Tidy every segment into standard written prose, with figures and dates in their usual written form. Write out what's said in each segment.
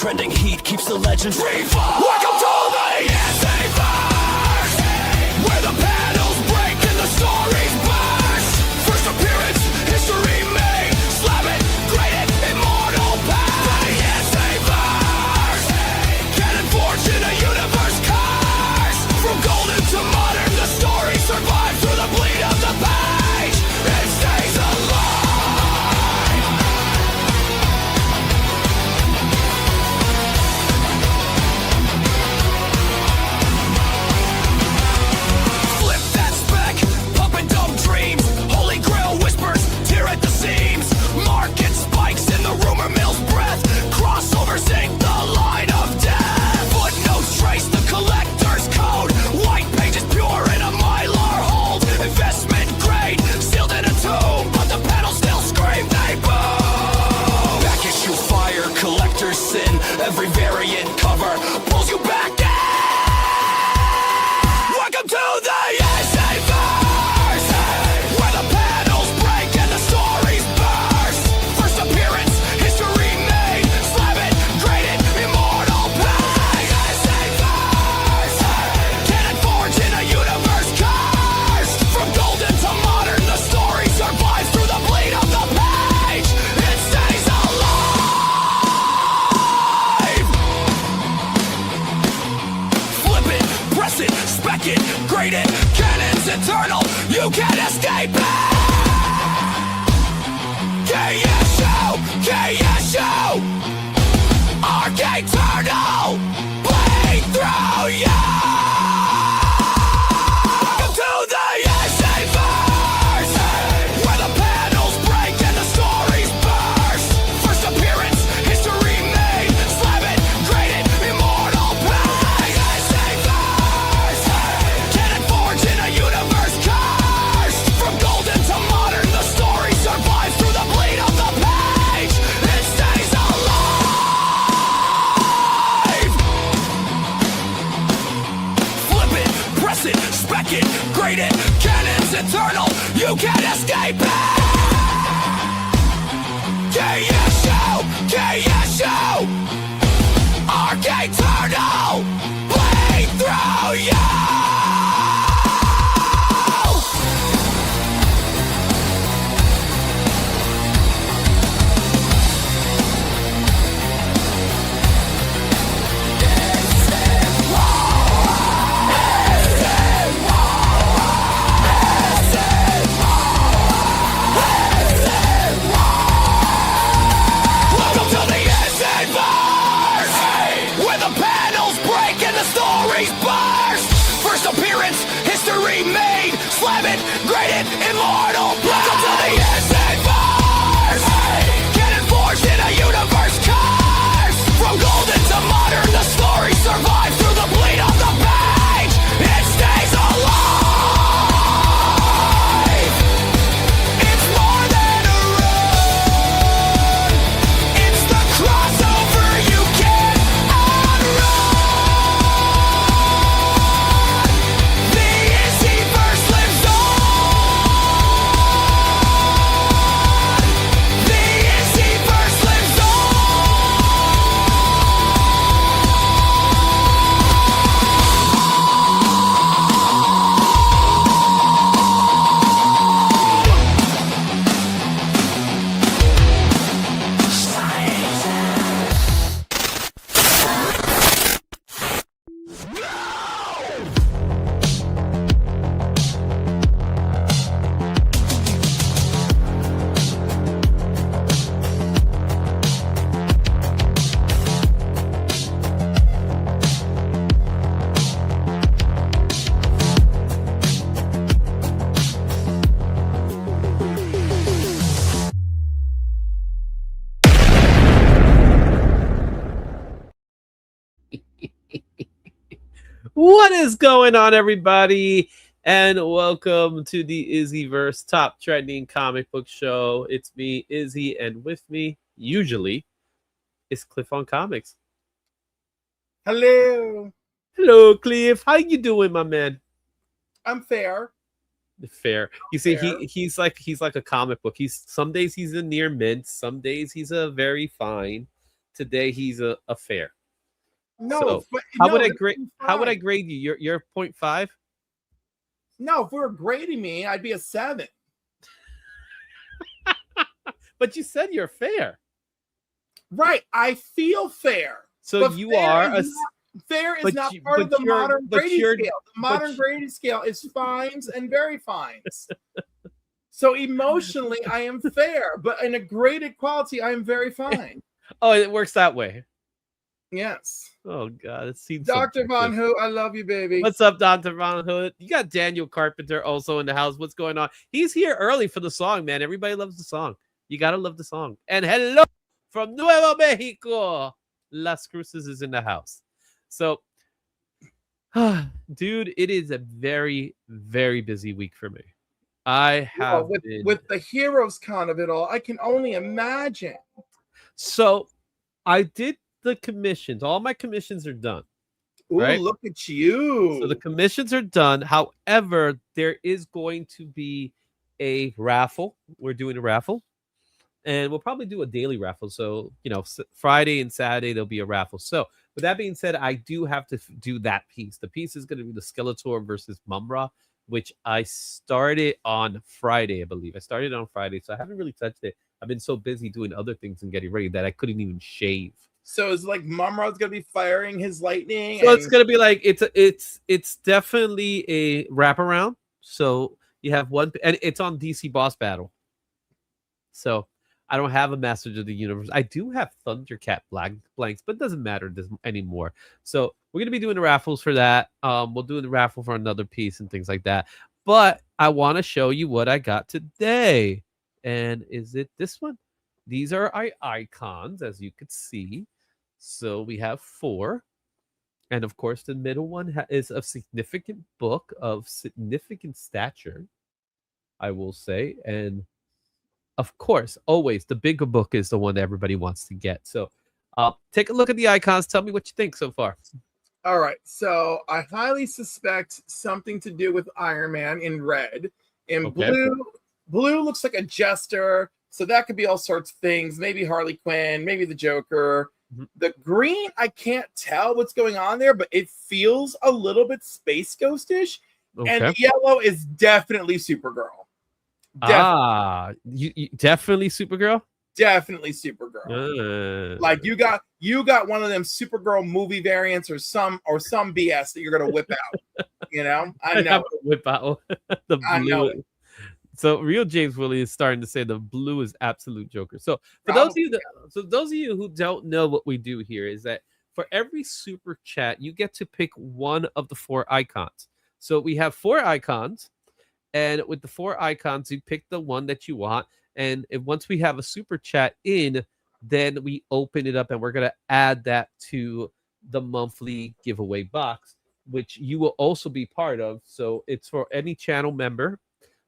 trending heat keeps the legends revolve. Welcome to the IzzyVerse, where the panels break and the stories burst. First appearance, history made. Slam it, grade it, immortal path. The IzzyVerse, canon forged in a universe curse. From golden to modern, the story survives through the bleed of the page. It stays alive. Flip that spec, pumping dumb dreams. Holy Grail whispers, tear at the seams. Market spikes in the rumor mill's breath. Crossovers ink the line of death. Footnotes trace the collector's code. White pages pure in a mylar hold. Investment grade, sealed in a tomb, but the panels still scream, they boom. Back issue fire, collector's sin. Every variant cover pulls you back in. Welcome to the IzzyVerse, where the panels break and the stories burst. First appearance, history made. Slam it, grade it, immortal path. IzzyVerse, canon forged in a universe cursed. From golden to modern, the story survives through the bleed of the page. It stays alive. Flip it, press it, spec it, grade it. Canon's eternal, you can't escape it. KSU, KSU, arcade eternal, bleed through you. Welcome to the IzzyVerse, where the panels break and the stories burst. First appearance, history made. Slam it, grade it, immortal path. IzzyVerse, canon forged in a universe cursed. From golden to modern, the story survives through the bleed of the page. It stays alive. Flip it, press it, spec it, grade it. Canon's eternal, you can't escape it. KSU, KSU, arcade eternal, bleed through you. Welcome to the IzzyVerse, where the panels break and the stories burst. First appearance, history made. Slam it, grade it, immortal. Welcome to the IzzyVerse, canon forged in a universe curse. From golden to modern, the story survives through the bleed of the page. It stays alive. It's more than a run. It's the crossover you can't outrun. The IzzyVerse lives on. The IzzyVerse lives on. What is going on, everybody? And welcome to the IzzyVerse Top Trending Comic Book Show. It's me, Izzy, and with me, usually, is Cliff on Comics. Hello. Hello, Cliff. How you doing, my man? I'm fair. Fair. You see, Fair. he's like a comic book. Some days he's a near mint, some days he's a very fine. today he's a fair. No, So, but How no, would I that's grade? How would I fine. grade you? You're 0.5? No, if we were grading me, I'd be a 7. But you said you're fair. Right, I feel fair. So But you fair are is fair is but not you- part but of the you're- modern but grading you're- scale. The but modern you- grading scale is fines and very fines. So emotionally, I am fair, but in a graded quality, I am very fine. Oh, it works that way. Yes. Oh God, it seems Dr. Von subjective. Who, I love you, baby. What's up, Dr. Von Hood? You got Daniel Carpenter also in the house. What's going on? He's here early for the song, man. Everybody loves the song. You gotta love the song. And hello from Nuevo Mexico. Las Cruces is in the house. So, dude, it is a very, very busy week for me. I have been with the heroes con of it all, I can only imagine. so I did the commissions. All my commissions are done. Ooh, Right? look at you. So the commissions are done. However, there is going to be a raffle. We're doing a raffle. And we'll probably do a daily raffle. So, Friday and Saturday, there'll be a raffle. So, with that being said, I do have to do that piece. The piece is going to be the Skeletor versus Mumra, which I started on Friday, I believe. I started on Friday, so I haven't really touched it. I've been so busy doing other things and getting ready that I couldn't even shave. So it's like Mumra's gonna be firing his lightning. So it's gonna be like it's definitely a wraparound. So you have one, and it's on DC Boss Battle. So I don't have a Masters of the Universe. I do have Thundercat blanks, but it doesn't matter anymore. So we're gonna be doing the raffles for that. We'll do the raffle for another piece and things like that. But I want to show you what I got today. And is it this one? These are our icons, as you could see. So we have 4. And of course, the middle one is a significant book of significant stature, I will say. And of course, always the bigger book is the one that everybody wants to get. So take a look at the icons. Tell me what you think so far. All right. So I highly suspect something to do with Iron Man in red. In Okay. blue looks like a jester. So that could be all sorts of things. Maybe Harley Quinn, maybe the Joker. Mhm. The green, I can't tell what's going on there, but it feels a little bit Space Ghostish. Okay. And yellow is definitely Supergirl. You definitely Supergirl. Definitely Supergirl. Uh, Like you got one of them Supergirl movie variants or some BS that you're gonna whip out. I know. have to whip out the I know blue. So real James Willie is starting to say the blue is absolute Joker. So for Probably, those of you who don't know what we do here is that for every super chat, you get to pick one of the 4 icons. So we have 4 icons, and with the 4 icons, you pick the one that you want. And once we have a super chat in, then we open it up and we're gonna add that to the monthly giveaway box, which you will also be part of. So it's for any channel member.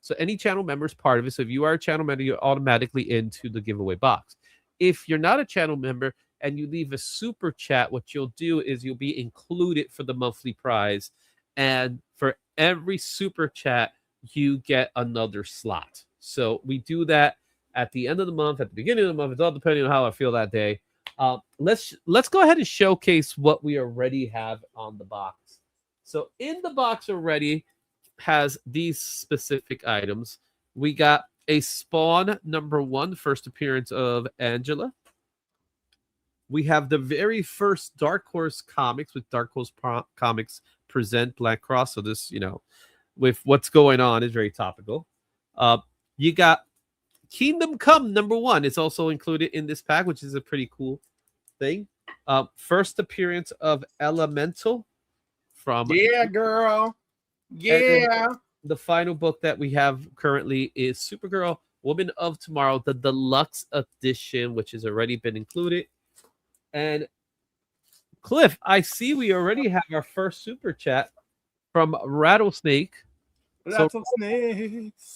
So any channel member is part of it. So if you are a channel member, you're automatically into the giveaway box. If you're not a channel member and you leave a super chat, what you'll do is you'll be included for the monthly prize. And for every super chat, you get another slot. So we do that at the end of the month, at the beginning of the month. It's all depending on how I feel that day. Let's go ahead and showcase what we already have on the box. So in the box already has these specific items. We got a Spawn #1, first appearance of Angela. We have the very first Dark Horse comics with Dark Horse Comics present Black Cross. So this, with what's going on is very topical. You got Kingdom Come #1. It's also included in this pack, which is a pretty cool thing. First appearance of Elemental from girl. Yeah. The final book that we have currently is Supergirl, Woman of Tomorrow, the deluxe edition, which has already been included. And Cliff, I see we already have our first super chat from Rattlesnake. Rattlesnakes.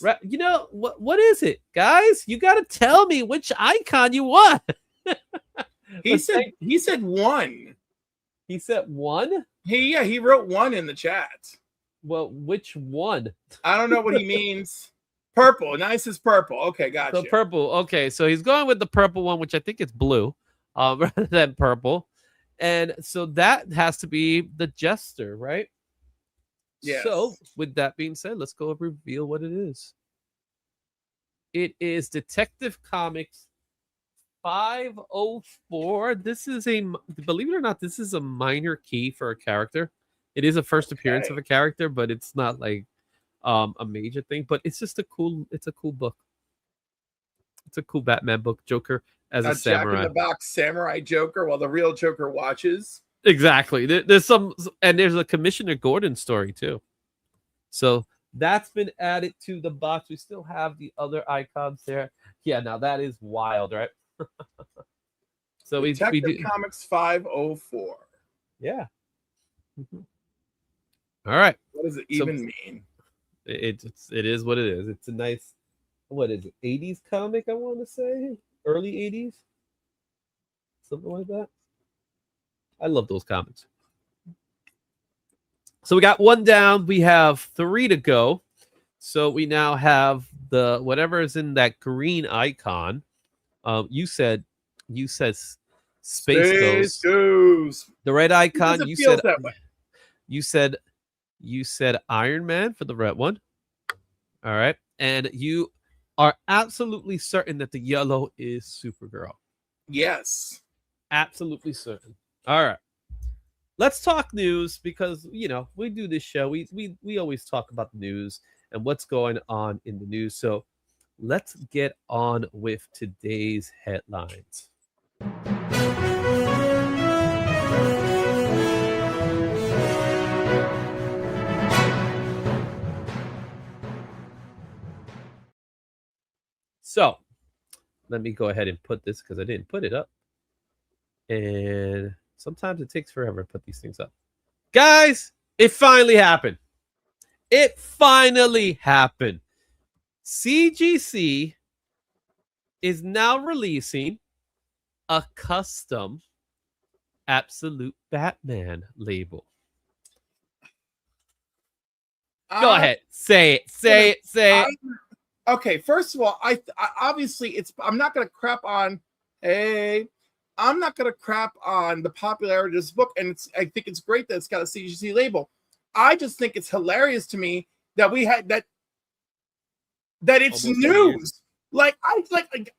What is it, guys? You got to tell me which icon you want. He said 1. He said 1? He wrote 1 in the chat. Well, which one? I don't know what he means. Purple. Nice as purple. Okay, gotcha. So purple. Okay, so he's going with the purple one, which I think it's blue. rather than purple. And so that has to be the Jester, right? Yes. So, with that being said, let's go and reveal what it is. It is Detective Comics 504. This is believe it or not, this is a minor key for a character. It is a first appearance of a character, but it's not like a major thing. But it's just a cool book. It's a cool Batman book. Joker as a samurai. Jack in the Box samurai Joker while the real Joker watches. Exactly. There's a Commissioner Gordon story too. So that's been added to the box. We still have the other icons there. Yeah, now that is wild, right? So we do Comics 504. Yeah. Mm-hmm. All right. What does it even mean? It is what it is. It's a nice, what is it, 80s comic, I want to say? Early 80s? Something like that. I love those comics. So we got one down. We have 3 to go. So we now have the whatever is in that green icon. You said Space Ghost. The red icon. You said Iron Man for the red one. All right, and you are absolutely certain that the yellow is Supergirl. Yes, absolutely certain. All right. Let's talk news because we do this show. We always talk about the news and what's going on in the news. So let's get on with today's headlines. So let me go ahead and put this because I didn't put it up. And sometimes it takes forever to put these things up. Guys, it finally happened. It finally happened. CGC is now releasing a custom Absolute Batman label. Go ahead. Say it. Okay, first of all, I obviously I'm not going to crap on I'm not going to crap on the popularity of this book, and I think it's great that it's got a CGC label. I just think it's hilarious to me that we had that it's almost news. Like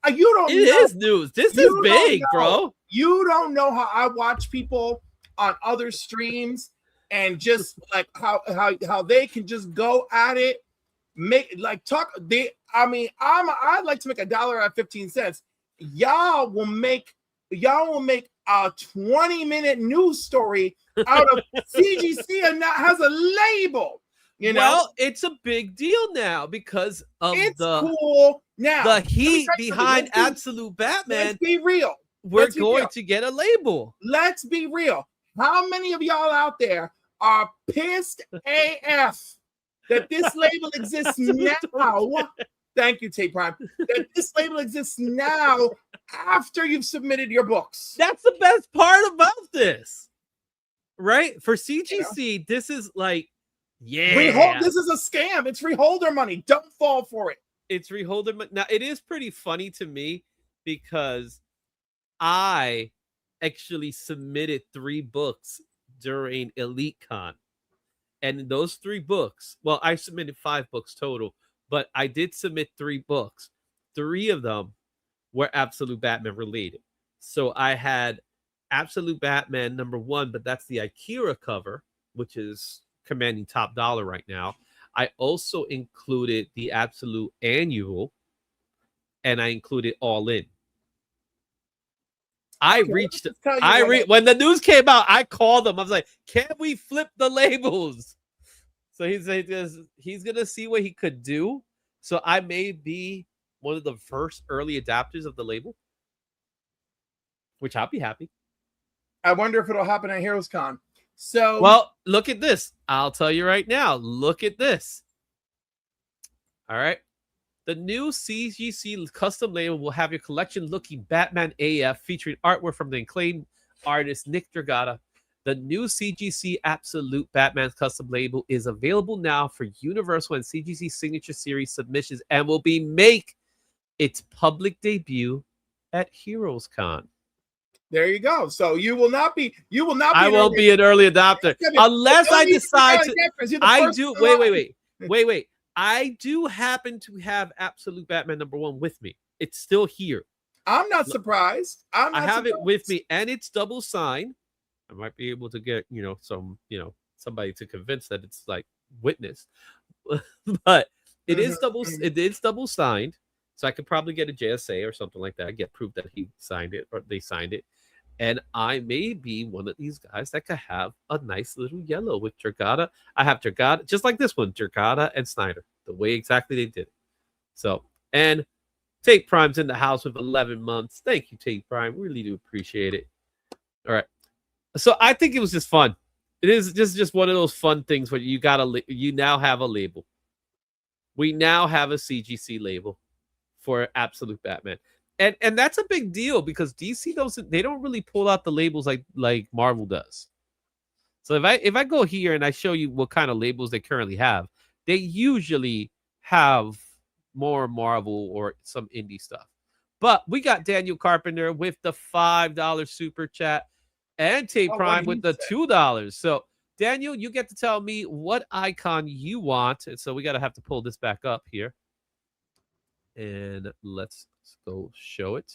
you don't. It is news. This is big, bro. You don't know how I watch people on other streams and just like how they can just go at it, make like talk. I'd like to make $1.15. Y'all will make a 20-minute news story out of CGC and that has a label. Well, it's a big deal now because of cool now. The heat behind Absolute Batman. Let's be real. We're going to get a label. Let's be real. How many of y'all out there are pissed AF that this label exists now? Thank you, Tate Prime. That this label exists now after you've submitted your books. That's the best part about this, right? For CGC, this is like, this is a scam. It's freeholder money. Don't fall for it. It's freeholder money. Now, it is pretty funny to me because I actually submitted 3 books during EliteCon. And those 3 books, well, I submitted 5 books total, but I did submit 3 books. 3 of them were Absolute Batman related. So I had Absolute Batman #1, but that's the Akira cover, which is commanding top dollar right now. I also included the Absolute Annual, and I included All In. When the news came out, I called them. I was like, "Can we flip the labels?" So he's gonna see what he could do. So I may be one of the first early adapters of the label, which I'll be happy. I wonder if it'll happen at HeroesCon. So, well, look at this. I'll tell you right now. Look at this. All right. The new CGC custom label will have your collection looking Batman AF, featuring artwork from the acclaimed artist Nick Dragata. The new CGC Absolute Batman custom label is available now for Universal and CGC Signature Series submissions and will make its public debut at HeroesCon. There you go. So you will not be. You will not be. I won't be an early adopter unless I decide to. I do. Wait. I do happen to have Absolute Batman #1 with me. It's still here. I'm not surprised. I have it with me, and it's double signed. I might be able to get somebody to convince that it's like witnessed, but it is double. It is double signed, so I could probably get a JSA or something like that. Get proof that he signed it or they signed it. And I may be one of these guys that could have a nice little yellow with Dragata. I have Dragata, just like this one, Dragata and Snyder, the way exactly they did it. So, and Tate Prime's in the house with 11 months. Thank you, Tate Prime. Really do appreciate it. All right. So I think it was just fun. It is just one of those fun things where you now have a label. We now have a CGC label for Absolute Batman. And that's a big deal because DC don't really pull out the labels like Marvel does. So if I go here and I show you what kind of labels they currently have, they usually have more Marvel or some indie stuff. But we got Daniel Carpenter with the $5 super chat and Tate Prime with the $2. So Daniel, you get to tell me what icon you want. And so we have to pull this back up here. And let's go show it.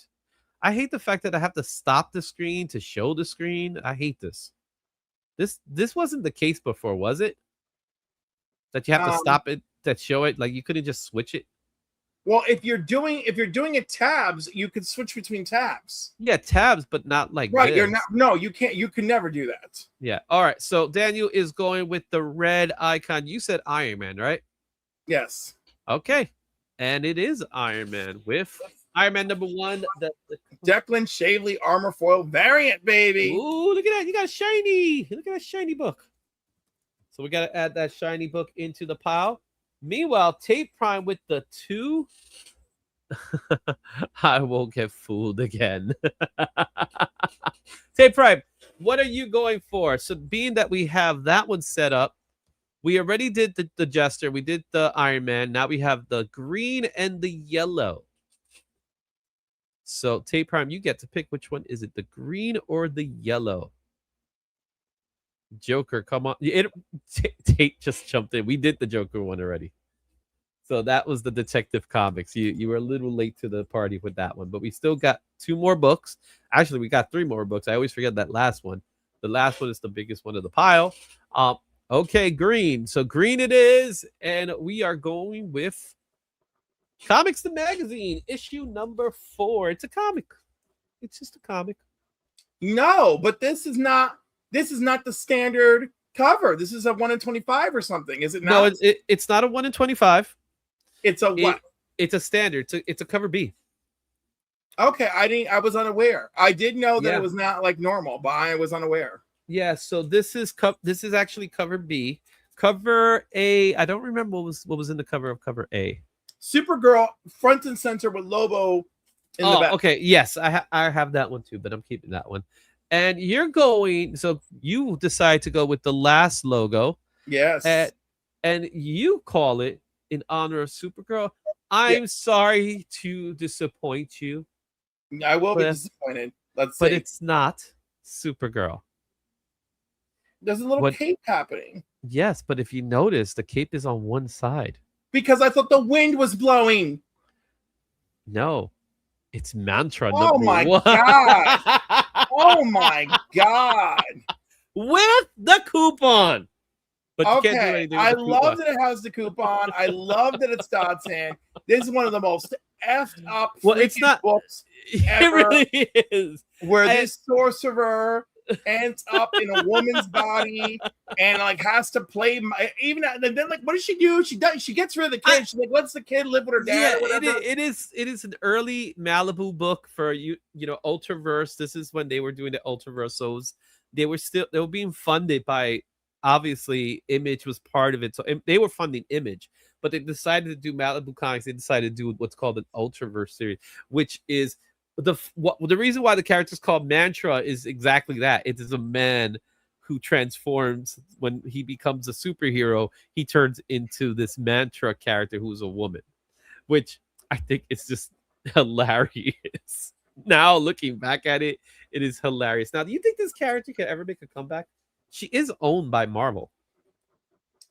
I hate the fact that I have to stop the screen to show the screen. I hate this. This wasn't the case before, was it? That you have to stop it to show it, like you couldn't just switch it. Well, if you're doing it tabs, you could switch between tabs. Yeah, tabs, but not like right. This. You're not. No, you can't. You can never do that. Yeah. All right. So Daniel is going with the red icon. You said Iron Man, right? Yes. Okay. And it is Iron Man with Iron Man #1. The Declan Shavely armor foil variant, baby. Ooh, look at that. You got a shiny. Look at that shiny book. So we got to add that shiny book into the pile. Meanwhile, Tate Prime with the 2. I won't get fooled again. Tate Prime, what are you going for? So being that we have that one set up, we already did the Jester. We did the Iron Man. Now we have the green and the yellow. So, Tate Prime, you get to pick which one is it, the green or the yellow? Joker, come on. Tate just jumped in. We did the Joker one already. So that was the Detective Comics. You were a little late to the party with that one, but we still got 2 more books. Actually, we got 3 more books. I always forget that last one. The last one is the biggest one of the pile. Okay, green. So green it is, and we are going with Comics the Magazine, issue #4. It's a comic. It's just a comic. No, but this is not the standard cover. This is a 1 in 25 or something. Is it not? No, it's not a 1 in 25. It's a what? It's a standard. It's a cover B. Okay, I was unaware. I did know that it was not like normal, but I was unaware. Yeah, so this is actually cover B. Cover A, I don't remember what was in the cover of cover A. Supergirl front and center with Lobo in the back. Okay. Yes, I have that one too, but I'm keeping that one. And you're going, so you decide to go with the last logo. Yes. And you call it in honor of Supergirl. I'm sorry to disappoint you. I will be disappointed. Let's see. But it's not Supergirl. There's a little cape happening. Yes, but if you notice, the cape is on one side. Because I thought the wind was blowing. No, it's Mantra Oh my god! Oh my god! With the coupon. But you can't do Okay, anything I with the love coupon. that it has the coupon. I love that it's Dot's hand. This is one of the most effed up it's not books It ever. really is. Where this sorcerer ends up in a woman's body and like has to play even and then like what does she do? She gets rid of the kid. She's like lets the kid live with her dad or whatever. It is an early Malibu book for Ultraverse. This is when they were doing the Ultraversos. They were being funded by, obviously Image was part of it. So they were funding Image, but they decided to do Malibu Comics. They decided to do what's called an Ultraverse series, which is the reason why the character is called Mantra is exactly that. It is a man who transforms when he becomes a superhero. He turns into this Mantra character who's a woman, which I think is just hilarious. Now looking back at it, it is hilarious. Now, do you think this character can ever make a comeback? She is owned by Marvel.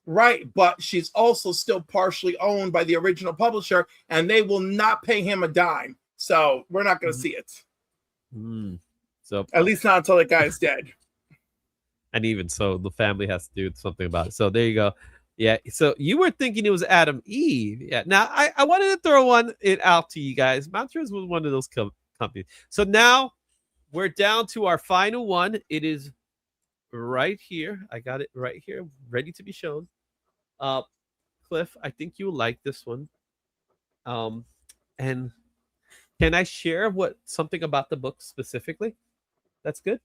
Right, but she's also still partially owned by the original publisher, and they will not pay him a dime. So we're not going to see it. So at least not until the guy's dead. And even so, the family has to do something about it. So there you go. Yeah. So you were thinking it was Adam Eve. Yeah. Now I wanted to throw it out to you guys. Montrose was one of those companies. So now we're down to our final one. It is right here. I got it right here, ready to be shown. Cliff, I think you'll like this one. And can I share something about the book specifically? That's good.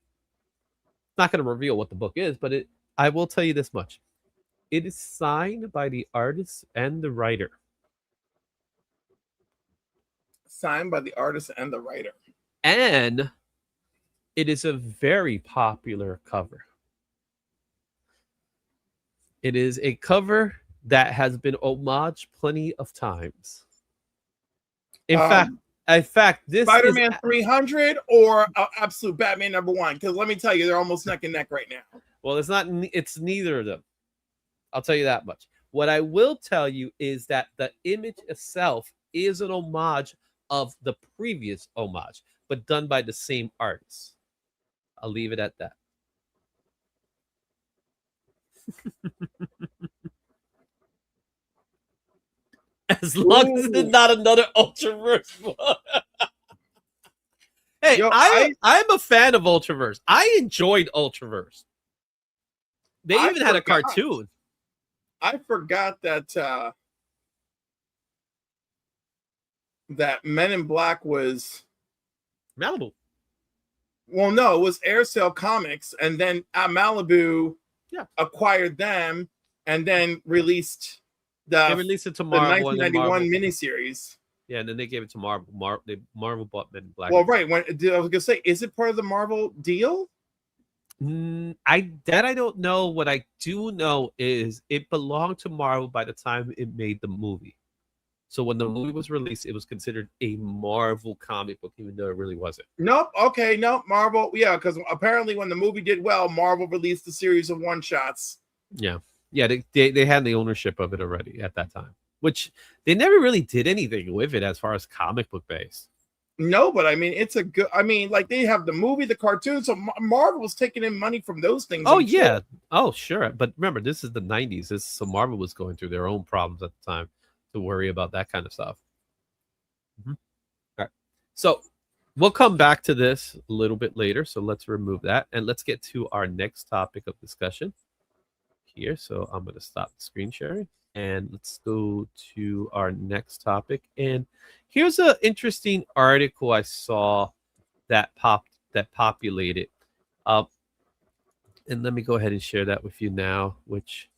Not going to reveal what the book is, but I will tell you this much. It is signed by the artist and the writer. Signed by the artist and the writer. And it is a very popular cover. It is a cover that has been homaged plenty of times. In fact, this Spider-Man is 300 or Absolute Batman #1, because let me tell you, they're almost neck and neck right now. Well, it's not. It's neither of them. I'll tell you that much. What I will tell you is that the image itself is an homage of the previous homage, but done by the same artist. I'll leave it at that. As long as it's not another Ultraverse book. Hey, Yo, I'm a fan of Ultraverse. I enjoyed Ultraverse. They even had a cartoon. I forgot that that Men in Black was Malibu. Well, no, it was Airsail Comics, and then Malibu acquired them and then released they released it to Marvel, the 1991 miniseries. Yeah, and then they gave it to Marvel. Marvel bought Men in Black. Well, right. I was gonna say, is it part of the Marvel deal? I don't know. What I do know is it belonged to Marvel by the time it made the movie. So when the movie was released, it was considered a Marvel comic book, even though it really wasn't. Nope. Okay. Nope. Marvel. Yeah, because apparently when the movie did well, Marvel released a series of one-shots. Yeah. Yeah, they had the ownership of it already at that time, which they never really did anything with it as far as comic book based. No, but I mean, it's a good. I mean, like they have the movie, the cartoon, so Marvel was taking in money from those things. Oh yeah, sure. Oh sure. But remember, this is the '90s. So Marvel was going through their own problems at the time to worry about that kind of stuff. All right, so we'll come back to this a little bit later. So let's remove that and let's get to our next topic of discussion here. So I'm going to stop the screen sharing and let's go to our next topic. And here's an interesting article I saw that populated. And let me go ahead and share that with you now, which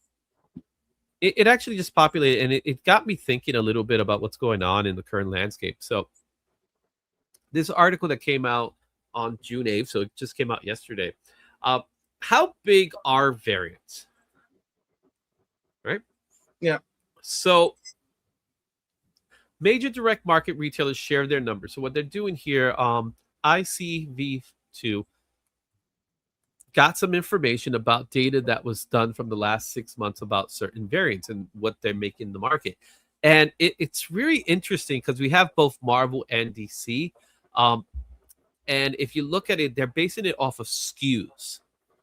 it actually just populated, and it got me thinking a little bit about what's going on in the current landscape. So this article that came out on June 8th, so it just came out yesterday. How big are variants? Right? Yeah. So major direct market retailers share their numbers. So what they're doing here, ICV2 got some information about data that was done from the last 6 months about certain variants and what they're making in the market. And it's really interesting because we have both Marvel and DC. And if you look at it, they're basing it off of SKUs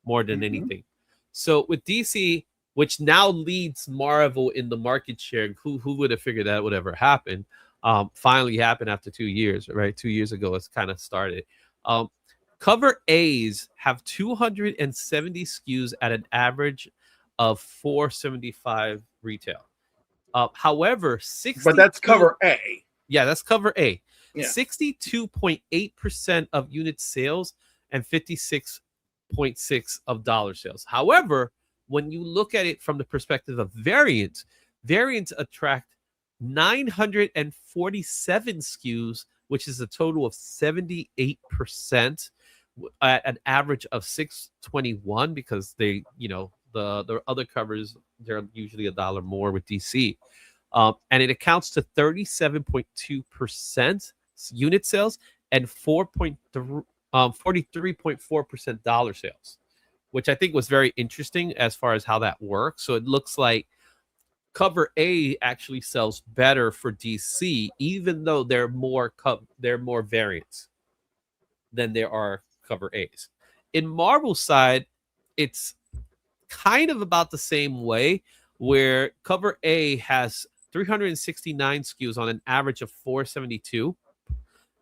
more than anything. So with DC, which now leads Marvel in the market share, who would have figured that would ever happen? Finally happened after 2 years, right? 2 years ago, it's kind of started. Cover A's have 270 SKUs at an average of $475 retail. However, 60. But that's cover A. Yeah, that's cover A. Yeah. 62.8% of unit sales and 56.6% of dollar sales. However, when you look at it from the perspective of variants attract 947 SKUs, which is a total of 78% at an average of $621, because they, the other covers, they're usually $1 more with DC. And it accounts to 37.2% unit sales and 43.4% dollar sales, which I think was very interesting as far as how that works. So it looks like cover A actually sells better for DC, even though there are more variants than there are cover A's. In Marvel's side, it's kind of about the same way, where cover A has 369 SKUs on an average of 472. All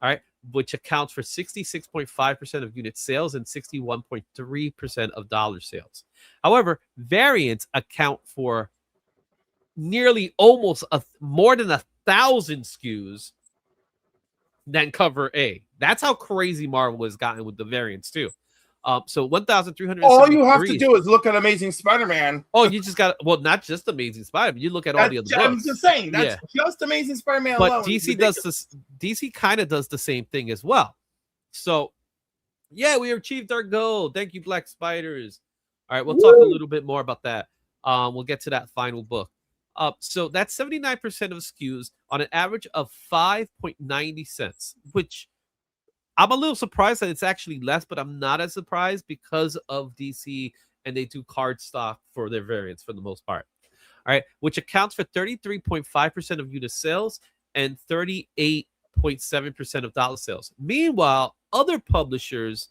right, which accounts for 66.5% of unit sales and 61.3% of dollar sales. However, variants account for nearly almost more than 1,000 SKUs than cover A. That's how crazy Marvel has gotten with the variants too. So 1,373. All you have to do is look at Amazing Spider-Man. Oh, you just got not just Amazing Spider-Man. You look at all the other books. I'm just saying that's just Amazing Spider-Man but alone. DC does this. DC kind of does the same thing as well. So, yeah, we achieved our goal. Thank you, Black Spiders. All right, we'll talk a little bit more about that. We'll get to that final book. So that's 79% of SKUs on an average of 5.90 cents, which I'm a little surprised that it's actually less, but I'm not as surprised because of DC and they do card stock for their variants for the most part. All right, which accounts for 33.5% of unit sales and 38.7% of dollar sales. Meanwhile, other publishers,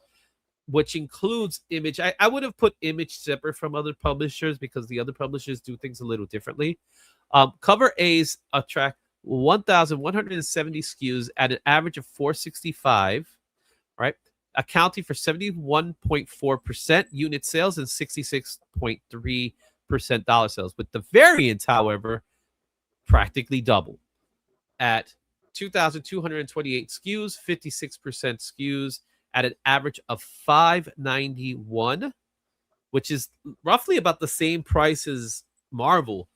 which includes Image, I would have put Image separate from other publishers because the other publishers do things a little differently. Cover A's attract 1,170 SKUs at an average of 465, right? Accounting for 71.4% unit sales and 66.3% dollar sales. With the variants, however, practically double at 2,228 SKUs, 56% SKUs at an average of $591, which is roughly about the same price as Marvel,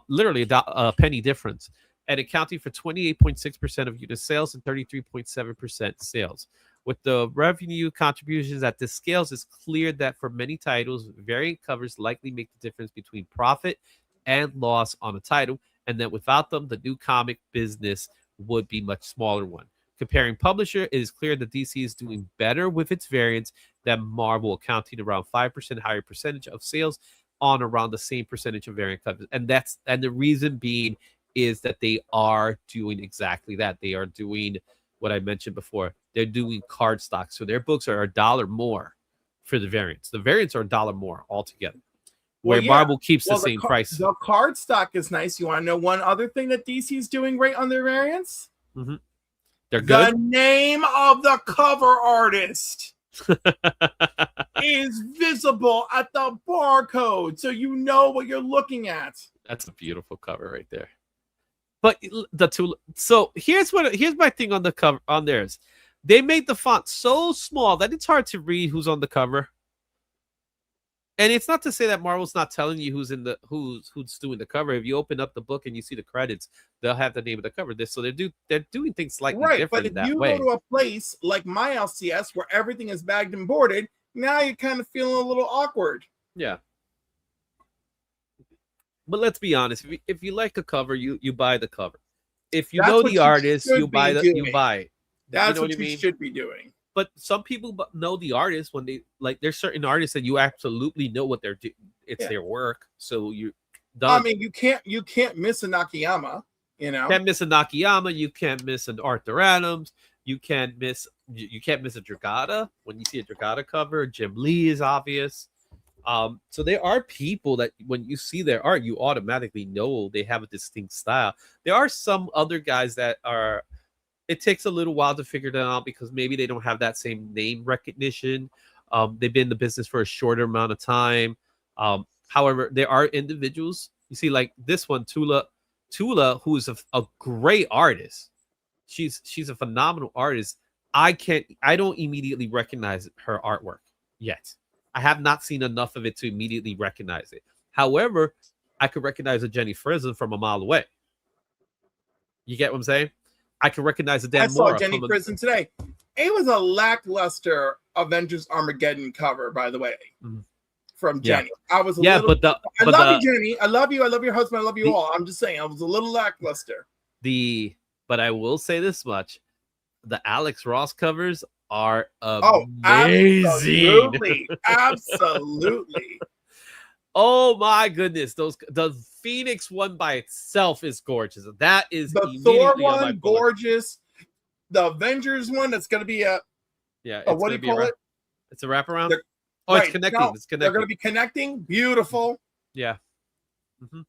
literally a penny difference, and accounting for 28.6% of unit sales and 33.7% sales. With the revenue contributions at this scales, it's clear that for many titles, variant covers likely make the difference between profit and loss on a title, and that without them, the new comic business would be much smaller one. Comparing publisher, it is clear that DC is doing better with its variants than Marvel, accounting around 5% higher percentage of sales on around the same percentage of variant covers. And the reason being is that they are doing exactly that. They are doing what I mentioned before. They're doing card stock. So their books are $1 more for the variants. The variants are $1 more altogether. Where Marvel keeps the same price. The card stock is nice. You want to know one other thing that DC is doing great on their variants? Mm-hmm. They're good. The name of the cover artist is visible at the barcode, so you know what you're looking at. That's a beautiful cover right there. But the two. So here's my thing on the cover on theirs. They made the font so small that it's hard to read who's on the cover. And it's not to say that Marvel's not telling you who's doing the cover. If you open up the book and you see the credits, they'll have the name of the cover. So they're doing things slightly different in that way. But if you go to a place like my LCS where everything is bagged and boarded, now you're kind of feeling a little awkward. Yeah. But let's be honest. If you like a cover, you buy the cover. If you know the artist, you buy it. That's what you should be doing. But some people know the artist when they like. There's certain artists that you absolutely know what they're doing. It's their work, so you. Done. I mean, you can't miss a Nakayama. You know, can't miss a Nakayama. You can't miss an Arthur Adams. You can't miss a Dragata. When you see a Dragata cover, Jim Lee is obvious. So there are people that when you see their art, you automatically know they have a distinct style. There are some other guys that are. It takes a little while to figure them out because maybe they don't have that same name recognition. They've been in the business for a shorter amount of time. However, there are individuals, you see, like this one, Tula, who is a great artist. She's a phenomenal artist. I don't immediately recognize her artwork yet. I have not seen enough of it to immediately recognize it. However, I could recognize a Jenny Frison from a mile away. You get what I'm saying? I can recognize a Dan Mora. I saw Jenny Frison today. It was a lackluster Avengers Armageddon cover, by the way, from Jenny. I was I love you, Jenny. I love you. I love your husband. I love you all. I'm just saying, I was a little lackluster. But I will say this much: the Alex Ross covers are Oh, amazing. absolutely. Absolutely. Oh my goodness, the Phoenix one by itself is gorgeous. That is The Thor immediately on my one, pull list. gorgeous. The Avengers one, that's going to be a Yeah, what do you call it? It's a wraparound. They're- Oh, it's right, connecting. no, It's They're going connecting. to be connecting. Beautiful. Yeah. Mhm.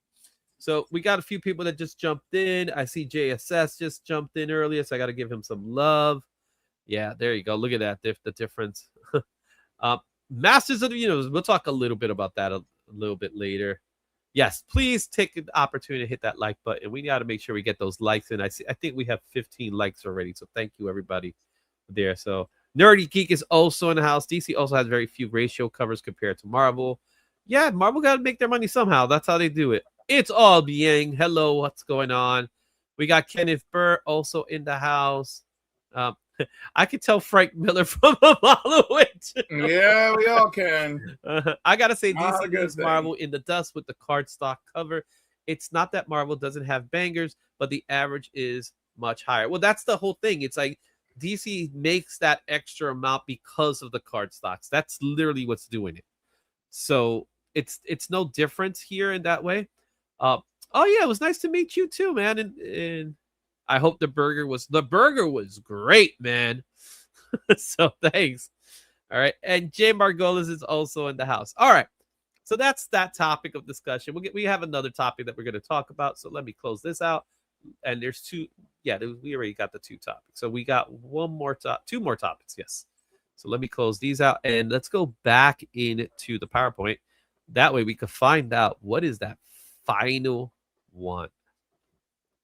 So we got a few people that just jumped in. I see JSS just jumped in earlier, so I got to give him some love. Yeah, there you go. Look at that. The difference. Masters of the Universe. We'll talk a little bit about that a little bit later. Yes, please take the opportunity to hit that like button. We got to make sure we get those likes in. I think we have 15 likes already. So thank you everybody there. So Nerdy Geek is also in the house. DC also has very few ratio covers compared to Marvel. Yeah, Marvel got to make their money somehow. That's how they do it. It's all Yang. Hello, what's going on? We got Kenneth Burr also in the house. I could tell Frank Miller from a mile away. Yeah, we all can. I gotta say, Not a DC good leaves thing. Marvel in the dust with the cardstock cover. It's not that Marvel doesn't have bangers, but the average is much higher. Well, that's the whole thing. It's like DC makes that extra amount because of the cardstocks. That's literally what's doing it. So it's no difference here in that way. Oh yeah, it was nice to meet you too, man. And I hope the burger was great, man. So thanks. All right. And Jay Margolis is also in the house. All right. So that's that topic of discussion. We have another topic that we're going to talk about. So let me close this out. And there's two. Yeah, we already got the two topics. So we got two more topics. Yes. So let me close these out and let's go back into the PowerPoint. That way we can find out what is that final one.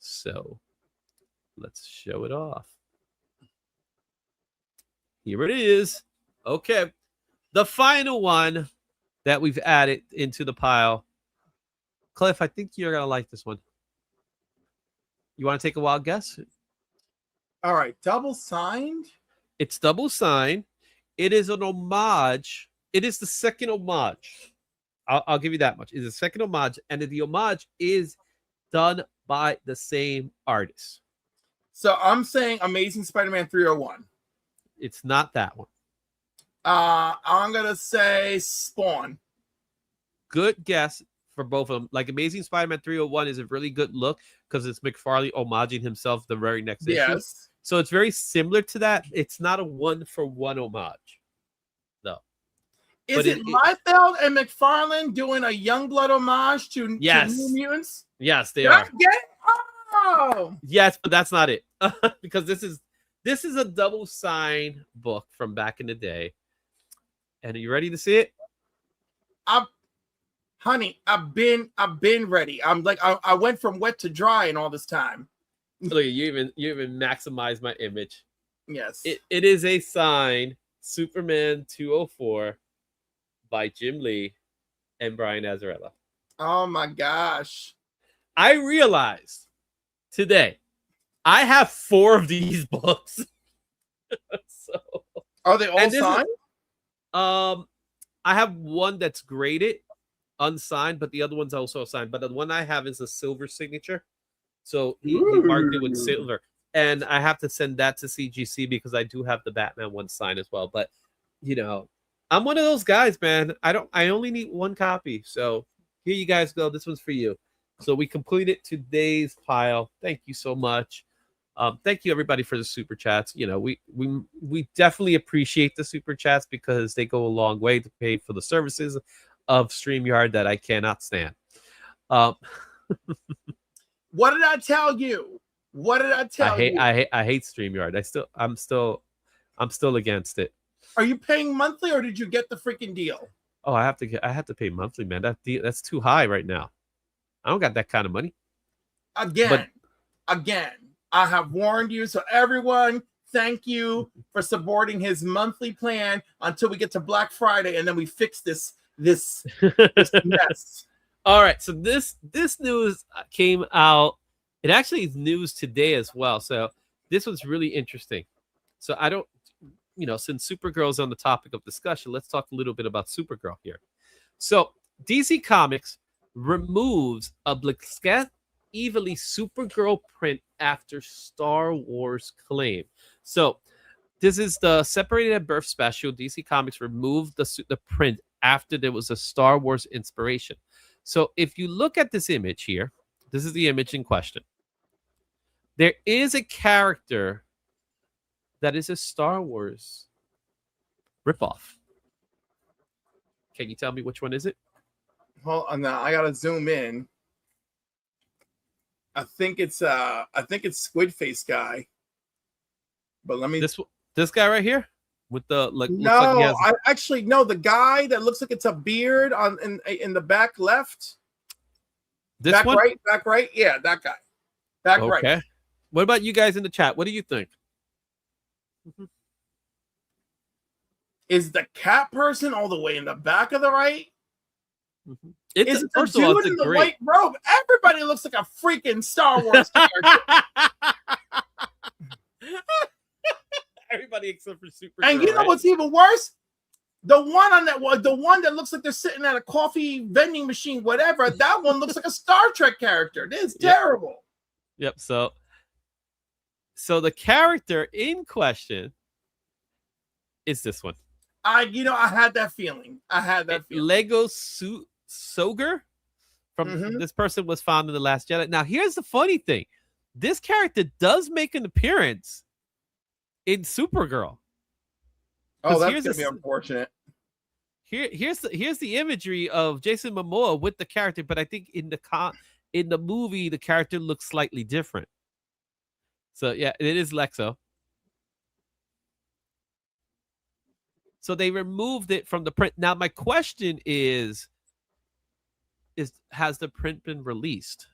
So let's show it off. Here it is. Okay. The final one that we've added into the pile. Cliff, I think you're going to like this one. You want to take a wild guess? All right. Double signed? It's double signed. It is an homage. It is the second homage. I'll give you that much. It's the second homage. And the homage is done by the same artist. So I'm saying Amazing Spider-Man 301. It's not that one. I'm going to say Spawn. Good guess for both of them. Like Amazing Spider-Man 301 is a really good look because it's McFarlane homaging himself the very next issue. Yes. So it's very similar to that. It's not a one-for-one homage, though. Is it Liefeld and McFarlane doing a Youngblood homage to New Mutants? Yes, they are. Oh! Yes, but that's not it. Because this is a double sign book from back in the day. And are you ready to see it? Honey, I've been ready. I'm like I went from wet to dry in all this time. Look, you even maximized my image. Yes. It is a signed Superman 204 by Jim Lee and Brian Azzarello. Oh my gosh. I realized today I have 4 of these books. So are they all signed? I have one that's graded, unsigned, but the other one's also signed. But the one I have is a silver signature. So he marked it with silver. And I have to send that to CGC because I do have the Batman one signed as well. But I'm one of those guys, man. I only need one copy. So here you guys go. This one's for you. So we completed today's pile. Thank you so much. Thank you everybody for the super chats. We definitely appreciate the super chats because they go a long way to pay for the services of StreamYard that I cannot stand. What did I tell you? What did I tell you? I hate StreamYard. I'm still against it. Are you paying monthly or did you get the freaking deal? Oh, I have to pay monthly, man. That's too high right now. I don't got that kind of money. Again, I have warned you. So everyone, thank you for supporting his monthly plan until we get to Black Friday and then we fix this mess. All right. So this news came out. It actually is news today as well. So this was really interesting. So I don't, since Supergirl's on the topic of discussion, let's talk a little bit about Supergirl here. So DC Comics removes a Blasketh Evilly Supergirl print after Star Wars claim. So this is the separated at birth special. DC Comics removed the print after there was a Star Wars inspiration. So if you look at this image here, this is the image in question. There is a character that is a Star Wars ripoff. Can you tell me which one is it? Hold on now, I gotta zoom in. I think it's Squid Face guy. But let me this guy right here with the like. No, looks like he has... I actually no, the guy that looks like it's a beard on in the back left. This back one? back right. Yeah, that guy. Back right. Okay. What about you guys in the chat? What do you think? Is the cat person all the way in the back of the right? It's Is it the dude in the white robe? Everybody looks like a freaking Star Wars character. Everybody except for Super. And you know what's even worse? The one that looks like they're sitting at a coffee vending machine, whatever. That one looks like a Star Trek character. It is terrible. Yep. So the character in question is this one. I had that feeling. Lego Soger from this person was found in The Last Jedi. Now, here's the funny thing. This character does make an appearance in Supergirl. Oh, that's gonna be unfortunate. Here's the imagery of Jason Momoa with the character, but I think in the movie the character looks slightly different. So yeah, it is Lexo. So they removed it from the print. Now my question is has the print been released?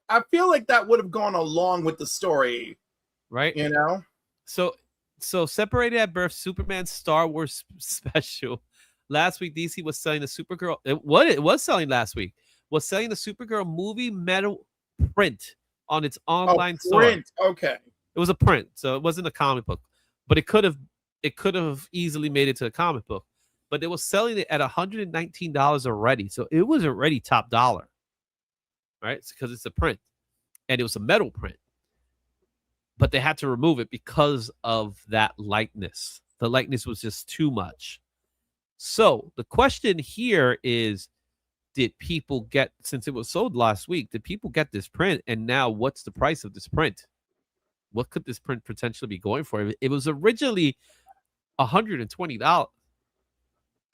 I feel like that would have gone along with the story, right? You know. So separated at birth, Superman Star Wars special. Last week, DC was selling the Supergirl. It was selling last week was selling the Supergirl movie metal print on its online store. Okay. It was a print, so it wasn't a comic book, but it could have easily made it to a comic book. But they were selling it at $119 already, so it was already top dollar, right? It's because it's a print, and it was a metal print. But they had to remove it because of that likeness. The likeness was just too much. So the question here is, did people get, since it was sold last week, did people get this print? And now what's the price of this print? What could this print potentially be going for? It was originally $120.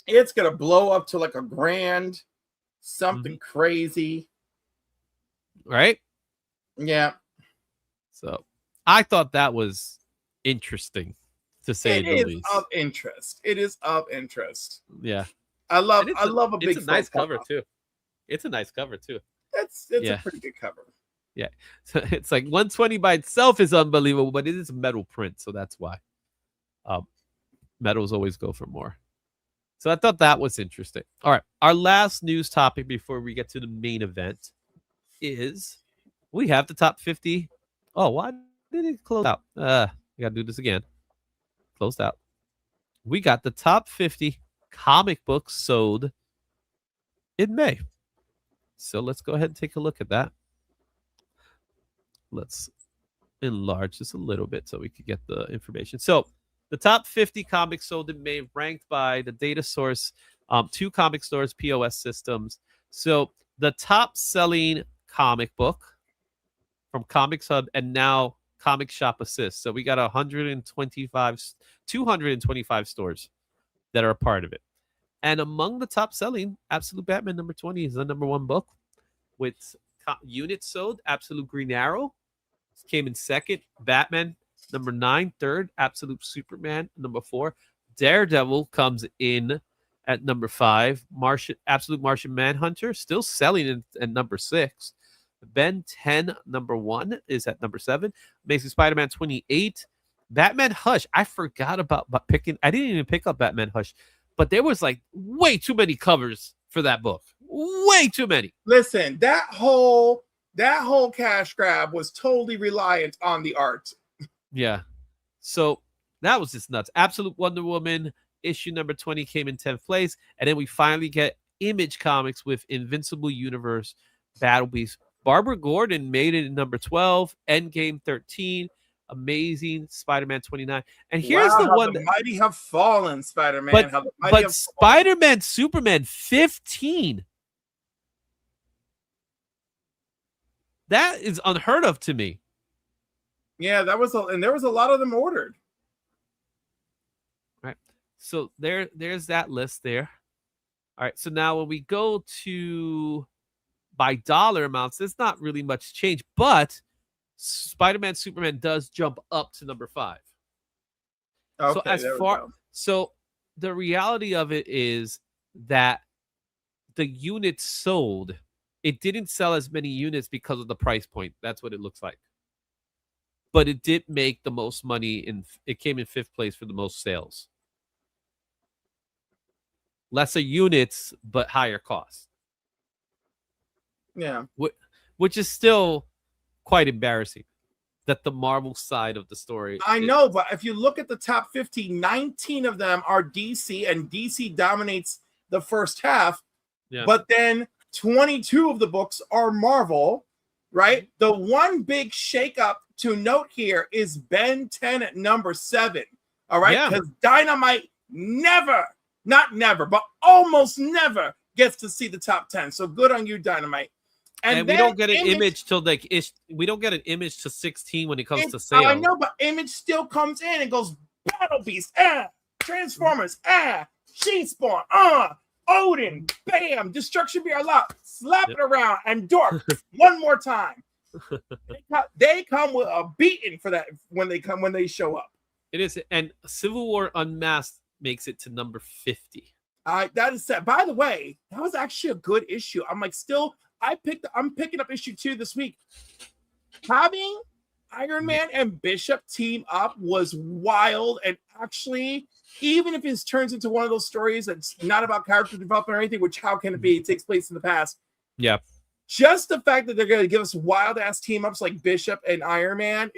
It's going to blow up to like $1,000, something crazy. Right? Yeah. So I thought that was interesting, to say the least. It is of interest. Yeah. I love a big. It's a nice cover too. It's a nice cover too. It's a pretty good cover. Yeah. So it's like 120 by itself is unbelievable, but it is a metal print, so that's why. Metals always go for more. So I thought that was interesting. All right. Our last news topic before we get to the main event is we have the top 50. Oh, why did it close out? We gotta do this again. Closed out. We got the top 50 comic books sold in May. So let's go ahead and take a look at that. Let's enlarge this a little bit so we can get the information. So the top 50 comics sold in May, ranked by the data source, 2 comic stores, POS systems. So the top selling comic book from Comics Hub and now Comic Shop Assist. So we got 225 stores that are a part of it. And among the top selling, Absolute Batman number 20 is the number 1 book with units sold. Absolute Green Arrow came in second. Batman number 9, third. Absolute Superman number 4. Daredevil comes in at number 5. Absolute Martian Manhunter still selling at number 6. Ben 10 number 1 is at number 7. Amazing Spider-Man 28. Batman Hush. I forgot about picking. I didn't even pick up Batman Hush, but there was like way too many covers for that book. Way too many. Listen, that whole cash grab was totally reliant on the art. Yeah. So that was just nuts. Absolute Wonder Woman issue number 20 came in 10th place. And then we finally get Image Comics with Invincible Universe Battle Beast. Barbara Gordon made it in number 12. Endgame 13. Amazing Spider-Man 29. And here's Wow, the how one the that, mighty have fallen, Spider-Man. but How the mighty but have fallen. Spider-Man Superman 15. That is unheard of to me. Yeah, that was and there was a lot of them ordered. Right. So there's that list there. All right. So now when we go to by dollar amounts, there's not really much change, but Spider-Man Superman does jump up to number 5. Okay, So the reality of it is that the units sold, it didn't sell as many units because of the price point. That's what it looks like. But it did make the most money, it came in 5th place for the most sales. Lesser units, but higher cost. Yeah. Which is still quite embarrassing that the Marvel side of the story. I know, but if you look at the top 50, 19 of them are DC, and DC dominates the first half. Yeah. But then 22 of the books are Marvel, right? The one big shakeup to note here is Ben 10 at number 7. All right, because Dynamite not never, but almost never gets to see the top 10. So good on you, Dynamite. And we don't get an image till we don't get an image to 16 when it comes to sales. I know, but Image still comes in and goes Battle Beast, Transformers, She-Spawn, Odin, bam, Destruction Be Our Lot, slap it around, and Dork one more time. They come with a beating for that when they show up. It is, and Civil War Unmasked makes it to number 50. That is sad. By the way, that was actually a good issue. I'm picking up issue 2 this week. Having Iron Man and Bishop team up was wild, and actually, even if it turns into one of those stories that's not about character development or anything, which how can it be? It takes place in the past. Yeah. Just the fact that they're going to give us wild ass team ups like Bishop and Iron Man,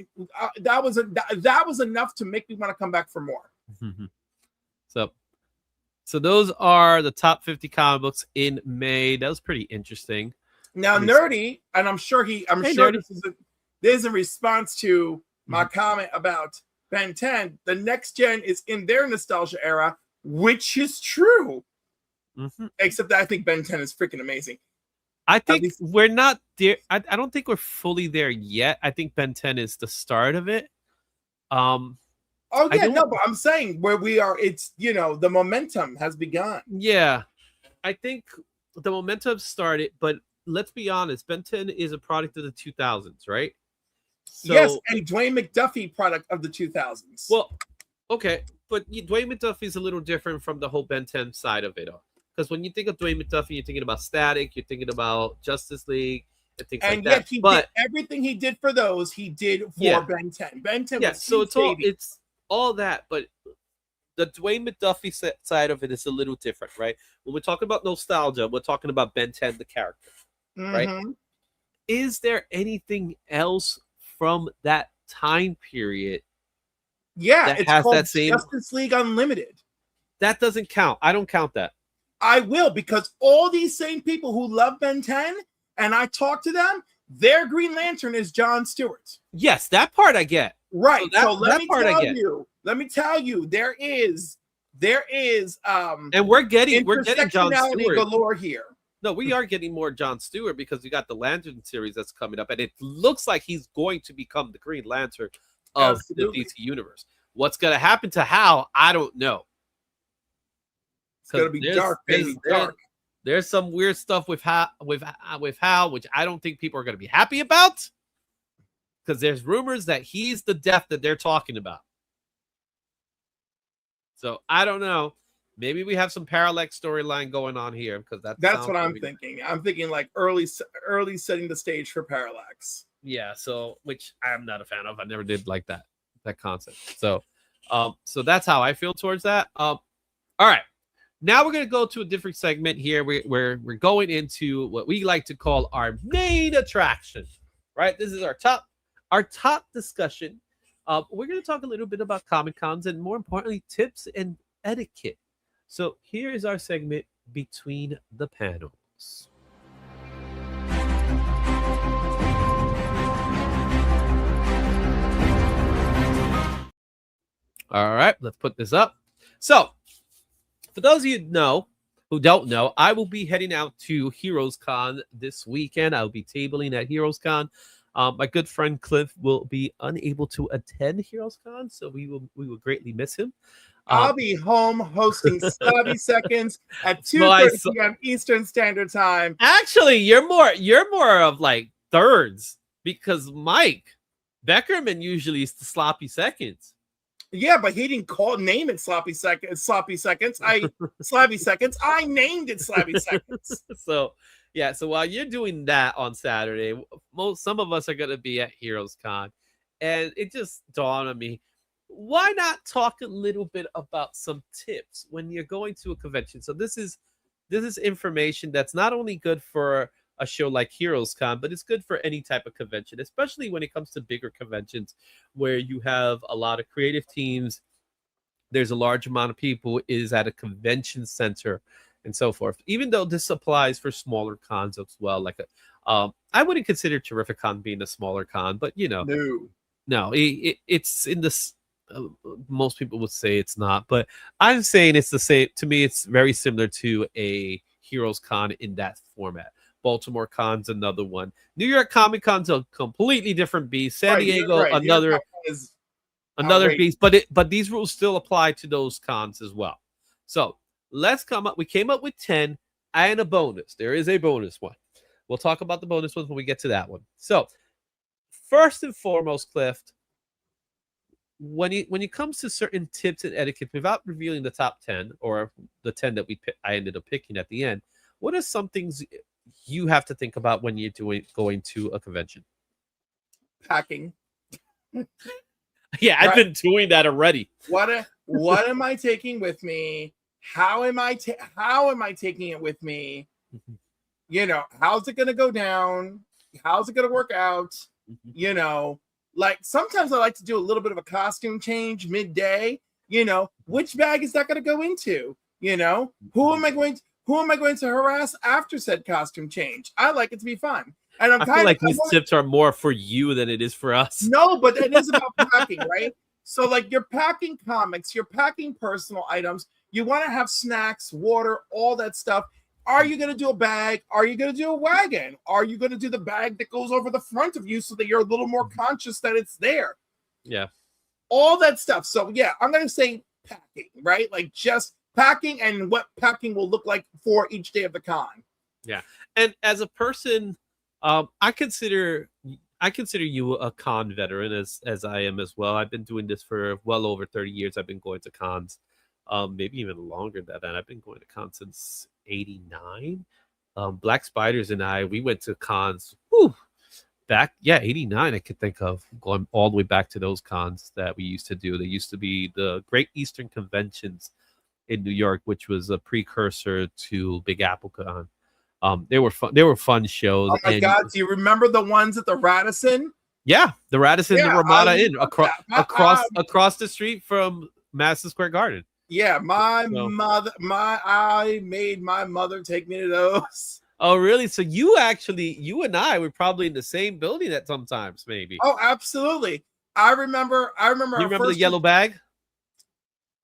that was enough to make me want to come back for more. So those are the top 50 comic books in May. That was pretty interesting. Now, Nerdy, and I'm sure this is a response to my comment about Ben 10. The next gen is in their nostalgia era, which is true. Except that I think Ben 10 is freaking amazing. I think we're not there. I don't think we're fully there yet. I think Ben 10 is the start of it. But I'm saying where we are, it's, the momentum has begun. Yeah, I think the momentum started, but let's be honest, Ben 10 is a product of the 2000s, right? So, yes, a Dwayne McDuffie product of the 2000s. Well, okay, but Dwayne McDuffie is a little different from the whole Ben 10 side of it all. Because when you think of Dwayne McDuffie, you're thinking about Static, you're thinking about Justice League, and things like that. He did everything he did for those, he did for Ben 10. Ben 10 was so it's all that, but the Dwayne McDuffie side of it is a little different, right? When we're talking about nostalgia, we're talking about Ben 10, the character, right? Is there anything else from that time period? Yeah, it's called that same Justice League Unlimited. That doesn't count. I don't count that. I will, because all these same people who love Ben 10, and I talk to them, their Green Lantern is John Stewart. Yes, that part I get. Right. So let me tell you, there is and we're getting John Stewart galore here. No, we are getting more John Stewart because we got the Lantern series that's coming up, and it looks like he's going to become the Green Lantern of the DC universe. What's going to happen to Hal, I don't know. It's going to be dark, baby, dark. There's some weird stuff with Hal, which I don't think people are going to be happy about, because there's rumors that he's the Death that they're talking about. So I don't know. Maybe we have some Parallax storyline going on here, because that's what I'm thinking. I'm thinking like early setting the stage for Parallax. Yeah, so which I'm not a fan of. I never did like that concept. So that's how I feel towards that. All right. Now we're going to go to a different segment here. We're going into what we like to call our main attraction, right? This is our top discussion. We're going to talk a little bit about Comic-Cons and, more importantly, tips and etiquette. So here is our segment, Between the Panels. All right, let's put this up. So, for those of you who don't know, I will be heading out to Heroes Con this weekend. I'll be tabling at Heroes Con. My good friend Cliff will be unable to attend Heroes Con, so we will greatly miss him. I'll be home hosting Slabby Seconds at 2:30 Well, p.m. Eastern Standard Time. Actually, you're more of like thirds because Mike Beckerman usually is the sloppy seconds. Yeah, but he didn't name it Sloppy Seconds. Sloppy Seconds. Slabby Seconds. I named it Slabby Seconds. So while you're doing that on Saturday, some of us are gonna be at Heroes Con, and it just dawned on me, why not talk a little bit about some tips when you're going to a convention? So this is information that's not only good for a show like Heroes Con, but it's good for any type of convention, especially when it comes to bigger conventions where you have a lot of creative teams. There's a large amount of people is at a convention center and so forth. Even though this applies for smaller cons as well, like I wouldn't consider Terrificon being a smaller con, but no, it's in this. Most people would say it's not, but I'm saying it's the same. To me, it's very similar to a Heroes Con in that format. Baltimore Con's another one. New York Comic Con's a completely different beast. San Diego, another beast. But these rules still apply to those cons as well. So we came up with 10 and a bonus. There is a bonus one. We'll talk about the bonus ones when we get to that one. So first and foremost, Cliff, when it comes to certain tips and etiquette, without revealing the top 10 or the 10 that I ended up picking at the end, what are some things you have to think about when you're going to a convention? Packing. Yeah, I've been doing that already. What am I taking with me? How am I taking it with me? How's it gonna go down? How's it gonna work out? Like sometimes I like to do a little bit of a costume change midday. Which bag is that going to go into? Who am I going to harass after said costume change? I like it to be fun. And I feel like these tips are more for you than it is for us. No, but it is about packing, right? So like you're packing comics, you're packing personal items. You want to have snacks, water, all that stuff. Are you going to do a bag? Are you going to do a wagon? Are you going to do the bag that goes over the front of you so that you're a little more conscious that it's there? Yeah. All that stuff. So, yeah, I'm going to say packing, right? Like just packing and what packing will look like for each day of the con. Yeah. And as a person, I consider you a con veteran as I am as well. I've been doing this for well over 30 years. I've been going to cons. Maybe even longer than that. I've been going to cons since 89. Black Spiders and we went to cons back 89. I could think of going all the way back to those cons that we used to do. They used to be the Great Eastern Conventions in New York, which was a precursor to Big Apple Con. They were fun shows. Oh my God, do you remember the ones at the Radisson? Yeah, the Radisson, the Ramada Inn across the street from Madison Square Garden. Yeah, I made my mother take me to those. Oh, really? So you and I were probably in the same building at sometimes, maybe. Oh, absolutely. I remember. You remember the yellow bag?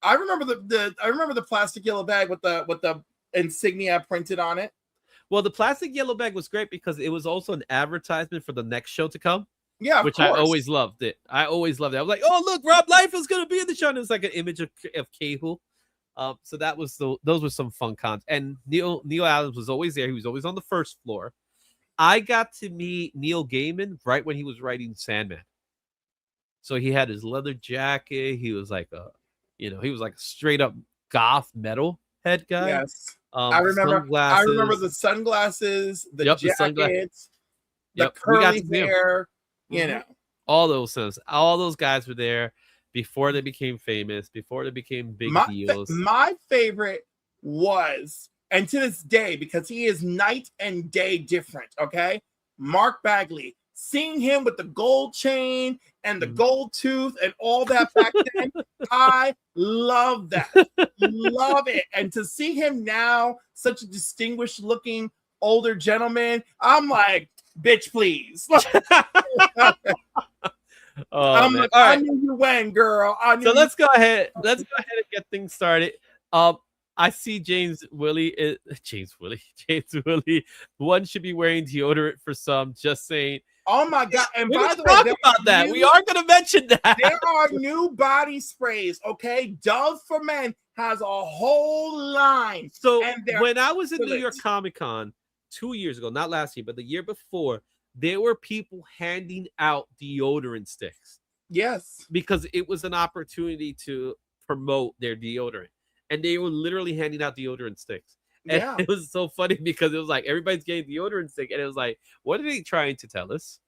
I remember the plastic yellow bag with the insignia printed on it. Well, the plastic yellow bag was great because it was also an advertisement for the next show to come. Yeah, which I always loved it. I was like, oh look, Rob Life is gonna be in the show. And it was like an image of Cable. So those were some fun cons. And Neil Adams was always there. He was always on the first floor. I got to meet Neil Gaiman right when he was writing Sandman. So he had his leather jacket. He was like a straight up goth metal head guy. Yes. I remember the sunglasses, the jackets, the curly hair. All those guys were there before they became famous, before they became big deals. My favorite was, and to this day, because he is night and day different, okay? Mark Bagley. Seeing him with the gold chain and the gold tooth and all that back then, I love that. Love it. And to see him now, such a distinguished looking older gentleman, I'm like, bitch, please. Oh, man. like, All I right. knew you when, girl. I knew So you. let's go ahead. Let's go ahead and get things started. I see James Willie. James Willie. One should be wearing deodorant for some. Just saying. Oh my god! And We're by gonna the way, talk there about that. We are gonna mention that. there are new body sprays. Okay, Dove for Men has a whole line. So and they're when I was in New excellent. York Comic Con 2 years ago, not last year, but the year before, there were people handing out deodorant sticks Yes. because it was an opportunity to promote their deodorant. And they were literally handing out deodorant sticks. And Yeah. it was so funny because it was like everybody's getting deodorant stick. And it was like, what are they trying to tell us?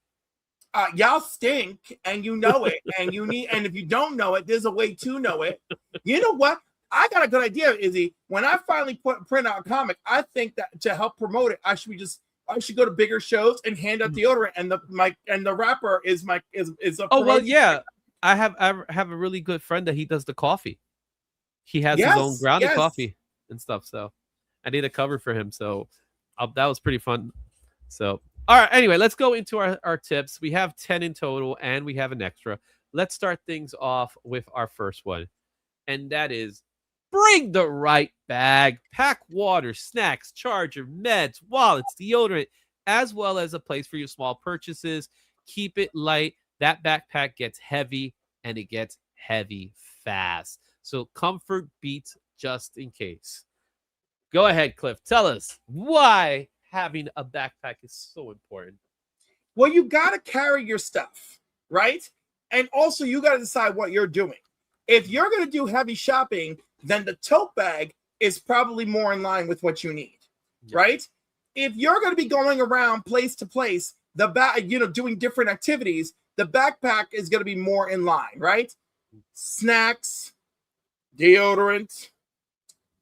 Y'all stink, and you know it, and if you don't know it, there's a way to know it. You know what? I got a good idea, Izzy. When I finally print out a comic, I think that to help promote it, I should go to bigger shows and hand out deodorant, and the rapper is a Oh well, yeah. I have a really good friend that he does the coffee. He has his own grounded coffee and stuff. So I did a cover for him. So that was pretty fun. So all right. Anyway, let's go into our tips. We have 10 in total, and we have an extra. Let's start things off with our first one, and that is bring the right bag. Pack water, snacks, charger, meds, wallets, deodorant, as well as a place for your small purchases. Keep it light. That backpack gets heavy, and it gets heavy fast. So comfort beats just in case. Go ahead, Cliff. Tell us why having a backpack is so important. Well, you got to carry your stuff, right? And also, you got to decide what you're doing. If you're going to do heavy shopping, then the tote bag is probably more in line with what you need, right? If you're going to be going around place to place, doing different activities, the backpack is going to be more in line, right? Snacks, deodorant,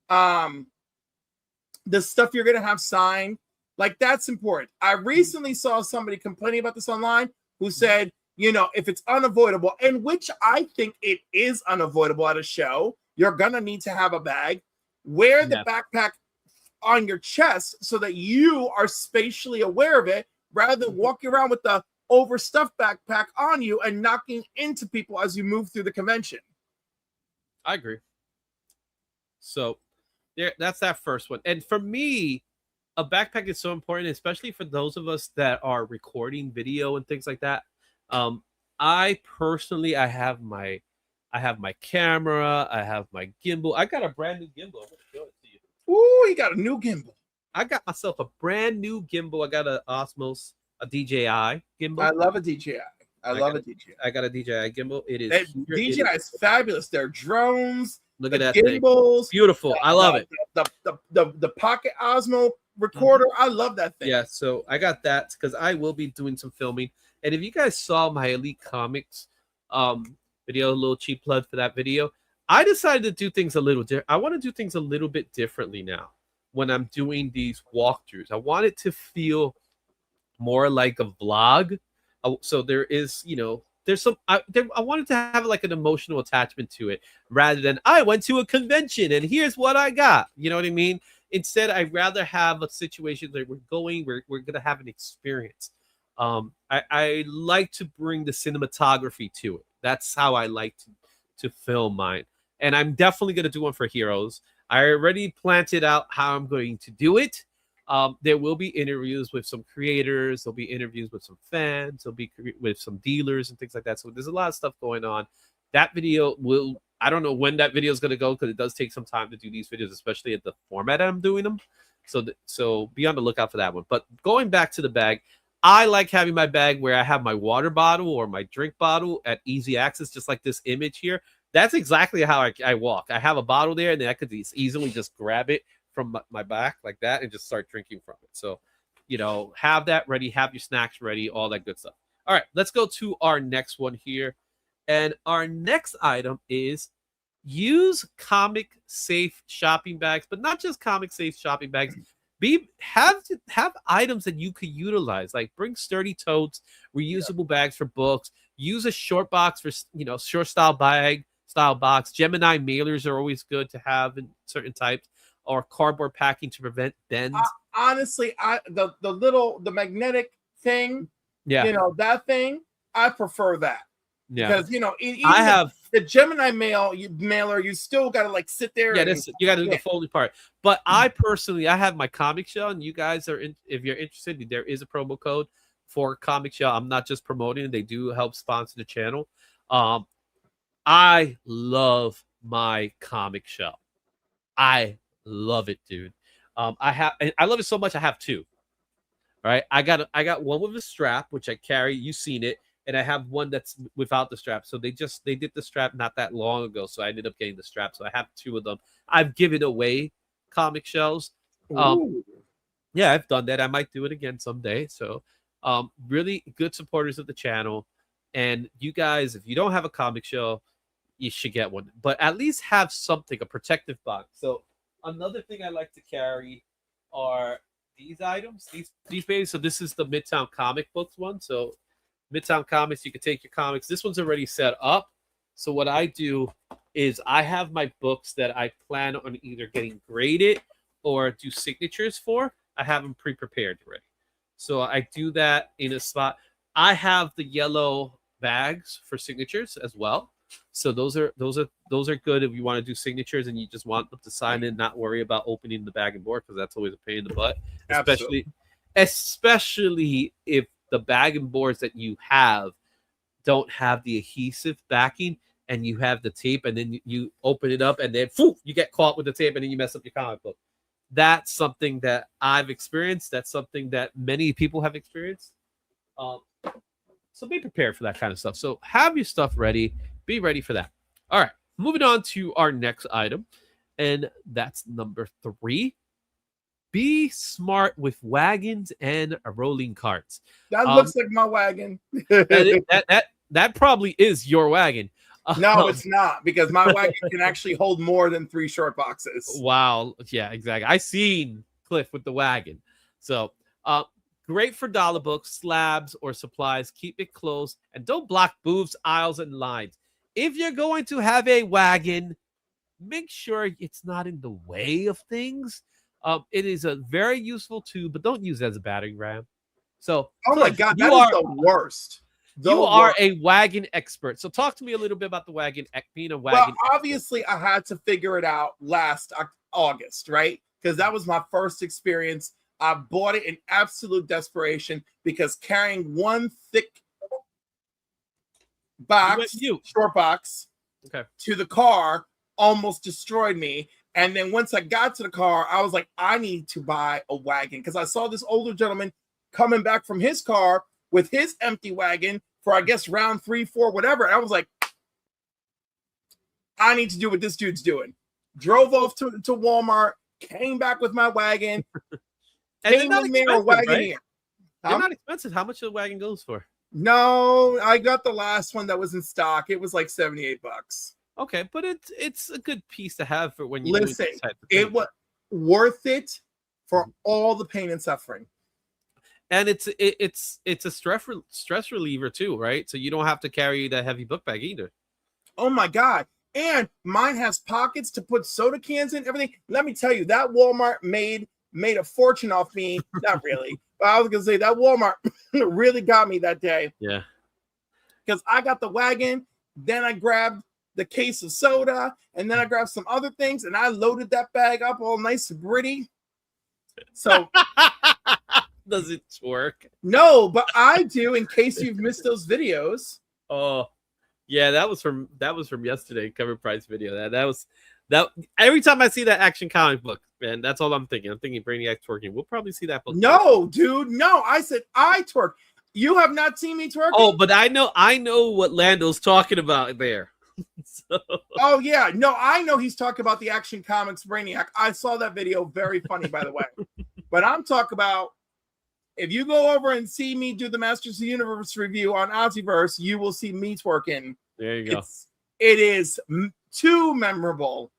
the stuff you're going to have signed, like that's important. I recently saw somebody complaining about this online who said, if it's unavoidable, and which I think it is unavoidable at a show, you're going to need to have a bag. Wear the backpack on your chest so that you are spatially aware of it rather than walking around with the overstuffed backpack on you and knocking into people as you move through the convention. I agree. So that's that first one. And for me, a backpack is so important, especially for those of us that are recording video and things like that. I personally, I have my camera, I have my gimbal. I got a brand new gimbal. I'm gonna show it to you. Ooh, you got a new gimbal. I got myself a brand new gimbal. I got a Osmos, a DJI gimbal. I love a DJI. I love a DJI. I got a DJI gimbal. It is DJI is fabulous. They're drones. Look at that gimbals. Thing. Beautiful. I love it. The Pocket Osmo recorder. I love that thing. Yeah, so I got that because I will be doing some filming. And if you guys saw my Elite Comics video, a little cheap plug for that video, I decided to do things a little different. I want to do things a little bit differently now when I'm doing these walkthroughs. I want it to feel more like a vlog. So there is, there's some, I wanted to have like an emotional attachment to it rather than I went to a convention and here's what I got. You know what I mean? Instead, I'd rather have a situation that we're going to have an experience. I like to bring the cinematography to it. That's how I like to film mine. And I'm definitely going to do one for Heroes. I already planted out how I'm going to do it. There will be interviews with some creators. There'll be interviews with some fans. There'll be with some dealers and things like that. So there's a lot of stuff going on. That video I don't know when that video is going to go because it does take some time to do these videos, especially at the format I'm doing them. So be on the lookout for that one. But going back to the bag, I like having my bag where I have my water bottle or my drink bottle at easy access, just like this image here. That's exactly how I walk. I have a bottle there, and then I could easily just grab it from my back like that and just start drinking from it. So, have that ready, have your snacks ready, all that good stuff. All right, let's go to our next one here. And our next item is use comic safe shopping bags, but not just comic safe shopping bags. Have items that you could utilize, like bring sturdy totes, reusable bags for books, use a short box for, short style box. Gemini mailers are always good to have in certain types, or cardboard packing to prevent bends. Honestly, the magnetic thing, that thing, I prefer that. Yeah. Because even I have the Gemini mailer, you still gotta like sit there. Yeah, and, you got to do yeah. the folding part. But I personally, I have my comic shell, and you guys are if you're interested, there is a promo code for comic shell. I'm not just promoting; they do help sponsor the channel. I love my comic shell. I love it, dude. I love it so much. I have two. All right, I got one with a strap, which I carry. You've seen it, and I have one that's without the strap. So they did the strap not that long ago, so I ended up getting the strap. So I have two of them. I've given away comic shells. Ooh. Yeah, I've done that. I might do it again someday. So, really good supporters of the channel, and you guys, if you don't have a comic shell, you should get one. But at least have something, a protective box. So another thing I like to carry are these items, these babies. So this is the Midtown Comic Books one. So Midtown Comics, you can take your comics. This one's already set up. So what I do is I have my books that I plan on either getting graded or do signatures for. I have them pre-prepared already. So I do that in a spot. I have the yellow bags for signatures as well. So those are good if you want to do signatures and you just want them to sign in, not worry about opening the bag and board, because that's always a pain in the butt. Especially if the bag and boards that you have don't have the adhesive backing and you have the tape, and then you open it up and then you get caught with the tape and then you mess up your comic book. That's something that I've experienced. That's something that many people have experienced. So be prepared for that kind of stuff. So have your stuff ready. Be ready for that. All right, moving on to our next item, and that's number 3. Be smart with wagons and rolling carts. That looks like my wagon. that probably is your wagon. No, it's not, because my wagon can actually hold more than 3 short boxes. Wow. Yeah, exactly. I seen Cliff with the wagon. So great for dollar books, slabs, or supplies. Keep it close and don't block booths, aisles, and lines. If you're going to have a wagon, make sure it's not in the way of things. It is a very useful tool, but don't use it as a battering ram. So, oh my God, that is the worst. You are a wagon expert. So talk to me a little bit about the wagon, being a wagon Well, obviously, I had to figure it out last August, right? Because that was my first experience. I bought it in absolute desperation because carrying one thick short box to the car almost destroyed me. And then once I got to the car, I was like, I need to buy a wagon, because I saw this older gentleman coming back from his car with his empty wagon for, I guess, round 3, 4, whatever. And I was like, I need to do what this dude's doing. Drove off to Walmart, came back with my wagon. And wagon right? here. They're not expensive. How much the wagon goes for? No, I got the last one that was in stock. It was like $78. Okay, but it's a good piece to have for when you listen. It was worth it for all the pain and suffering. And it's a stress reliever too, right? So you don't have to carry that heavy book bag either. Oh my God. And mine has pockets to put soda cans in, everything. Let me tell you, that Walmart made a fortune off me. Not really, but I was gonna say that Walmart really got me that day. Yeah. Because I got the wagon, then I grabbed the case of soda, and then I grabbed some other things, and I loaded that bag up all nice and pretty. So does it work? No, but I do, in case you've missed those videos. Oh, yeah, that was from yesterday, cover price video. That every time I see that Action comic book, man, that's all I'm thinking. I'm thinking Brainiac twerking. We'll probably see that book. No, dude, no. I said I twerk. You have not seen me twerking? Oh, but I know what Lando's talking about there. So. Oh yeah, no, I know he's talking about the Action Comics Brainiac. I saw that video, very funny, by the way. But I'm talking about, if you go over and see me do the Masters of the Universe review on IzzyVerse, you will see me twerking. There you go. It is too memorable.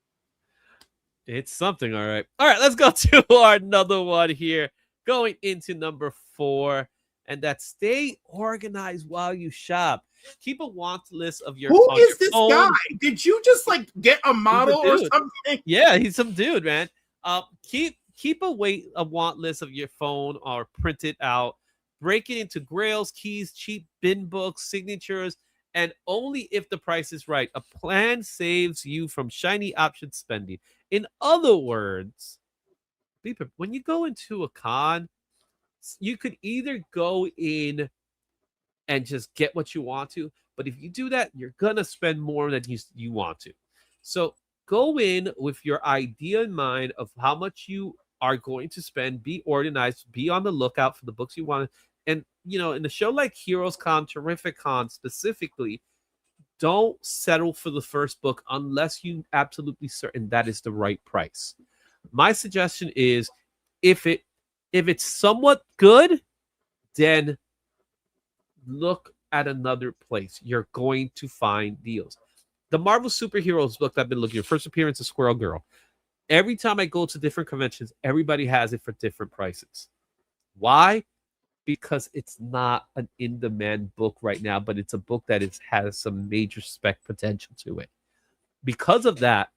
It's something, all right. All right, let's go to our another one here. Going into number 4, and that's stay organized while you shop. Keep a want list of your. Who is this phone. guy? Did you just like get a model or something? Yeah, he's some dude, man. Keep a want list of your phone or print it out. Break it into grails, keys, cheap bin books, signatures, and only if the price is right. A plan saves you from shiny option spending. In other words, when you go into a con, you could either go in and just get what you want to, but if you do that, you're gonna spend more than you want to. So go in with your idea in mind of how much you are going to spend. Be organized. Be on the lookout for the books you want. And in a show like Heroes Con, Terrific Con specifically, don't settle for the first book unless you absolutely certain that is the right price. My suggestion is, if it's somewhat good, then look at another place. You're going to find deals. The Marvel Superheroes book I've been looking at, first appearance of Squirrel Girl. Every time I go to different conventions, everybody has it for different prices. Why? Because it's not an in-demand book right now, but it's a book that has some major spec potential to it. Because of that,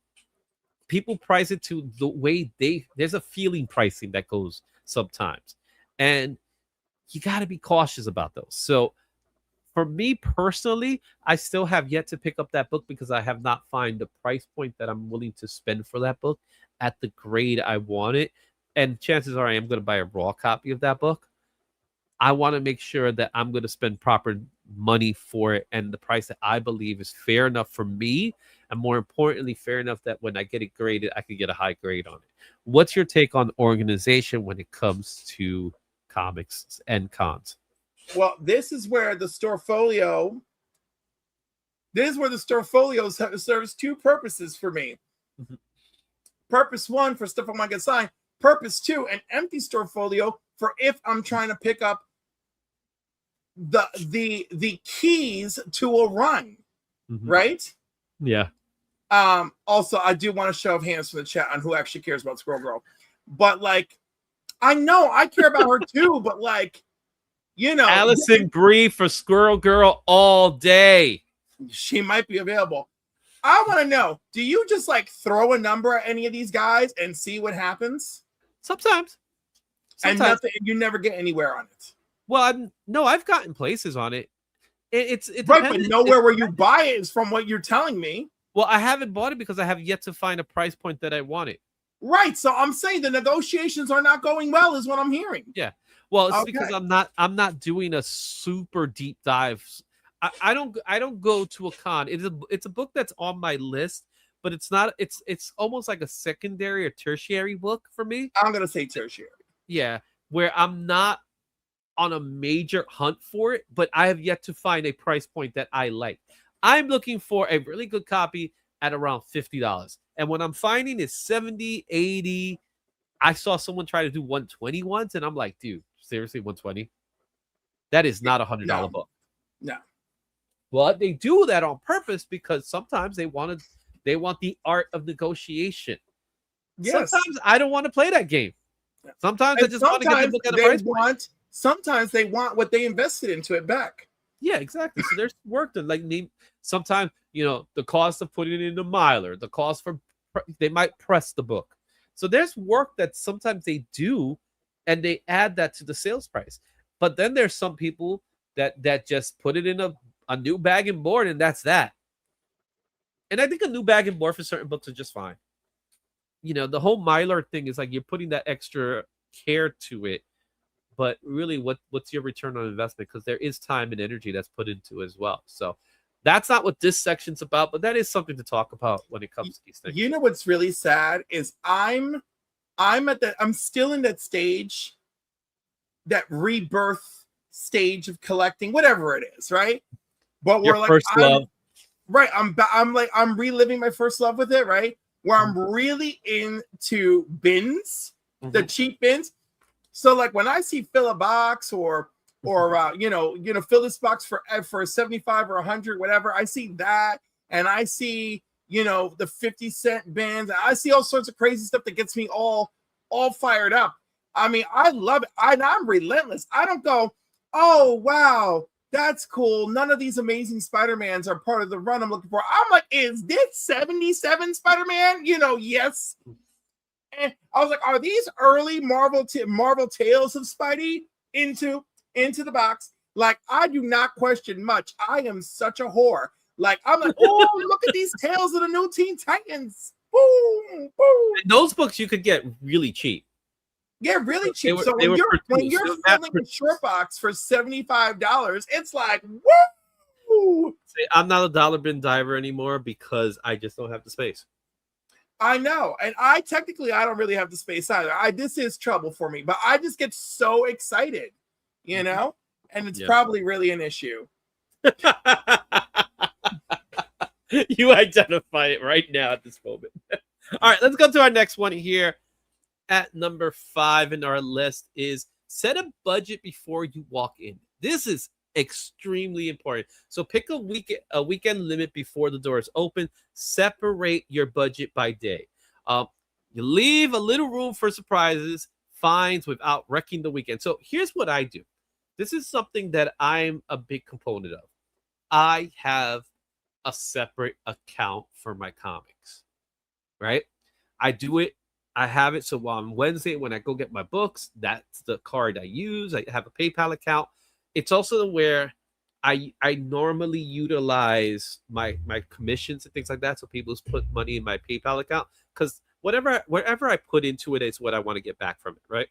people price it to the way there's a feeling pricing that goes sometimes. And you got to be cautious about those. So for me personally, I still have yet to pick up that book because I have not found the price point that I'm willing to spend for that book at the grade I want it. And chances are I am going to buy a raw copy of that book. I want to make sure that I'm going to spend proper money for it and the price that I believe is fair enough for me. And more importantly, fair enough that when I get it graded, I can get a high grade on it. What's your take on organization when it comes to comics and cons? Well, this is where the Storefolio serves two purposes for me. Mm-hmm. Purpose one, for stuff I want to get signed. Purpose two, an empty Storefolio for if I'm trying to pick up the keys to a run, right? Yeah. Also, I do want to show of hands from the chat on who actually cares about Squirrel Girl. But like, I know I care about her too, but like, Allison Brie for Squirrel Girl all day. She might be available. I want to know, do you just like throw a number at any of these guys and see what happens? Sometimes. And nothing, you never get anywhere on it. Well, I've gotten places on it. It's right, but nowhere where you buy it is from what you're telling me. Well, I haven't bought it because I have yet to find a price point that I wanted. Right, so I'm saying the negotiations are not going well, is what I'm hearing. Yeah, well, it's because I'm not doing a super deep dive. I don't go to a con. It's a book that's on my list, but it's not. It's almost like a secondary or tertiary book for me. I'm gonna say tertiary. Yeah, where I'm not on a major hunt for it, but I have yet to find a price point that I like. I'm looking for a really good copy at around $50. And what I'm finding is 70, 80. I saw someone try to do 120 once, and I'm like, dude, seriously, 120? That is not $100 book. No. Well, they do that on purpose because sometimes they want the art of negotiation. Yes. Sometimes I don't want to play that game. Sometimes I just want to get the book at a price point. Sometimes they want what they invested into it back. Yeah, exactly. So there's work to sometimes, the cost of putting it in the miler, the cost for, they might press the book. So there's work that sometimes they do and they add that to the sales price. But then there's some people that just put it in a new bag and board and that's that. And I think a new bag and board for certain books are just fine. The whole miler thing is like you're putting that extra care to it. But really, what's your return on investment? Because there is time and energy that's put into it as well. So that's not what this section's about, but that is something to talk about when it comes to these things. You know what's really sad is I'm still in that stage, that rebirth stage of collecting, whatever it is, right? But Your first love. Right. I'm reliving my first love with it, right? Where I'm really into bins, the cheap bins. So like when I see fill a box or fill this box for a 75 or 100, whatever, I see that, and I see the 50-cent bins, and I see all sorts of crazy stuff that gets me all fired up. I mean, I love it. I'm relentless. I don't go, oh wow, that's cool. None of these amazing Spider-Mans are part of the run I'm looking for. I'm like, is this 77 Spider-Man? Yes. And I was like, are these early Marvel Tales of Spidey into the box? Like, I do not question much. I am such a whore. Like, I'm like, oh, look at these tales of the new Teen Titans. Boom, boom. And those books you could get really cheap. Yeah, really cheap. They So when you're produced. filling a short box for $75, it's like, woo! See, I'm not a dollar bin diver anymore because I just don't have the space. I know, and I don't really have the space either. This is trouble for me, but I just get so excited, you know, and it's probably really an issue. You identify it right now at this moment. All right, let's go to our next one here. At number 5 in our list is set a budget before you walk in. This is extremely important. So pick a weekend limit before the doors open. Separate your budget by day. You leave a little room for surprises, finds without wrecking the weekend. So here's what I do. This is something that I'm a big component of. I have a separate account for my comics, right? I do it. I have it. So on Wednesday, when I go get my books, that's the card I use. I have a PayPal account. It's also where I normally utilize my commissions and things like that. So people just put money in my PayPal account because wherever I put into it is what I want to get back from it, right?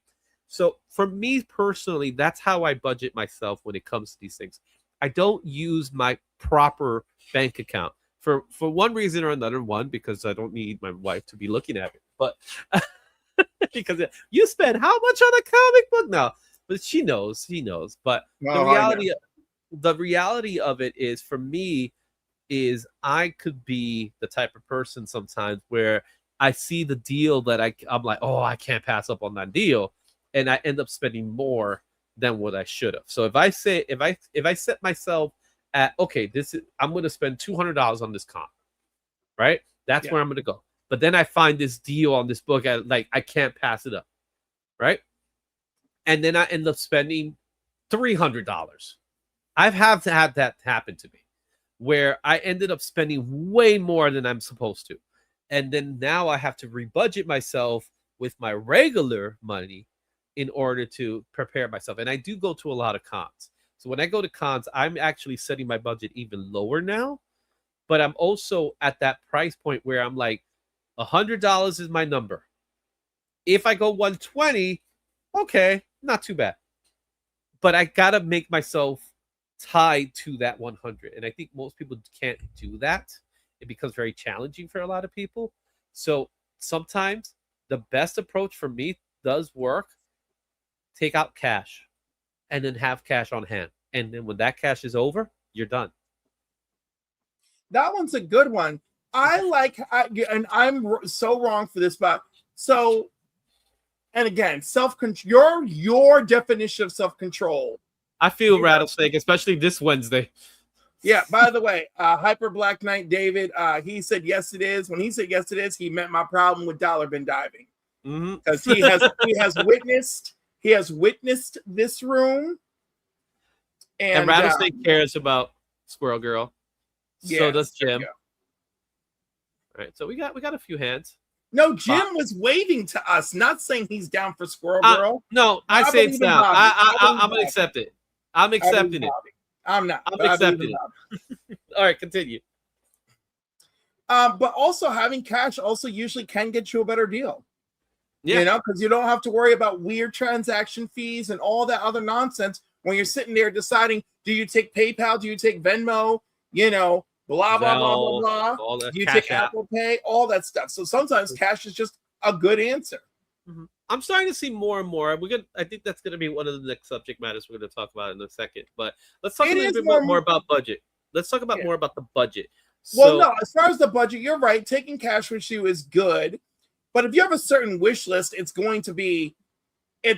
So for me personally, that's how I budget myself when it comes to these things. I don't use my proper bank account for one reason or another. One, because I don't need my wife to be looking at it, but because you spend how much on a comic book now? But she knows. But the reality of it is, for me, is I could be the type of person sometimes where I see the deal that I'm like, oh, I can't pass up on that deal, and I end up spending more than what I should have. So if I set myself at, okay, I'm going to spend $200 on this comic, right? That's where I'm going to go. But then I find this deal on this book, I can't pass it up, right? And then I end up spending $300. I've had that happen to me, where I ended up spending way more than I'm supposed to. And then now I have to rebudget myself with my regular money in order to prepare myself. And I do go to a lot of cons. So when I go to cons, I'm actually setting my budget even lower now. But I'm also at that price point where I'm like, $100 is my number. If I go $120, okay, not too bad. But I got to make myself tied to that 100. And I think most people can't do that. It becomes very challenging for a lot of people. So sometimes the best approach for me does work. Take out cash and then have cash on hand. And then when that cash is over, you're done. That one's a good one. And I'm so wrong for this, but so, and again, self-control, your definition of self-control. I feel rattlesnake, especially this Wednesday. Yeah, by the way, Hyper Black Knight David, he said yes it is. When he said yes it is, he meant my problem with dollar bin diving. Because he has witnessed this room. And Rattlesnake cares about Squirrel Girl. So does Jim. All right, so we got a few hands. No, Jim was waving to us, not saying he's down for Squirrel Girl. No, I say it's down. I'm gonna accept it. I'm accepting it. I'm not. I'm accepting it. All right, continue. But also having cash also usually can get you a better deal. Yeah. You know, because you don't have to worry about weird transaction fees and all that other nonsense when you're sitting there deciding, do you take PayPal? Do you take Venmo? You know, blah, blah, blah, blah, blah. Do you take Apple Pay? All that stuff. So sometimes cash is just a good answer. I'm starting to see more and more. I think that's going to be one of the next subject matters we're going to talk about in a second. But let's talk a little bit more about budget. Let's talk about more about the budget. Well, no, as far as the budget, you're right. Taking cash with you is good. But if you have a certain wish list, there's going to be an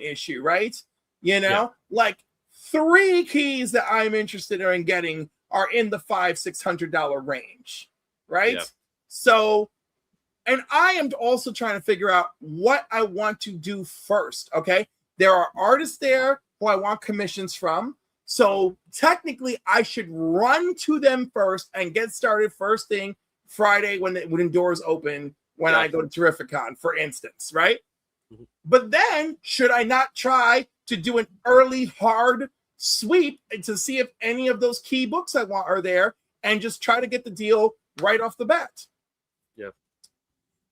issue, right? You know, like 3 keys that I'm interested in getting are in the $500-$600 range, right? Yeah. So, and I am also trying to figure out what I want to do first. Okay, there are artists there who I want commissions from. So technically, I should run to them first and get started first thing Friday when doors open, when I go to Terrificon, for instance, right? But then, should I not try to do an early hard sweep to see if any of those key books I want are there, and just try to get the deal right off the bat. Yeah.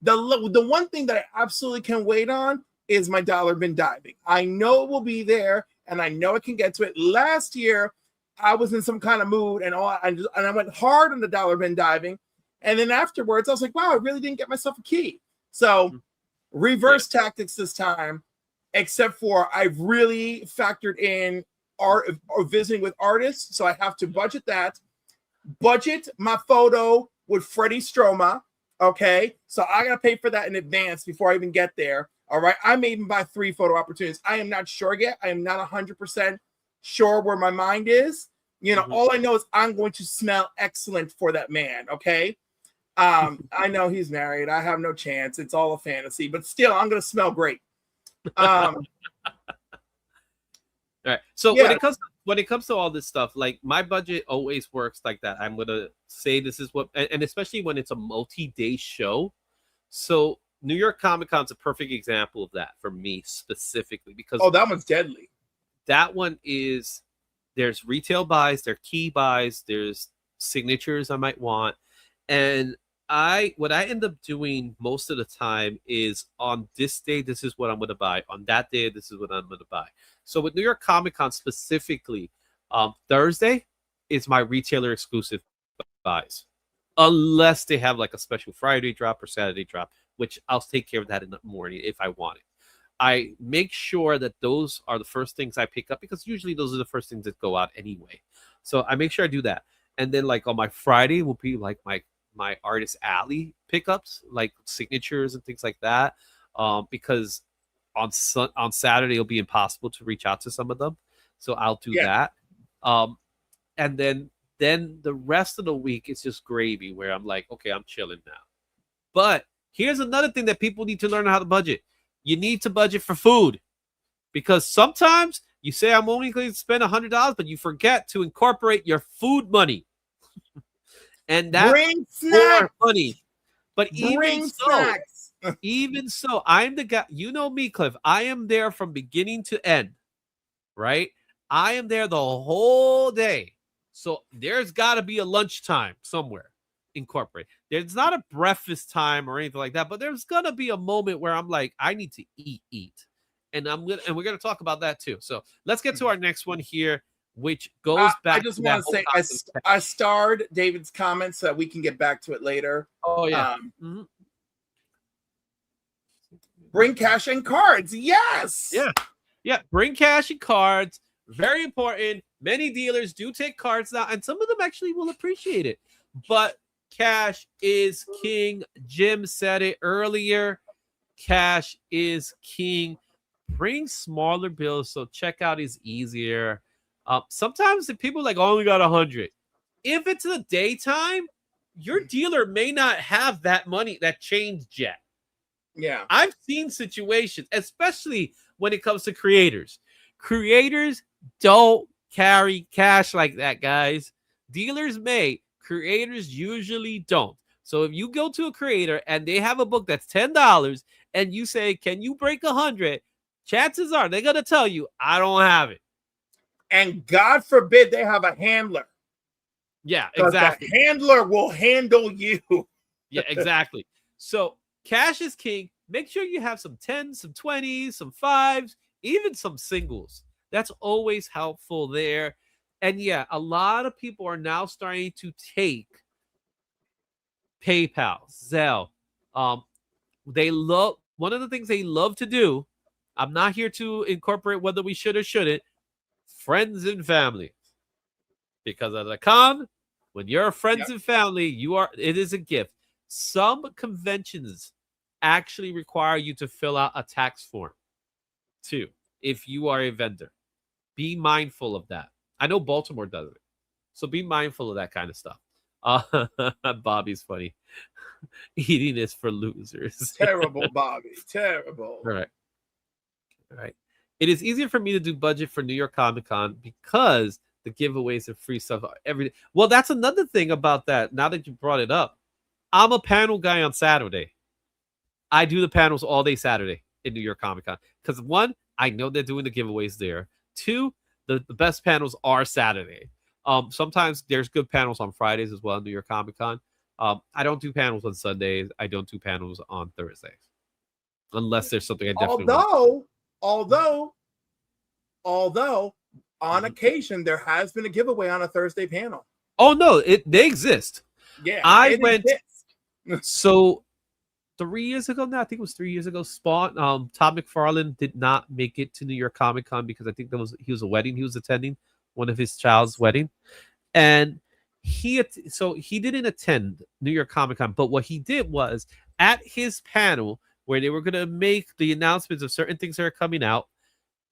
The one thing that I absolutely can wait on is my dollar bin diving. I know it will be there, and I know I can get to it. Last year, I was in some kind of mood, and I went hard on the dollar bin diving, and then afterwards, I was like, wow, I really didn't get myself a key. So reverse tactics this time, except for I've really factored in art or visiting with artists, so I have to budget that. Budget my photo with Freddie Stroma. Okay, so I gotta pay for that in advance before I even get there. All right, I may even buy 3 photo opportunities. I am not sure yet. I am not 100% sure where my mind is. You know, all I know is I'm going to smell excellent for that man. Okay, I know he's married. I have no chance. It's all a fantasy, but still, I'm gonna smell great. All right. So when it comes to all this stuff, like my budget always works like that. I'm gonna say this is what, and especially when it's a multi-day show. So New York Comic Con is a perfect example of that for me specifically, because that one's deadly. That one is, there's retail buys, there are key buys, there's signatures I might want, and what I end up doing most of the time is, on this day, this is what I'm going to buy. On that day, this is what I'm going to buy. So with New York Comic Con specifically, Thursday is my retailer exclusive buys, unless they have like a special Friday drop or Saturday drop, which I'll take care of that in the morning if I want it. I make sure that those are the first things I pick up, because usually those are the first things that go out anyway. So I make sure I do that. And then like on my Friday will be like my Artist Alley pickups, like signatures and things like that, because on Saturday it'll be impossible to reach out to some of them, so I'll do that. And then the rest of the week is just gravy, where I'm like, okay, I'm chilling now. But here's another thing that people need to learn how to budget. You need to budget for food, because sometimes you say I'm only going to spend $100, but you forget to incorporate your food money. And that's more money. But even so, I'm the guy. You know me, Cliff. I am there from beginning to end, right? I am there the whole day. So there's got to be a lunchtime somewhere incorporated. There's not a breakfast time or anything like that, but there's going to be a moment where I'm like, I need to eat. And we're going to talk about that too. So let's get to our next one here, which goes back. I just want to say I starred David's comments so that we can get back to it later. Oh yeah. Bring cash and cards. Yes. Yeah. Bring cash and cards. Very important. Many dealers do take cards now, and some of them actually will appreciate it. But cash is king. Jim said it earlier. Cash is king. Bring smaller bills so checkout is easier. Sometimes the people like only got 100. If it's the daytime, your dealer may not have that money, that change yet. Yeah. I've seen situations, especially when it comes to creators. Creators don't carry cash like that, guys. Dealers may. Creators usually don't. So if you go to a creator and they have a book that's $10 and you say, can you break 100? Chances are they're going to tell you, I don't have it. And God forbid they have a handler. Yeah, exactly. The handler will handle you. Yeah, exactly. So cash is king. Make sure you have some 10s, some 20s, some 5s, even some singles. That's always helpful there. And yeah, a lot of people are now starting to take PayPal, Zelle. One of the things they love to do, I'm not here to incorporate whether we should or shouldn't, friends and family. Because at a con, when you're friends and family, it is a gift. Some conventions actually require you to fill out a tax form too, if you are a vendor. Be mindful of that. I know Baltimore does it, so be mindful of that kind of stuff. Bobby's funny. Eating is for losers. Terrible, Bobby. Terrible. All right. It is easier for me to do budget for New York Comic Con because the giveaways and free stuff every day. Well, that's another thing about that. Now that you brought it up, I'm a panel guy on Saturday. I do the panels all day Saturday in New York Comic Con because one, I know they're doing the giveaways there. 2, the best panels are Saturday. Sometimes there's good panels on Fridays as well, New York Comic Con. I don't do panels on Sundays. I don't do panels on Thursdays. Unless there's something I definitely want. Although on occasion there has been a giveaway on a Thursday panel. Oh no, they exist. Yeah, I went exists. so 3 years ago now, I think it was 3 years ago, Spawn, Todd McFarlane did not make it to New York Comic Con because I think he was a wedding he was attending, one of his child's wedding. And he didn't attend New York Comic Con, but what he did was at his panel where they were going to make the announcements of certain things that are coming out,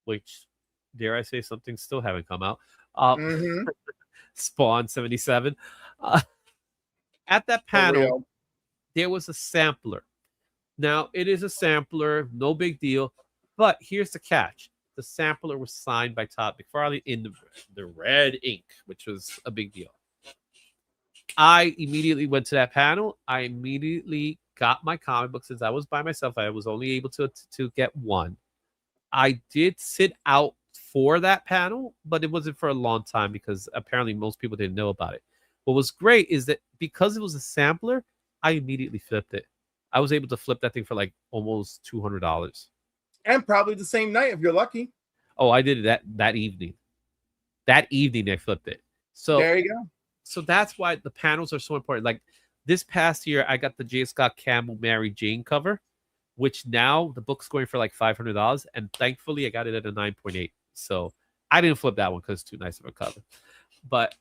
which, dare I say, some things still haven't come out. Spawn 77. At that panel, there was a sampler. Now, it is a sampler, no big deal, but here's the catch. The sampler was signed by Todd McFarlane in the red ink, which was a big deal. I immediately went to that panel. I immediately got my comic book. Since I was by myself, I was only able to get one. I did sit out for that panel, but it wasn't for a long time because apparently most people didn't know about it. What was great is that because it was a sampler, I immediately flipped it. I was able to flip that thing for like almost $200. And probably the same night if you're lucky. Oh, I did it that evening. That evening I flipped it. So there you go. So that's why the panels are so important. Like this past year, I got the J. Scott Campbell Mary Jane cover, which now the book's going for like $500. And thankfully, I got it at a 9.8. So I didn't flip that one because it's too nice of a cover. But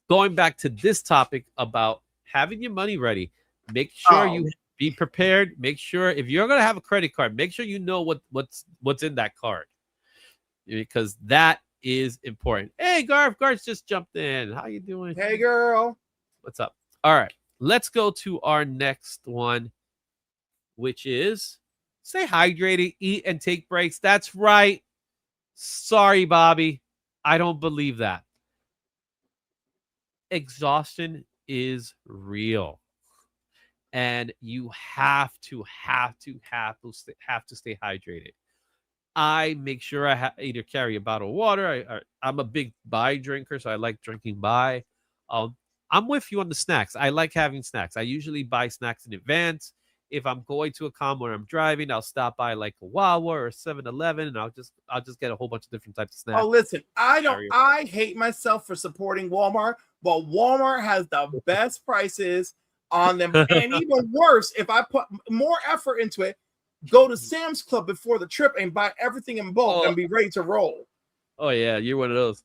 going back to this topic about having your money ready, make sure you be prepared. Make sure if you're going to have a credit card, make sure you know what's in that card, because that is important. Hey, Garth just jumped in. How you doing? Hey, girl. What's up? All right, let's go to our next one, which is stay hydrated, eat, and take breaks. That's right. Sorry, Bobby. I don't believe that. Exhaustion is real. And you have to stay hydrated. I make sure I either carry a bottle of water. I'm a big Bai drinker, so I like drinking Bai. I'm with you on the snacks. I like having snacks. I usually buy snacks in advance. If I'm going to a con where I'm driving, I'll stop by like a Wawa or 7-Eleven, and I'll just get a whole bunch of different types of snacks. Oh, listen, I hate myself for supporting Walmart, but Walmart has the best prices on them. And even worse, if I put more effort into it, go to Sam's Club before the trip and buy everything in bulk and be ready to roll. Oh yeah, you're one of those.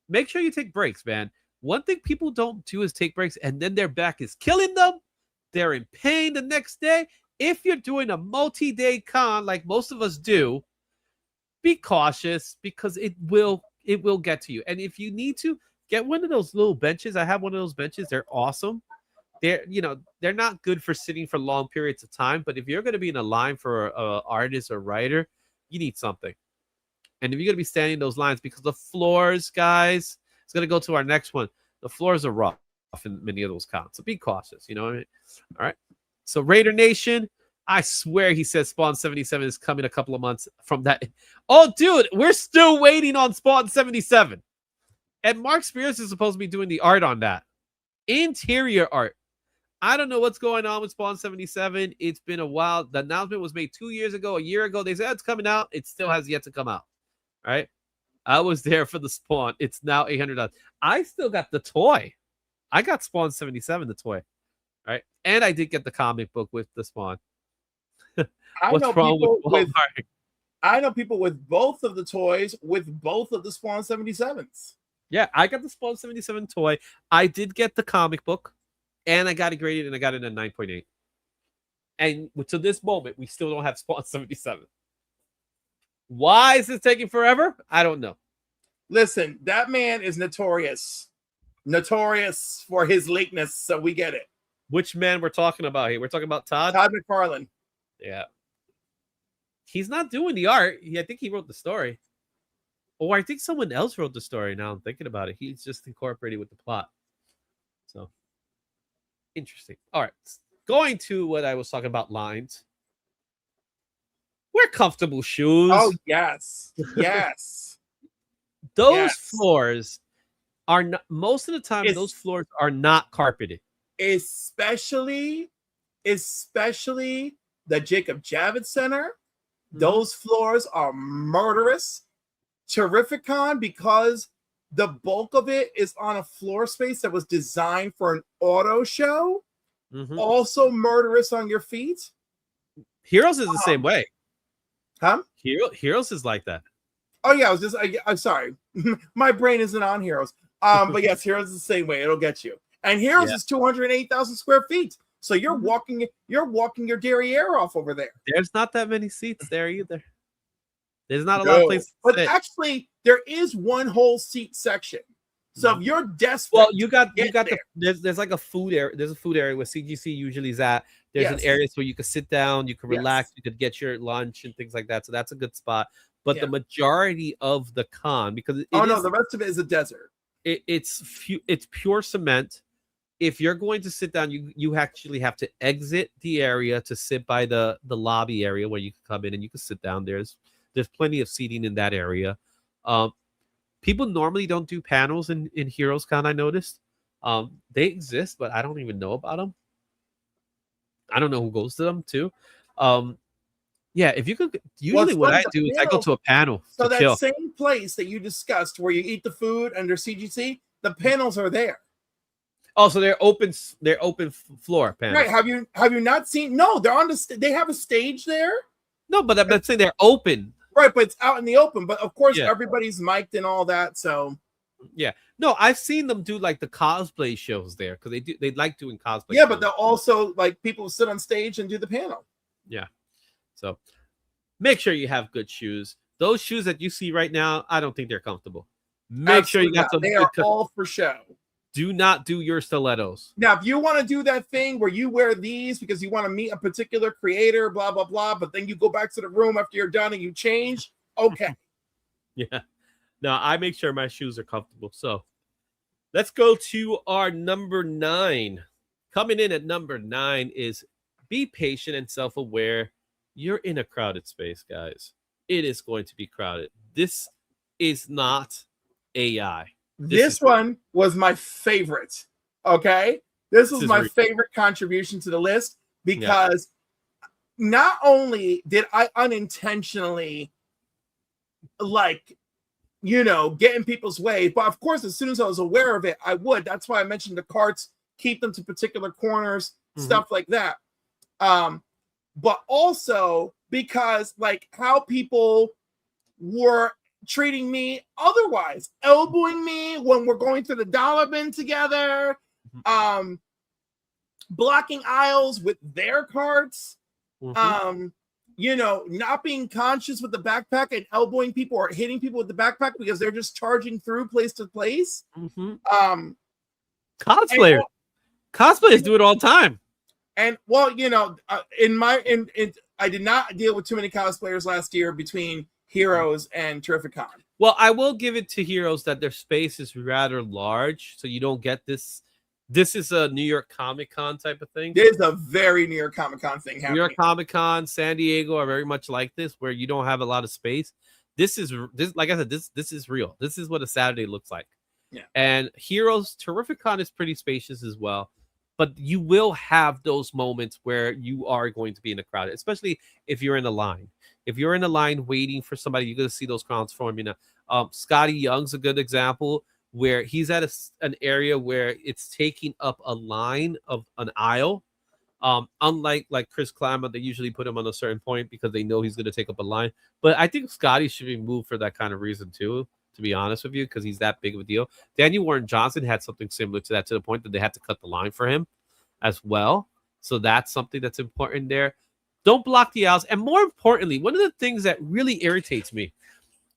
Make sure you take breaks, man. One thing people don't do is take breaks, and then their back is killing them. They're in pain the next day. If you're doing a multi-day con like most of us do, be cautious because it will get to you. And if you need to, get one of those little benches. I have one of those benches. They're awesome. They're not good for sitting for long periods of time, but if you're going to be in a line for an artist or writer, you need something. And if you're going to be standing in those lines, because the floors, guys, it's going to go to our next one. The floors are rough in many of those cons, so be cautious. You know what I mean? All right. So Raider Nation, I swear he says Spawn 77 is coming a couple of months from that. Oh, dude, we're still waiting on Spawn 77. And Mark Spears is supposed to be doing the art on that. Interior art. I don't know what's going on with Spawn 77. It's been a while. The announcement was made 2 years ago, a year ago. They said it's coming out. It still has yet to come out. All right. I was there for the Spawn. It's now $800. I still got the toy. I got Spawn 77, the toy. All right. And I did get the comic book with the Spawn. What's wrong with Walmart? I know people with both of the toys with both of the Spawn 77s. Yeah, I got the Spawn 77 toy. I did get the comic book. And I got it graded, and I got it at 9.8. And to this moment, we still don't have Spawn 77. Why is this taking forever? I don't know. Listen, that man is notorious for his lateness, so we get it. Which man we're talking about here? We're talking about Todd McFarlane. Yeah. He's not doing the art. I think he wrote the story. Or I think someone else wrote the story now I'm thinking about it. He's just incorporated with the plot. So... interesting. All right. Going to what I was talking about, lines. wear comfortable shoes. Oh yes, yes. Those yes. floors are not, most of the time. Those floors are not carpeted. Especially the Jacob Javits Center. Mhm. Those floors are murderous. Terrificon, because the bulk of it is on a floor space that was designed for an auto show. Mhm. Also murderous on your feet. Heroes is the same way. Huh? Heroes is like that. Oh yeah, I'm sorry. My brain isn't on Heroes. But yes, Heroes is the same way. It'll get you. And Heroes is 208,000 square feet. So you're walking your derriere off over there. There's not that many seats there either. There's not a lot of places. But actually, there is one whole seat section. So if you're desperate, well, you got there's like a food area. There's a food area where CGC usually is at. There's an area where you can sit down, you can relax, you could get your lunch and things like that. So that's a good spot. But the majority of the con, because the rest of it is a desert. It's pure cement. If you're going to sit down, you actually have to exit the area to sit by the lobby area where you can come in and you can sit down. There's plenty of seating in that area. People normally don't do panels in Heroes Con, I noticed. They exist, but I don't even know about them. I don't know who goes to them too. Yeah, if you could, usually what I do is I go to a panel. So to that chill. same place that you discussed where you eat the food under CGC, the panels are there. Oh, so they're open floor panels. Right. Have you not seen? No, they're on they have a stage there. No, but I'm not saying they're open. Right, but it's out in the open. But of course, everybody's mic'd and all that. So yeah, no, I've seen them do like the cosplay shows there because they like doing cosplay. Yeah, shows. but they'll also like people sit on stage and do the panel. Yeah, so make sure you have good shoes. Those shoes that you see right now, I don't think they're comfortable. Make sure you got some. They are all for show. Do not do your stilettos. Now, if you want to do that thing where you wear these because you want to meet a particular creator, blah, blah, blah, but then you go back to the room after you're done and you change, okay. Yeah. No, I make sure my shoes are comfortable. So let's go to our number 9. Coming in at number 9 is be patient and self-aware. You're in a crowded space, guys. It is going to be crowded. This is not AI. This one was my favorite. Okay. This was my favorite contribution to the list because not only did I unintentionally get in people's way, but of course, as soon as I was aware of it, I would. That's why I mentioned the carts, keep them to particular corners, stuff like that. But also because like how people were treating me otherwise, elbowing me when we're going through the dollar bin together, blocking aisles with their carts, not being conscious with the backpack and elbowing people or hitting people with the backpack because they're just charging through place to place. Cosplayers do it all the time. And well, I did not deal with too many cosplayers last year between Heroes and Terrificon. Well, I will give it to Heroes that their space is rather large, so you don't get this. This is a New York Comic Con type of thing. There's a very New York Comic Con thing happening. New York Comic Con, San Diego are very much like this, where you don't have a lot of space. This like I said, this is real. This is what a Saturday looks like. Yeah. And Heroes Terrificon is pretty spacious as well, but you will have those moments where you are going to be in a crowd, especially if you're in a line. If you're in a line waiting for somebody, you're going to see those crowds forming. Scotty Young's a good example where he's at an area where it's taking up a line of an aisle. Unlike like Chris Claremont, they usually put him on a certain point because they know he's going to take up a line. But I think Scotty should be moved for that kind of reason too, to be honest with you, because he's that big of a deal. Daniel Warren Johnson had something similar to that, to the point that they had to cut the line for him as well. So that's something that's important there. Don't block the aisles. And more importantly, one of the things that really irritates me,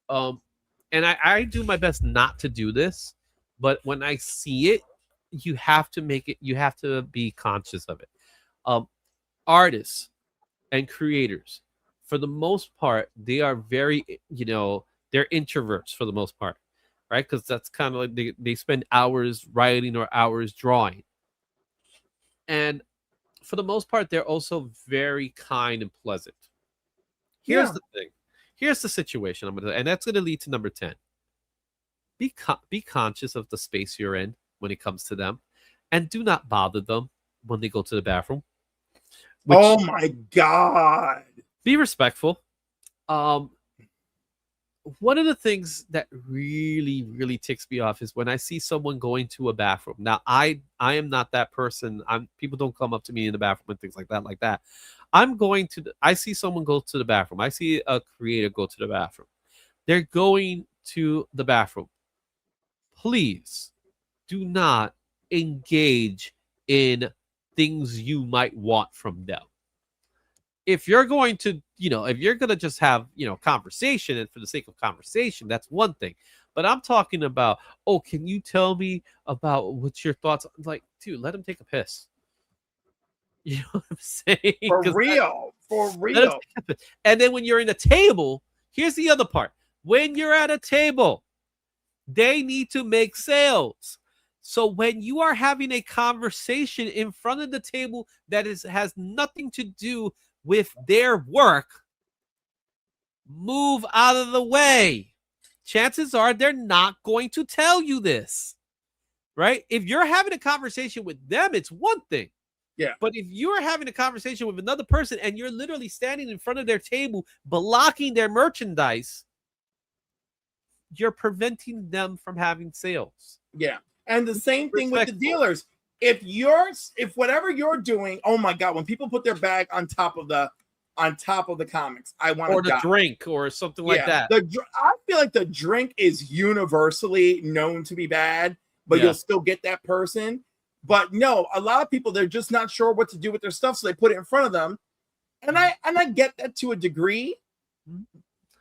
and I do my best not to do this, but when I see it, you have to be conscious of it. Artists and creators, for the most part, they are very, they're introverts for the most part, right? Because that's kind of like they spend hours writing or hours drawing. And for the most part, they're also very kind and pleasant. Here's Yeah. the thing. Here's the situation. And that's gonna lead to number 10. Be conscious of the space you're in when it comes to them, and do not bother them when they go to the bathroom. Oh my God. Be respectful. One of the things that really, really ticks me off is when I see someone going to a bathroom. Now, I am not that person. People don't come up to me in the bathroom and things like that. I see someone go to the bathroom. I see a creator go to the bathroom. They're going to the bathroom. Please do not engage in things you might want from them. If you're going to, if you're going to just have, conversation, and for the sake of conversation, that's one thing. But I'm talking about, oh, can you tell me about what's your thoughts? Like, dude, let him take a piss. You know what I'm saying? For real. And then when you're in a table, here's the other part. When you're at a table, they need to make sales. So when you are having a conversation in front of the table that has nothing to do with their work, move out of the way. Chances are they're not going to tell you this, right? If you're having a conversation with them, it's one thing. Yeah. But if you're having a conversation with another person and you're literally standing in front of their table, blocking their merchandise, you're preventing them from having sales. Yeah. And the same thing with the dealers. If whatever you're doing, oh my God, when people put their bag on top of the comics, I want to or the drink or something like that. I feel like the drink is universally known to be bad, but you'll still get that person. But no, a lot of people, they're just not sure what to do with their stuff, so they put it in front of them. And I get that to a degree,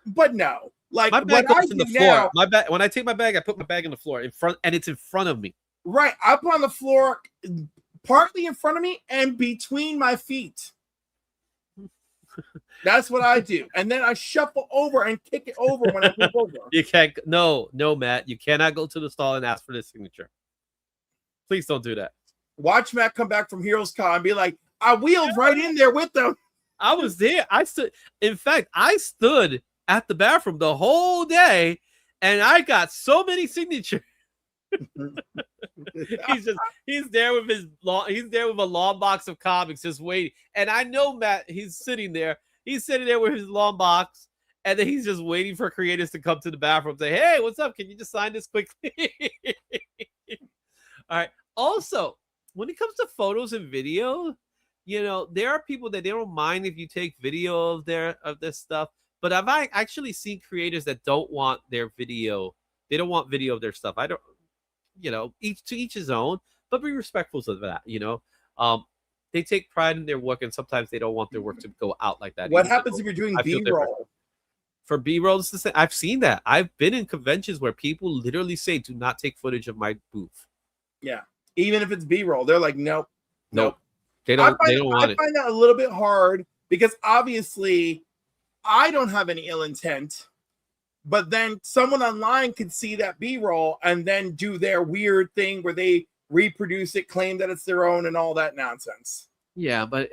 but no. Like my bag goes in the floor. My bag, when I take my bag, I put my bag in the floor in front, and it's in front of me. Right, I put on the floor, partly in front of me and between my feet. That's what I do, and then I shuffle over and kick it over when I move over. You can't. No, Matt. You cannot go to the stall and ask for the signature. Please don't do that. Watch Matt come back from Heroes Con and be like, I wheeled right in there with them. I was there. In fact, I stood at the bathroom the whole day, and I got so many signatures. he's there with a long box of comics just waiting. And I know Matt, he's sitting there with his long box, and then he's just waiting for creators to come to the bathroom and say, hey, what's up? Can you just sign this quickly? All right. Also, when it comes to photos and video, there are people that they don't mind if you take video of this stuff. But I've actually seen creators that don't want their video. They don't want video of their stuff. I don't, each his own, but be respectful of that. They take pride in their work, and sometimes they don't want their work to go out like that. What happens if you're doing B-roll? For B-roll, it's the same. I've seen that. I've been in conventions where people literally say, do not take footage of my booth. Yeah. Even if it's B-roll, they're like, nope. They don't want it. I find that a little bit hard because obviously I don't have any ill intent, but then someone online could see that B-roll and then do their weird thing where they reproduce it, claim that it's their own and all that nonsense. Yeah, but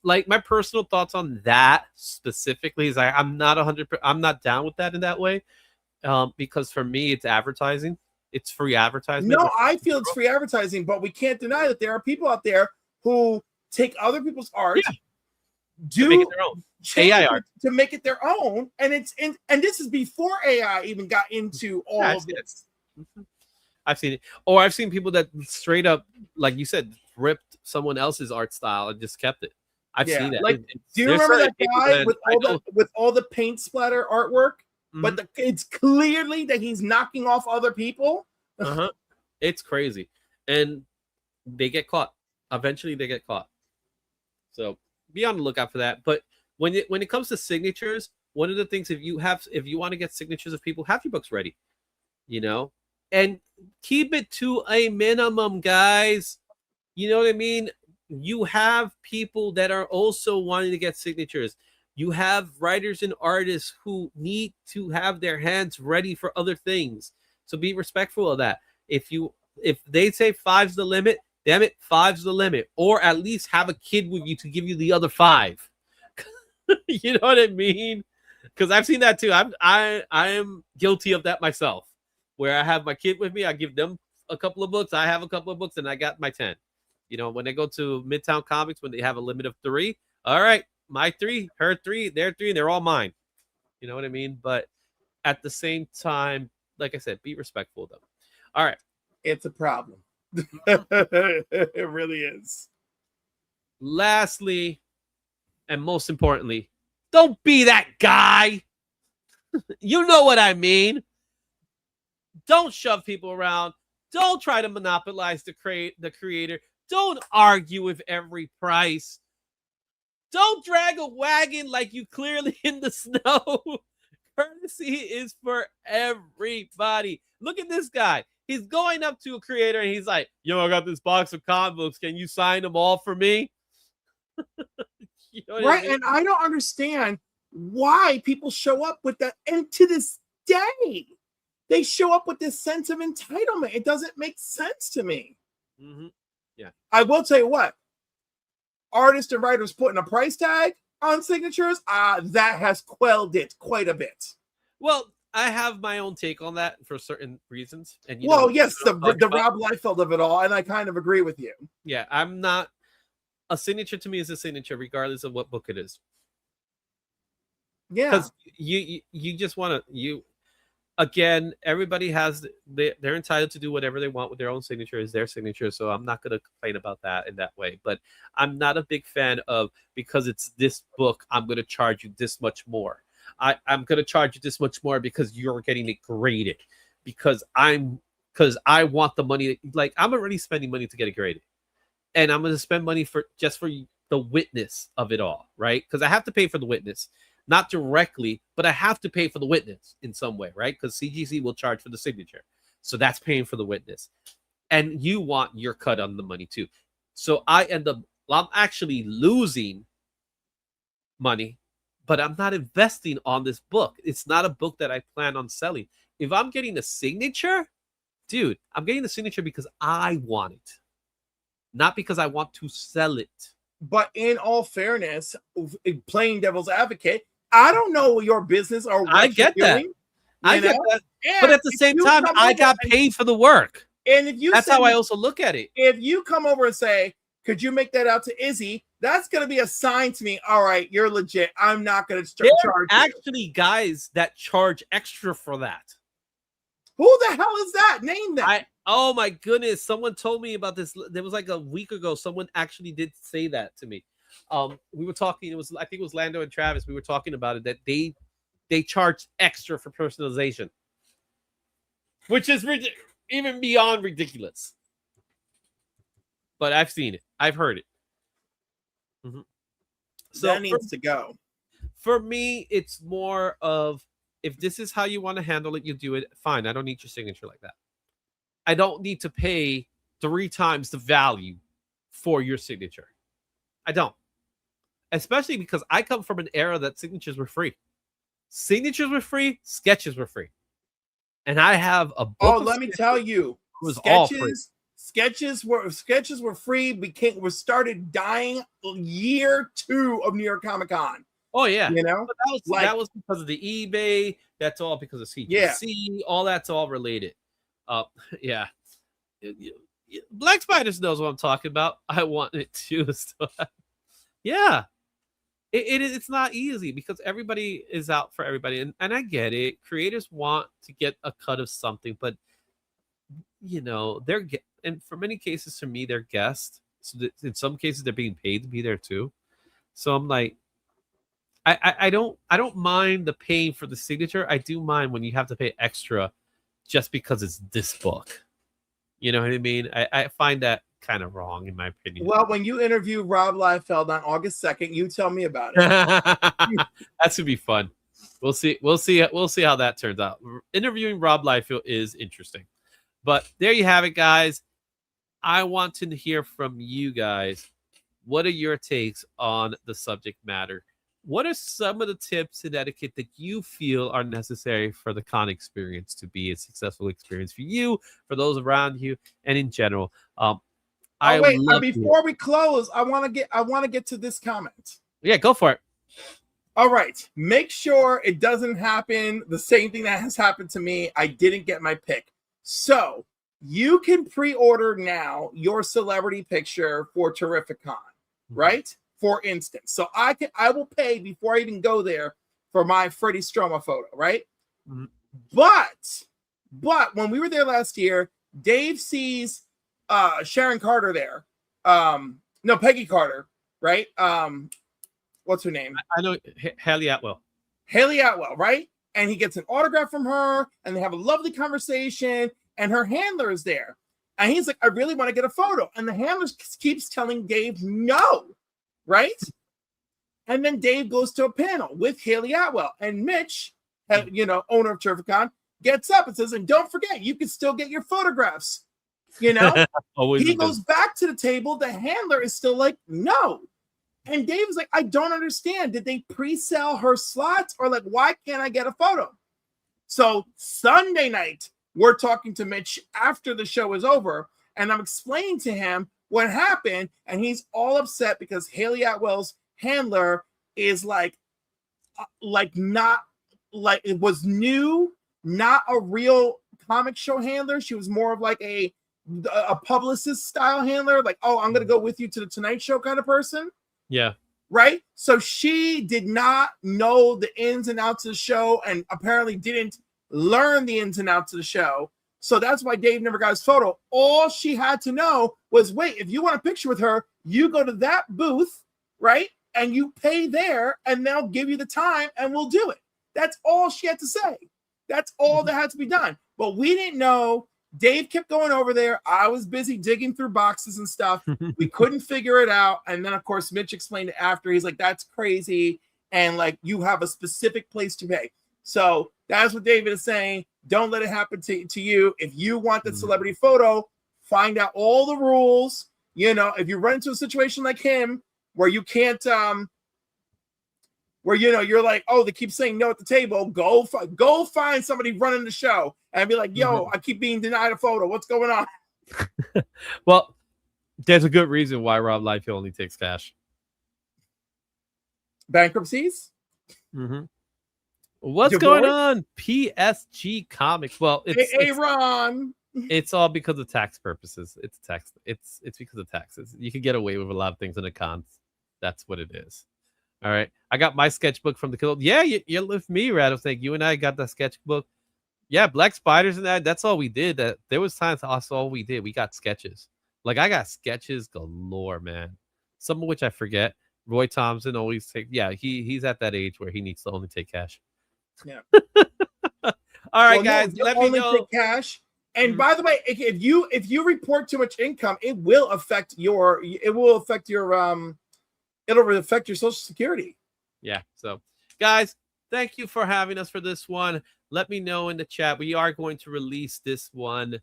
like my personal thoughts on that specifically is I'm not down with that in that way, because for me it's advertising. It's free advertising. No, I feel it's free advertising, but we can't deny that there are people out there who take other people's art, to make it their own. AI art to make it their own, and this is before AI even got into all of this. I've seen it, or I've seen people that straight up, like you said, ripped someone else's art style and just kept it. I've seen that. Like, do you remember that guy with all the paint splatter artwork? But it's clearly that he's knocking off other people. It's crazy, and they get caught. Eventually, they get caught. So be on the lookout for that. But when it comes to signatures, one of the things, if you want to get signatures of people, have your books ready, and keep it to a minimum, guys. You know what I mean? You have people that are also wanting to get signatures. You have writers and artists who need to have their hands ready for other things. So be respectful of that. If they say 5's the limit, damn it, 5's the limit. Or at least have a kid with you to give you the other 5. You know what I mean? Because I've seen that too. I am guilty of that myself. Where I have my kid with me, I give them a couple of books. I have a couple of books, and I got my 10. You know, when they go to Midtown Comics, when they have a limit of 3, all right, my 3, her 3, their 3, and they're all mine. You know what I mean? But at the same time, like I said, be respectful of them. All right. It's a problem. It really is. Lastly, and most importantly, don't be that guy. You know what I mean. Don't shove people around. Don't try to monopolize the creator. Don't argue with every price. Don't drag a wagon like you clearly in the snow. Courtesy is for everybody. Look at this guy. He's going up to a creator and he's like, yo, I got this box of comic books. Can you sign them all for me? You know what Right. I mean? And I don't understand why people show up with that. And to this day, they show up with this sense of entitlement. It doesn't make sense to me. Mm-hmm. Yeah. I will tell you what, artists and writers putting a price tag on signatures, that has quelled it quite a bit. Well, I have my own take on that for certain reasons. And Yes, the Rob Liefeld of it all, and I kind of agree with you. Yeah, I'm not. A signature to me is a signature, regardless of what book it is. Yeah, because you just want to again, everybody has they're entitled to do whatever they want with their own signature. Is their signature, so I'm not going to complain about that in that way. But I'm not a big fan of, because it's this book, I'm going to charge you this much more. I'm going to charge you this much more because you're getting it graded, because I want the money. Like, I'm already spending money to get it graded, and I'm going to spend money for the witness of it all, right? Because I have to pay for the witness. Not directly, but I have to pay for the witness in some way, right? Because CGC will charge for the signature. So that's paying for the witness. And you want your cut on the money too. So I'm actually losing money, but I'm not investing on this book. It's not a book that I plan on selling. If I'm getting a signature, dude, I'm getting the signature because I want it, not because I want to sell it. But in all fairness, playing devil's advocate, I don't know your business or what I get you're that. doing. I get that. And but at the same time, I got paid for the work. And if you that's how I also look at it. If you come over and say, could you make that out to Izzy? That's going to be a sign to me. All right, you're legit. I'm not going to charge actually guys that charge extra for that. Who the hell is that? Name them. Oh my goodness. Someone told me about this. There was like a week ago. Someone actually did say that to me. We were talking, I think it was Lando and Travis. We were talking about it, that they charge extra for personalization, which is even beyond ridiculous. But I've seen it. I've heard it. Mm-hmm. So that needs to go. For me, it's more of, if this is how you want to handle it, you do it. Fine. I don't need your signature like that. I don't need to pay 3 times the value for your signature. I don't. Especially because I come from an era that signatures were free. Signatures were free. Sketches were free. And I have a book. Oh, let me tell you. Sketches were free, started dying year 2 of New York Comic Con. Oh yeah, you know, but that was because of the eBay. That's all because of CGC. Yeah. All that's all related. Yeah. Black Spiders knows what I'm talking about. I want it too. So, yeah, it's not easy because everybody is out for everybody, and I get it. Creators want to get a cut of something, but and for many cases, to me, they're guests. So in some cases, they're being paid to be there too. So I'm like, I don't mind the paying for the signature. I do mind when you have to pay extra just because it's this book. You know what I mean? I find that kind of wrong, in my opinion. Well, when you interview Rob Liefeld on August 2nd, you tell me about it. That should be fun. We'll see how that turns out. Interviewing Rob Liefeld is interesting. But there you have it, guys. I want to hear from you guys. What are your takes on the subject matter? What are some of the tips and etiquette that you feel are necessary for the con experience to be a successful experience for you, for those around you, and in general? Before we close, I want to get to this comment. Yeah, go for it. All right. Make sure it doesn't happen. The same thing that has happened to me. I didn't get my pick. So you can pre-order now your celebrity picture for Terrificon, right? For instance. So I will pay before I even go there for my Freddie Stroma photo, right? Mm-hmm. But when we were there last year, Dave sees Sharon Carter there. No, Peggy Carter, right? What's her name? I know Haley Atwell. Haley Atwell, right? And he gets an autograph from her, and they have a lovely conversation, and her handler is there. And he's like, I really want to get a photo. And the handler keeps telling Dave no, right? And then Dave goes to a panel with Haley Atwell. And Mitch, owner of Terrificon, gets up and says, and don't forget, you can still get your photographs. He goes back to the table. The handler is still like, no. And Dave is like, I don't understand. Did they pre-sell her slots? Or like, why can't I get a photo? So Sunday night, we're talking to Mitch after the show is over. And I'm explaining to him what happened. And he's all upset because Haley Atwell's handler is like not like it was new, not a real comic show handler. She was more of like a publicist style handler. Like, oh, I'm going to go with you to the Tonight Show kind of person. Yeah. Right. So she did not know the ins and outs of the show and apparently didn't learn the ins and outs of the show. So that's why Dave never got his photo. All she had to know was, wait, if you want a picture with her, you go to that booth, right? And you pay there and they'll give you the time and we'll do it. That's all she had to say. That's all that had to be done. But we didn't know. Dave kept going over there. I was busy digging through boxes and stuff. We couldn't figure it out. And then, of course, Mitch explained it after. He's like, that's crazy. And like, you have a specific place to pay. So that's what David is saying. Don't let it happen to you. If you want that celebrity photo, find out all the rules. If you run into a situation like him where you can't, where you're like, oh, they keep saying no at the table. Go find somebody running the show and be like, yo, I keep being denied a photo. What's going on? Well, there's a good reason why Rob Liefeld only takes cash. Bankruptcies. What's going on? PSG Comics. Well, it's Ron. It's all because of tax purposes. It's tax. It's because of taxes. You can get away with a lot of things in the cons. That's what it is. All right. I got my sketchbook from the Kill. Yeah, you're with me, Rattlesnake. You and I got the sketchbook. Yeah, Black Spiders and that's all we did. That there was times that's all we did. We got sketches. Like I got sketches galore, man. Some of which I forget. Roy Thompson always take. Yeah, he's at that age where he needs to only take cash. Yeah. All right, guys. Let me know. Take cash. And by the way, if you report too much income, it will affect your it'll affect your Social Security. Yeah. So, guys, thank you for having us for this one. Let me know in the chat. We are going to release this one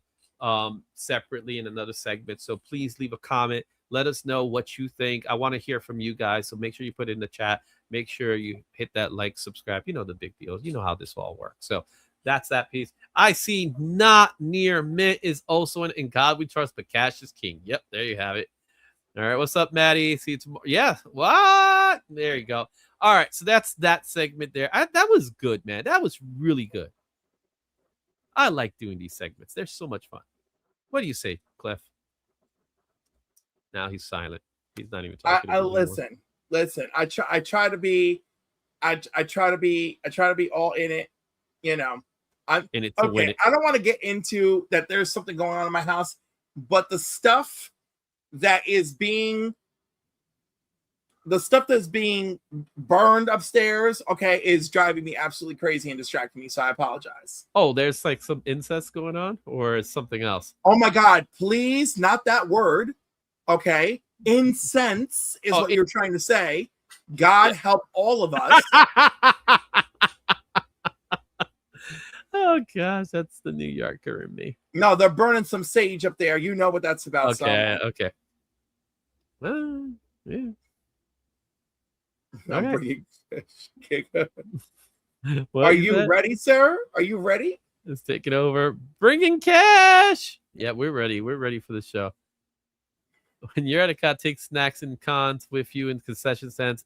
separately in another segment. So please leave a comment. Let us know what you think. I want to hear from you guys. So make sure you put it in the chat. Make sure you hit that like, subscribe. You know the big deals. You know how this all works. So that's that piece. I see Not Near Mint is also in God We Trust, but Cash is King. Yep, there you have it. All right, what's up, Maddie? See you tomorrow. Yeah, what? There you go. All right, so that's that segment there. That was good, man. That was really good. I like doing these segments. They're so much fun. What do you say, Cliff? Now he's silent. He's not even talking. I listen. I try to be all in it. I'm in it to win it. I don't want to get into that. There's something going on in my house, but the stuff that's being burned upstairs, is driving me absolutely crazy and distracting me. So I apologize. Oh, there's like some incest going on, or is something else? Oh my God! Please, not that word. Okay, incense is what you're trying to say. God help all of us. Oh gosh, that's the New Yorker in me. No, they're burning some sage up there. You know what that's about. Okay. Well, yeah. Right. Are you ready, sir? Are you ready? It's taking over. Bringing cash. Yeah, we're ready. We're ready for the show. When you're at a con, take snacks and cons with you in concession stands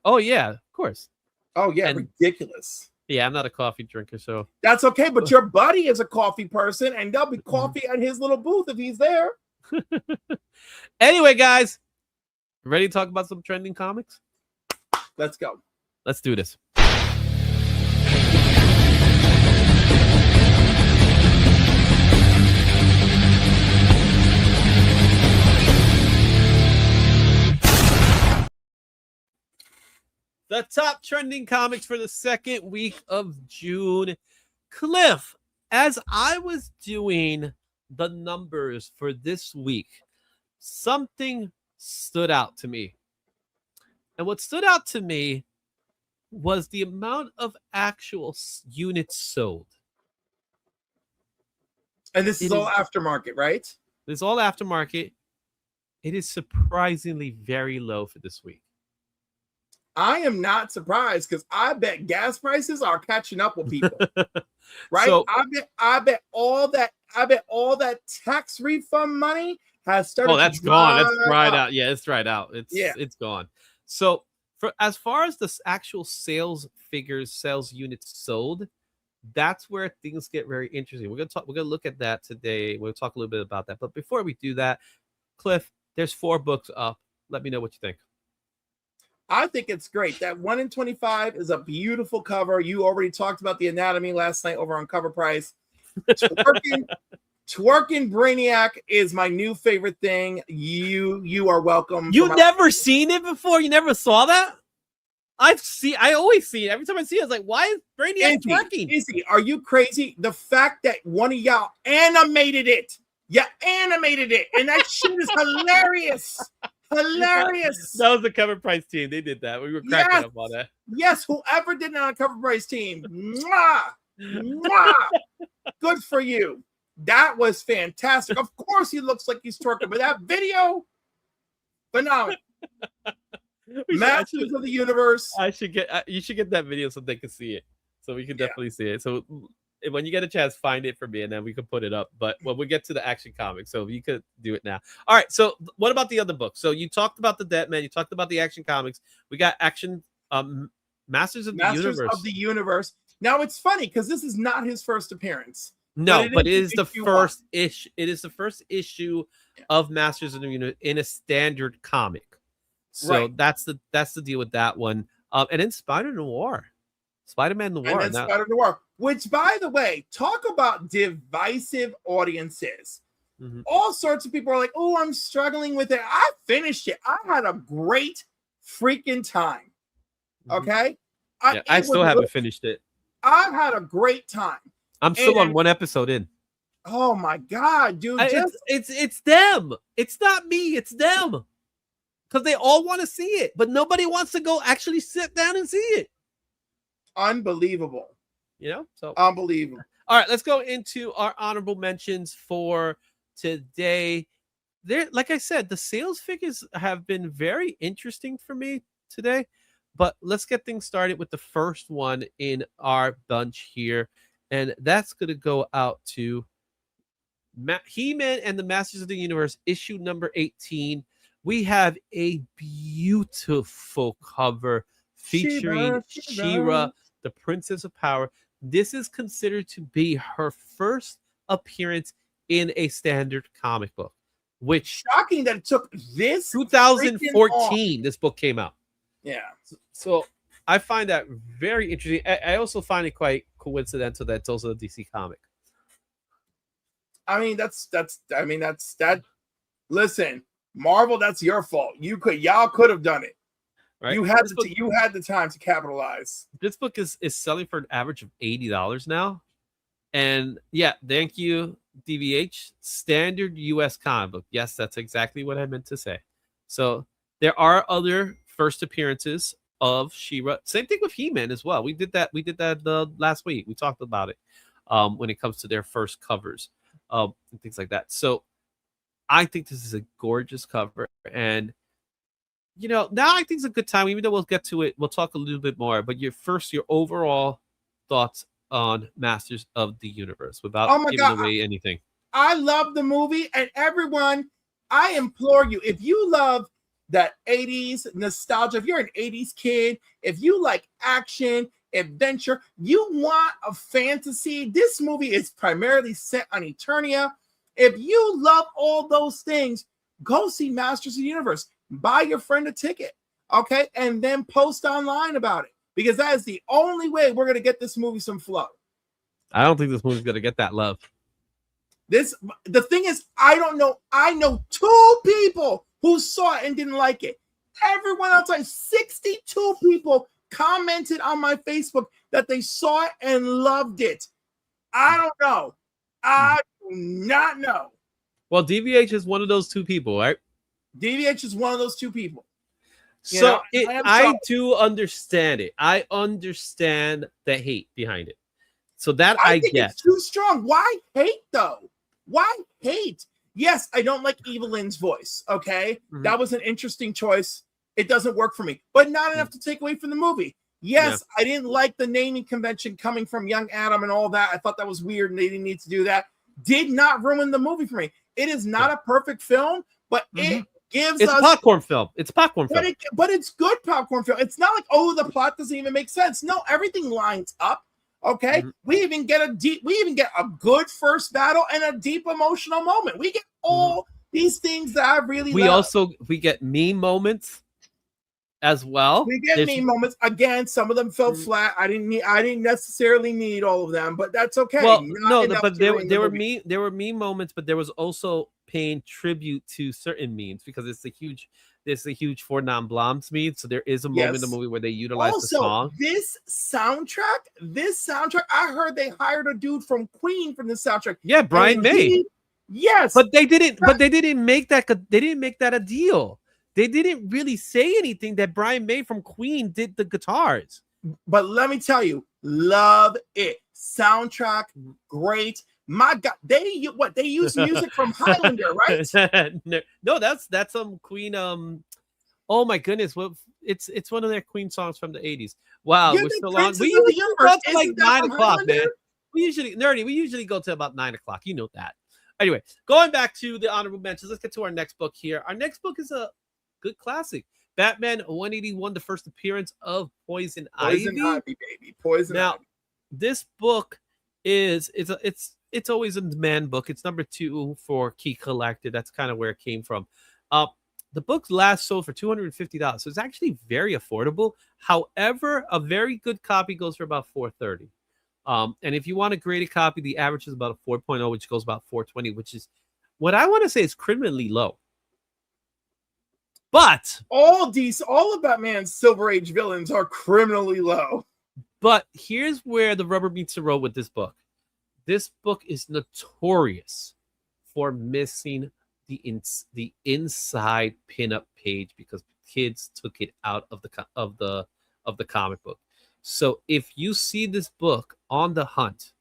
oh yeah, of course. Oh yeah, And- ridiculous. Yeah, I'm not a coffee drinker, so That's okay, but your buddy is a coffee person, and there'll be coffee at his little booth if he's there. anyway, guys, ready to talk about some trending comics? Let's go. Let's do this. The top trending comics for the second week of June. Cliff, as I was doing the numbers for this week, something stood out to me. And what stood out to me was the amount of actual units sold. And this is all aftermarket, right? It's all aftermarket. It is surprisingly very low for this week. I am not surprised because I bet gas prices are catching up with people. Right? So- I bet all that tax refund money has started. Oh, that's gone. That's dry dried up. out. Yeah, it's dried out. It's gone. So for as far as the actual sales figures, sales units sold, that's where things get very interesting. We're gonna look at that today. We'll talk a little bit about that. But before we do that, Cliff, there's 4 books up. Let me know what you think. I think it's great. That 1 in 25 is a beautiful cover. You already talked about the anatomy last night over on Cover Price. Twerking Brainiac is my new favorite thing. You are welcome. You've never seen it before? You never saw that? I always see it. Every time I see it, it's like, why is Brainiac twerking? Izzy, are you crazy? The fact that one of y'all animated it. You animated it. And that shit is hilarious. Hilarious. That was the Cover Price team. They did that. We were cracking up on that. Yes, whoever did it on Cover Price team. Mwah! Mwah! Good for you. That was fantastic. Of course he looks like he's twerking, but that video, phenomenal. Masters of the Universe. You should get that video so they can see it. So we can definitely see it. So when you get a chance, find it for me, and then we can put it up. But when we get to the action comics, so you could do it now. All right. So what about the other books? So you talked about the Deadman. You talked about the action comics. We got action Masters of the Universe. Now it's funny because this is not his first appearance. No, but it is the first issue. It is the first issue of Masters of the Universe in a standard comic. So that's the deal with that one. And then Spider-Man Noir, which, by the way, talk about divisive audiences. Mm-hmm. All sorts of people are like, "Oh, I'm struggling with it." I finished it. I had a great freaking time. Okay, I still haven't finished it. I had a great time. I'm still on 1 episode in. Oh my god, dude! It's them. It's not me. It's them. Because they all want to see it, but nobody wants to go actually sit down and see it. Unbelievable. So unbelievable. All right, let's go into our honorable mentions for today. Like I said, the sales figures have been very interesting for me today, but let's get things started with the first one in our bunch here, and that's going to go out to He-Man and the Masters of the Universe, issue number 18. We have a beautiful cover featuring She-Ra, the Princess of Power. This is considered to be her first appearance in a standard comic book, which shocking that it took this 2014 this book came out. Yeah. So I find that very interesting. I also find it quite coincidental that it's also a DC comic. I mean, that's that. Listen, Marvel, that's your fault. Y'all could have done it. Right? You had the time to capitalize. This book is selling for an average of $80 now. And yeah, thank you, DVH. Standard US comic book. Yes, that's exactly what I meant to say. So there are other first appearances of She-Ra. Same thing with He-Man as well. We did that last week. We talked about it when it comes to their first covers and things like that. So I think this is a gorgeous cover. And now I think it's a good time, even though we'll get to it. We'll talk a little bit more. But your overall thoughts on Masters of the Universe without giving away anything. I love the movie, and everyone, I implore you, if you love that 80s nostalgia. If you're an 80s kid, if you like action, adventure, you want a fantasy, this movie is primarily set on Eternia. If you love all those things, go see Masters of the Universe. Buy your friend a ticket, okay? And then post online about it, because that is the only way we're going to get this movie some flow. I don't think this movie's going to get that love. The thing is, I don't know. I know 2 people who saw it and didn't like it. Everyone else, like 62 people commented on my Facebook that they saw it and loved it. I don't know. I do not know. Well, DVH is one of those 2 people, right? DVH is one of those 2 people. So I do understand it. I understand the hate behind it. So that I think get. It's too strong. Why hate though? Why hate? Yes, I don't like Evelyn's voice. Okay, that was an interesting choice. It doesn't work for me, but not enough to take away from the movie. Yes, I didn't like the naming convention coming from Young Adam and all that. I thought that was weird, and they didn't need to do that. Did not ruin the movie for me. It is not a perfect film, but it gives us popcorn film. It's a popcorn film. But it's good popcorn film. It's not like, oh, the plot doesn't even make sense. No, everything lines up. Okay, we even get a good first battle and a deep emotional moment. We get all these things that I really love. We get meme moments as well. We get meme moments. Again, some of them fell flat. I didn't necessarily need all of them, but that's okay. Well, but there were meme moments, but there was also paying tribute to certain memes, because it's a huge for non-Bloms meme. So there is a moment in the movie where they utilize the song. This soundtrack, I heard they hired a dude from Queen from the soundtrack. Yeah, Brian May. Yes, but they didn't make that. They didn't make that a deal. They didn't really say anything that Brian May from Queen did the guitars. But let me tell you, love it. Soundtrack, great. My God, they use music from Highlander, right? No, that's Queen. Oh my goodness, it's one of their Queen songs from the 80s. Wow, we're still on. We usually go to like 9 o'clock, man. We usually go to about 9 o'clock. You know that. Anyway, going back to the honorable mentions, let's get to our next book here. Our next book is a good classic. Batman 181, the first appearance of Poison Ivy. Poison Ivy, baby. Poison Ivy. Now, this book it's always a demand book. It's number 2 for Key Collector. That's kind of where it came from. The book last sold for $250, so it's actually very affordable. However, a very good copy goes for about $430. And if you want a graded copy, the average is about a 4.0, which goes about $420, which is what I want to say is criminally low. But all of Batman's Silver Age villains are criminally low. But here's where the rubber meets the road with this book. This book is notorious for missing the inside pinup page because kids took it out of the comic book. So if you see this book on the hunt,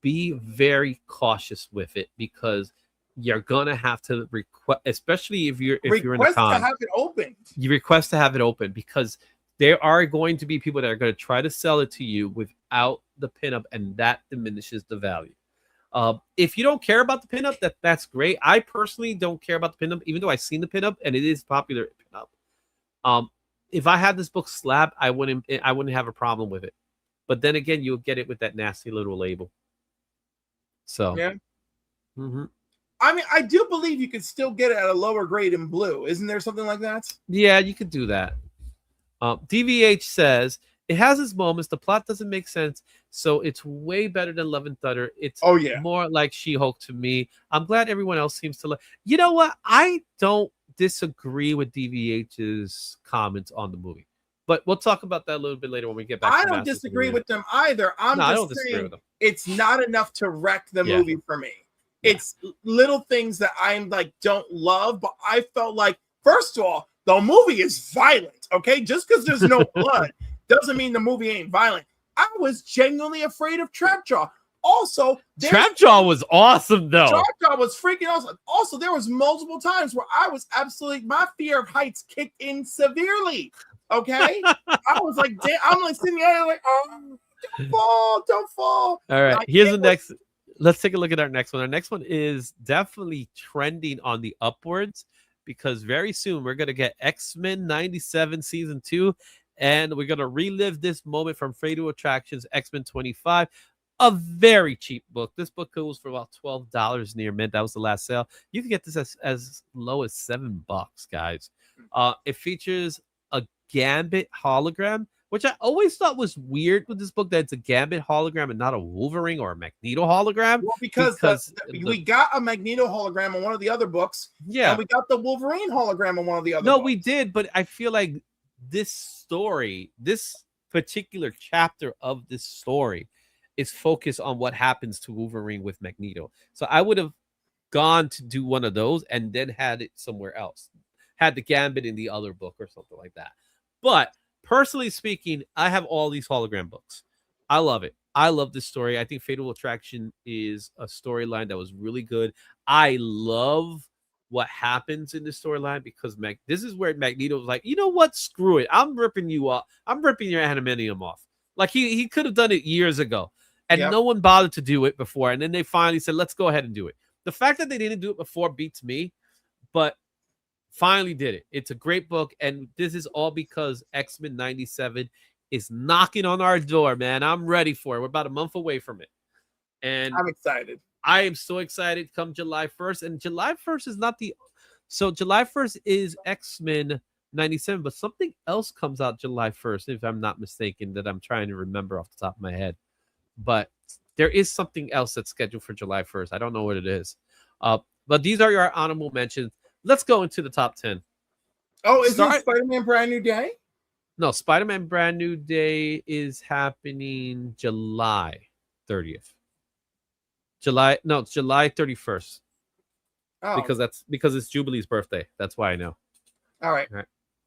be very cautious with it, because you're gonna have to request, especially if you're in a con, to have it open. You request to have it open, because there are going to be people that are going to try to sell it to you without the pinup, and that diminishes the value. If you don't care about the pinup, that's great. I personally don't care about the pinup, even though I've seen the pinup and it is popular pinup. If I had this book slab, I wouldn't have a problem with it. But then again, you'll get it with that nasty little label. So yeah. I mean, I do believe you could still get it at a lower grade in blue. Isn't there something like that? Yeah, you could do that. DVH says it has its moments. The plot doesn't make sense, so it's way better than Love and Thunder. It's more like She-Hulk to me. I'm glad everyone else seems to like. You know what? I don't disagree with DVH's comments on the movie, but we'll talk about that a little bit later when we get back. I don't disagree with them either. I'm just saying it's not enough to wreck the movie for me. It's little things that I'm like don't love, but I felt like, first of all, the movie is violent. Okay, just because there's no blood doesn't mean the movie ain't violent. I was genuinely afraid of Trapjaw. Also, Trapjaw was awesome though. Trapjaw was freaking awesome. Also, there was multiple times where I was absolutely, my fear of heights kicked in severely. Okay, I was like, damn, I'm like sitting there like, oh, don't fall. All right, like, here's the next. Let's take a look at our next one. Our next one is definitely trending on the upwards. because very soon we're going to get X-Men 97 Season 2, and we're going to relive this moment from Fatal Attractions X-Men 25. A very cheap book. This book goes for about $12 near mint. That was the last sale. You can get this as low as $7, guys. It features a Gambit hologram, which I always thought was weird with this book, that it's a Gambit hologram and not a Wolverine or a Magneto hologram. Well, because we got a Magneto hologram in one of the other books. Yeah. And we got the Wolverine hologram in one of the other No, books. we did, but I feel like this story, this particular chapter of this story, is focused on what happens to Wolverine with Magneto. So I would have gone to do one of those and then had it somewhere else. Had the Gambit in the other book or something like that. But personally speaking, I have all these hologram books. I love it. I love this story. I think Fatal Attraction is a storyline that was really good. I love what happens in the storyline because this is where Magneto was like, you know what? Screw it. I'm ripping you off. I'm ripping your adamantium off. Like he could have done it years ago. And no one bothered to do it before. And then they finally said, let's go ahead and do it. The fact that they didn't do it before beats me, but finally did it. It's a great book. And this is all because X-Men 97 is knocking on our door, man. I'm ready for it. We're about a month away from it. And I'm excited. I am so excited come July 1st. And July 1st is not the... So July 1st is X-Men 97, but something else comes out July 1st, if I'm not mistaken, that I'm trying to remember off the top of my head. But there is something else that's scheduled for July 1st. I don't know what it is. But these are your honorable mentions. Let's go into the top 10. Oh, is it Spider-Man Brand New Day? No, Spider-Man Brand New Day is happening July 30th. It's July 31st. Oh. Because it's Jubilee's birthday. That's why I know. All right. All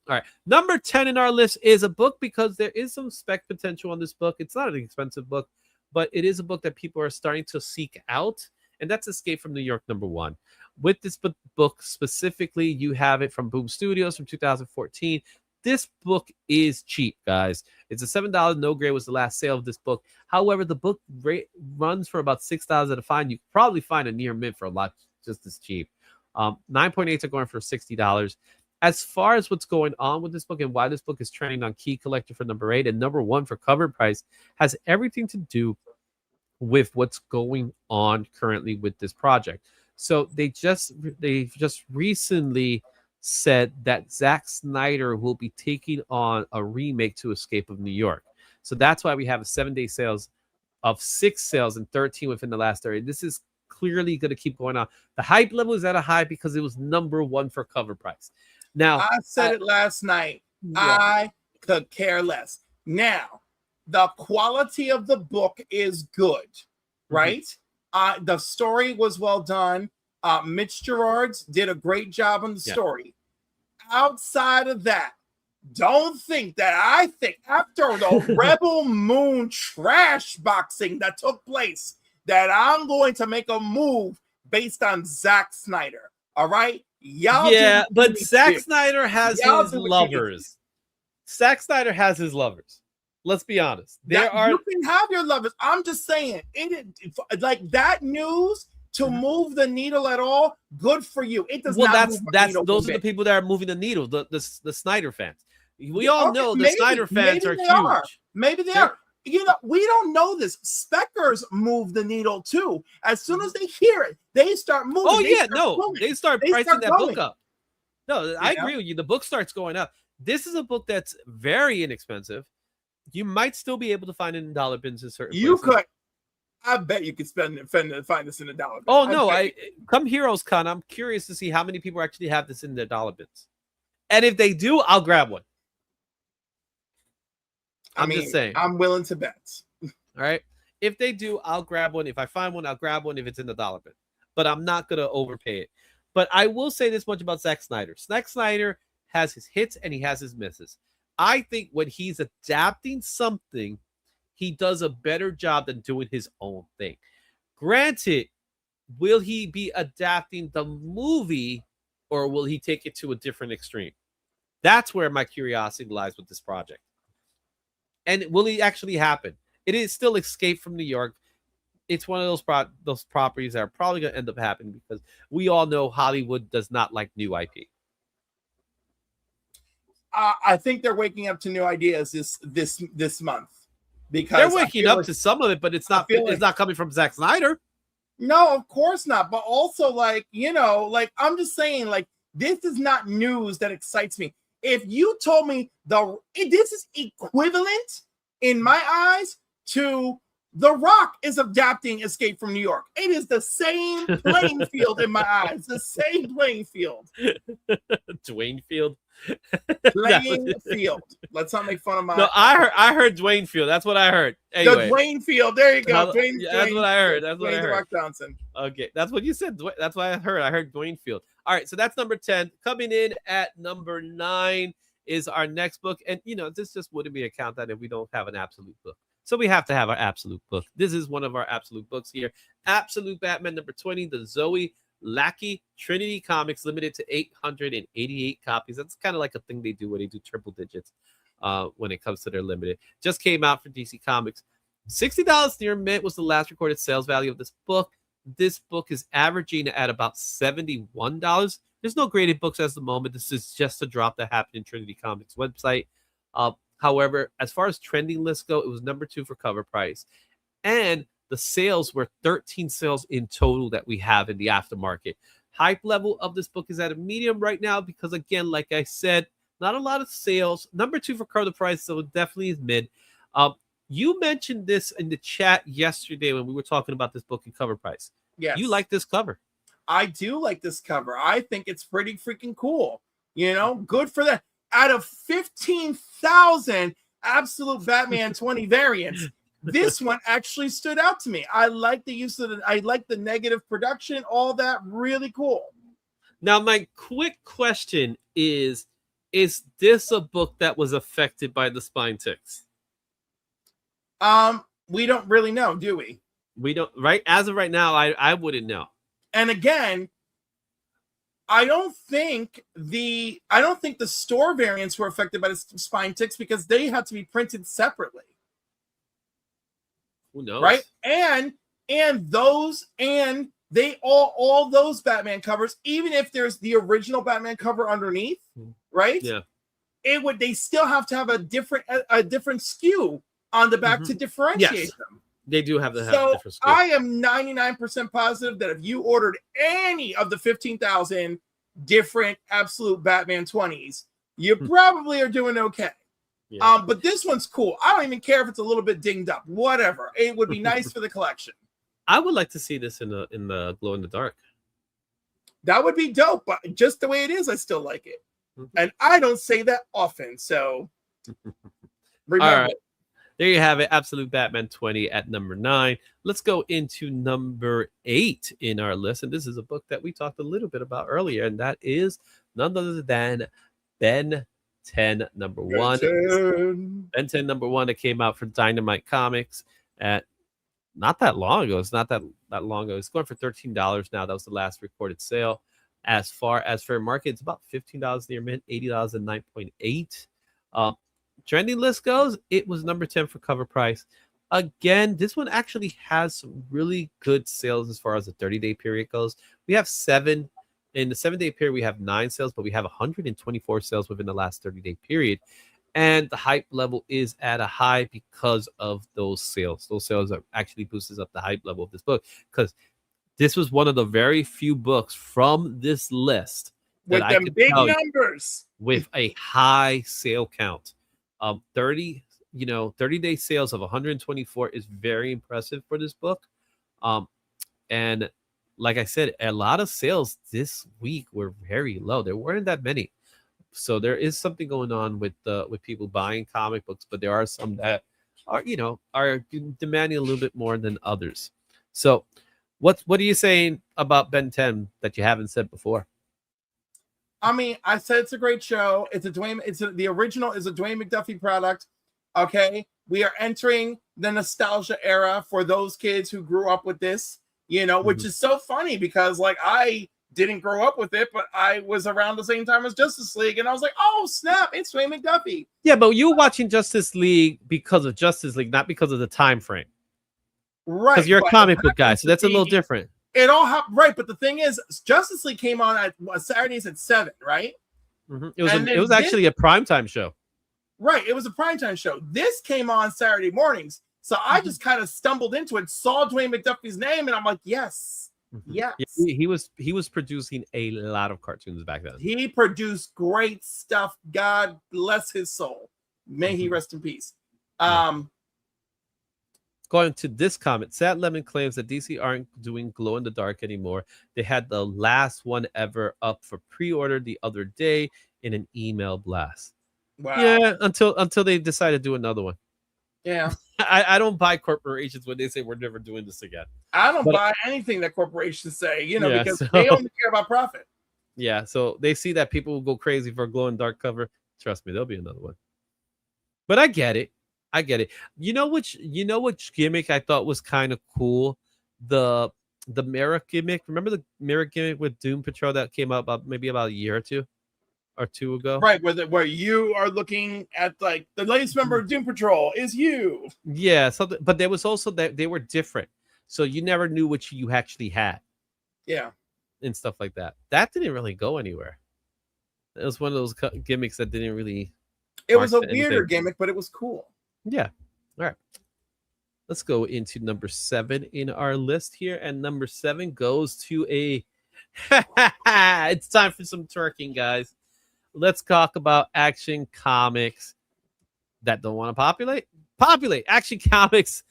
right. Number 10 in our list is a book because there is some spec potential on this book. It's not an expensive book, but it is a book that people are starting to seek out, and that's Escape from New York #1. With this book specifically, you have it from Boom Studios from 2014. This book is cheap, guys. It's a $7. No grade was the last sale of this book. However, the book runs for about $6 at a fine. You can probably find a near mint for a lot just as cheap. 9.8s are going for $60. As far as what's going on with this book and why this book is trending on Key Collector for #8 and #1 for cover price has everything to do with what's going on currently with this project. So they just recently said that Zack Snyder will be taking on a remake to Escape of New York. So that's why we have a 7-day sales of 6 sales and 13 within the last 30. This is clearly going to keep going on. The hype level is at a high because it was #1 for cover price. Now, I said it last night. Yeah. I could care less. Now, the quality of the book is good, right? The story was well done. Mitch Gerards did a great job on the story. Outside of that, don't think that I think after the Rebel Moon trash boxing that took place that I'm going to make a move based on Zack Snyder. All right? Y'all but Zack Snyder has his lovers. Zack Snyder has his lovers. Let's be honest. You can have your lovers. I'm just saying, like that news to move the needle at all, good for you. It does not. Those are the people that are moving the needle. The Snyder fans. We all know the Snyder fans are huge. Maybe they are. You know, we don't know this. Speckers move the needle too. As soon as they hear it, they start moving. Oh, they start pricing that book up. No, I agree with you. The book starts going up. This is a book that's very inexpensive. You might still be able to find it in dollar bins in certain places. Could. I bet you could find this in a dollar bin. Oh, no. Come Heroes Con, I'm curious to see how many people actually have this in their dollar bins. And if they do, I'll grab one. I'm just saying. I'm willing to bet. All right. If they do, I'll grab one. If I find one, I'll grab one if it's in the dollar bin. But I'm not going to overpay it. But I will say this much about Zack Snyder. Zack Snyder has his hits and he has his misses. I think when he's adapting something, he does a better job than doing his own thing. Granted, will he be adapting the movie or will he take it to a different extreme? That's where my curiosity lies with this project. And will it actually happen? It is still Escape from New York. It's one of those properties that are probably going to end up happening because we all know Hollywood does not like new IP. I think they're waking up to new ideas this month, because They're waking up to some of it, but it's not coming from Zack Snyder. No, of course not. But also, like, I'm just saying, like, this is not news that excites me. If you told me this is equivalent in my eyes to The Rock is adapting Escape from New York. It is the same playing field in my eyes. The same playing field. Dwayne Field. Playing field. Let's not make fun of my. No, I heard Dwayne Field. That's what I heard. Anyway. The Dwayne Field. There you go. That's what I heard. That's what I heard. Rock Johnson. Okay, that's what you said. That's what I heard. I heard Dwayne Field. All right, so that's number 10. Coming in at number 9 is our next book, and this just wouldn't be a countdown if we don't have an absolute book. So we have to have our absolute book. This is one of our absolute books here. Absolute Batman number 20, the Zoe Lackey Trinity Comics, limited to 888 copies. That's kind of like a thing they do where they do triple digits when it comes to their limited. Just came out for DC Comics. $60 near mint was the last recorded sales value of this book. This book is averaging at about $71. There's no graded books at the moment. This is just a drop that happened in Trinity Comics website. However, as far as trending lists go, it was number 2 for cover price. And the sales were 13 sales in total that we have in the aftermarket. Hype level of this book is at a medium right now because, again, like I said, not a lot of sales. Number 2 for cover price, so it definitely is mid. You mentioned this in the chat yesterday when we were talking about this book and cover price. Yes. You like this cover. I do like this cover. I think it's pretty freaking cool. Good for that. Out of 15,000 Absolute Batman 20 variants, this one actually stood out to me. I like the use of I like the negative production, all that, really cool. Now, my quick question is this a book that was affected by the spine ticks? We don't really know, do we? We don't, right? As of right now, I wouldn't know. And again, I don't think the store variants were affected by the spine ticks because they had to be printed separately. Who knows? Right? And they all those Batman covers, even if there's the original Batman cover underneath, right? Yeah. They still have to have a different SKU on the back to differentiate them. They do have to have so different SKUs. I am 99% positive that if you ordered any of the 15,000 different Absolute Batman 20s, you probably are doing okay. Yeah. But this one's cool. I don't even care if it's a little bit dinged up. Whatever. It would be nice for the collection. I would like to see this in the glow in the dark. That would be dope, but just the way it is, I still like it. And I don't say that often, so remember. All right. There you have it. Absolute Batman 20 at number 9. Let's go into number 8 in our list. And this is a book that we talked a little bit about earlier, and that is none other than Ben 10 number 1. Ben 10 number 1 that came out for Dynamite Comics at not that long ago. It's not that long ago. It's going for $13 now. That was the last recorded sale. As far as fair market, it's about $15 near mint, $80 at 9.8. Trending list goes, it was number 10 for cover price. Again, this one actually has some really good sales as far as the 30-day period goes. We have 7. In the 7-day period, we have 9 sales, but we have 124 sales within the last 30-day period. And the hype level is at a high because of those sales. Those sales are actually boosted up the hype level of this book because this was one of the very few books from this list with them big numbers with a high sale count. 30-day sales of 124 is very impressive for this book. And like I said, a lot of sales this week were very low. There weren't that many. So there is something going on with people buying comic books, but there are some that are demanding a little bit more than others. So what are you saying about Ben 10 that you haven't said before? I mean, I said it's a great show. The original is a Dwayne McDuffie product. Okay. We are entering the nostalgia era for those kids who grew up with this, which is so funny because like I didn't grow up with it, but I was around the same time as Justice League. And I was like, oh snap, it's Dwayne McDuffie. Yeah, but you were watching Justice League because of Justice League, not because of the time frame. Right. Because you're a comic book guy, so that's a little different. It all happened, right? But the thing is, Justice League came on at Saturdays at 7, right? It was actually a primetime show. Right. It was a primetime show. This came on Saturday mornings. So I just kind of stumbled into it, saw Dwayne McDuffie's name, and I'm like, yes. Yes. Yeah, he was producing a lot of cartoons back then. He produced great stuff. God bless his soul. May he rest in peace. Going to this comment, Sad Lemon claims that DC aren't doing glow in the dark anymore. They had the last one ever up for pre-order the other day in an email blast. Wow. Yeah, until they decide to do another one. Yeah. I don't buy corporations when they say we're never doing this again. I don't buy anything that corporations say, because so, they only care about profit. Yeah, so they see that people will go crazy for a glow in the dark cover. Trust me, there'll be another one. But I get it. You know which gimmick I thought was kind of cool? The mirror gimmick. Remember the mirror gimmick with Doom Patrol that came out about a year or two ago? Right, where you are looking at like the latest member of Doom Patrol is you. Yeah, but there was also that they were different. So you never knew which you actually had. Yeah. And stuff like that. That didn't really go anywhere. It was one of those gimmicks that didn't really. It was a weirder gimmick, but it was cool. Yeah. All right. Let's go into number 7 in our list here. And number 7 goes to a... It's time for some twerking, guys. Let's talk about Action Comics that don't want to populate. Action Comics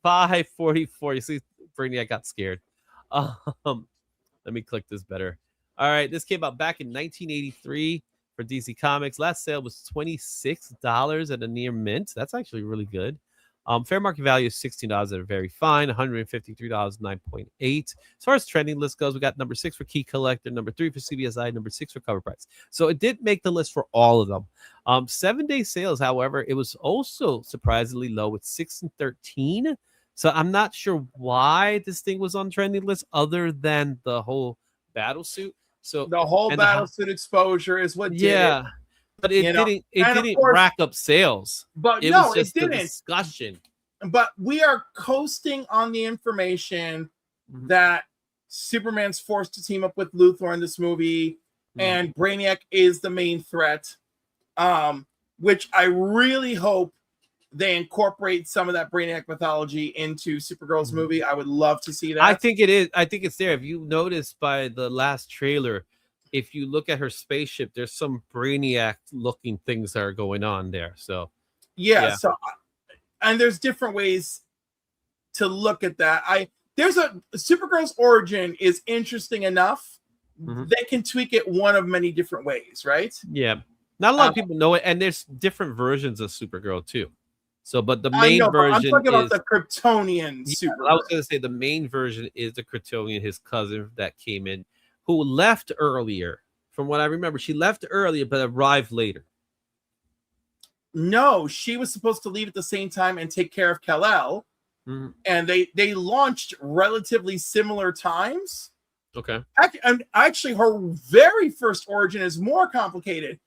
544. You see, Brittany, I got scared. Let me click this better. All right. This came out back in 1983. For DC Comics, last sale was $26 at a near mint. That's actually really good. Fair market value is $16 at a very fine, $153, 9.8. As far as trending list goes, we got number 6 for Key Collector, number 3 for CBSI, number 6 for Cover Price. So it did make the list for all of them. 7-day sales, however, it was also surprisingly low with 6 and 13. So I'm not sure why this thing was on trending list other than the whole battle suit. So the whole battlesuit exposure is what did it. But it didn't rack up sales. But it was just a discussion. But we are coasting on the information that Superman's forced to team up with Luthor in this movie, and Brainiac is the main threat, which I really hope they incorporate some of that Brainiac mythology into Supergirl's movie. I would love to see that. I think it is. I think it's there. If you notice by the last trailer, if you look at her spaceship, there's some Brainiac looking things that are going on there. So yeah. So, and there's different ways to look at that. There's a Supergirl's origin is interesting enough. They can tweak it one of many different ways, right? Yeah. Not a lot of people know it, and there's different versions of Supergirl too. So, but the main version I'm talking about the Kryptonian Supergirl. I was going to say the main version is the Kryptonian, his cousin that came in, who left earlier. From what I remember, she left earlier but arrived later. No, she was supposed to leave at the same time and take care of Kal-El, and they launched relatively similar times. Okay. Actually, her very first origin is more complicated.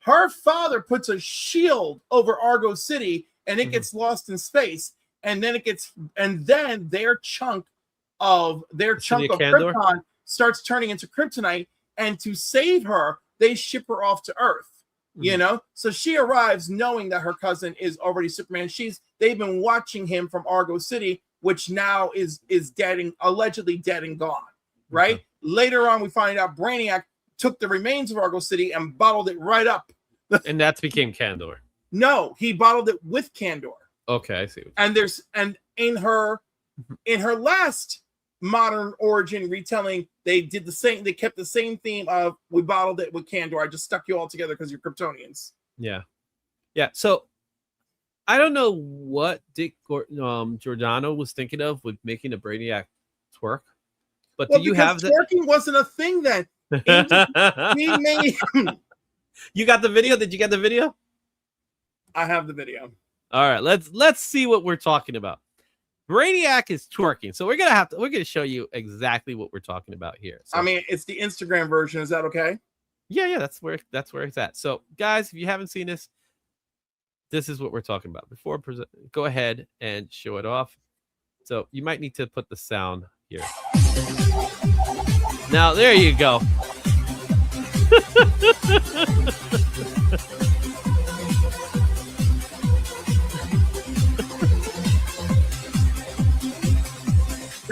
Her father puts a shield over Argo City, and it gets lost in space, and then their chunk of Krypton starts turning into kryptonite, and to save her, they ship her off to Earth. So she arrives knowing that her cousin is already Superman. They've been watching him from Argo City, which now is allegedly dead and gone. Right? Later on, we find out Brainiac took the remains of Argo City and bottled it right up. And that became Kandor. No, he bottled it with Kandor. Okay, I see. And in her last modern origin retelling, they did the same. They kept the same theme of we bottled it with Kandor. I just stuck you all together because you're Kryptonians. Yeah. So I don't know what Dick Giordano was thinking of with making a Brainiac twerk, but do you have that? Twerking wasn't a thing then. He made. You got the video? Did you get the video? I have the video. All right, let's see what we're talking about. Brainiac is twerking, so we're gonna show you exactly what we're talking about here. So, I mean, it's the Instagram version. Is that okay? Yeah, that's where it's at. So, guys, if you haven't seen this is what we're talking about. Go ahead and show it off. So you might need to put the sound here. Now there you go.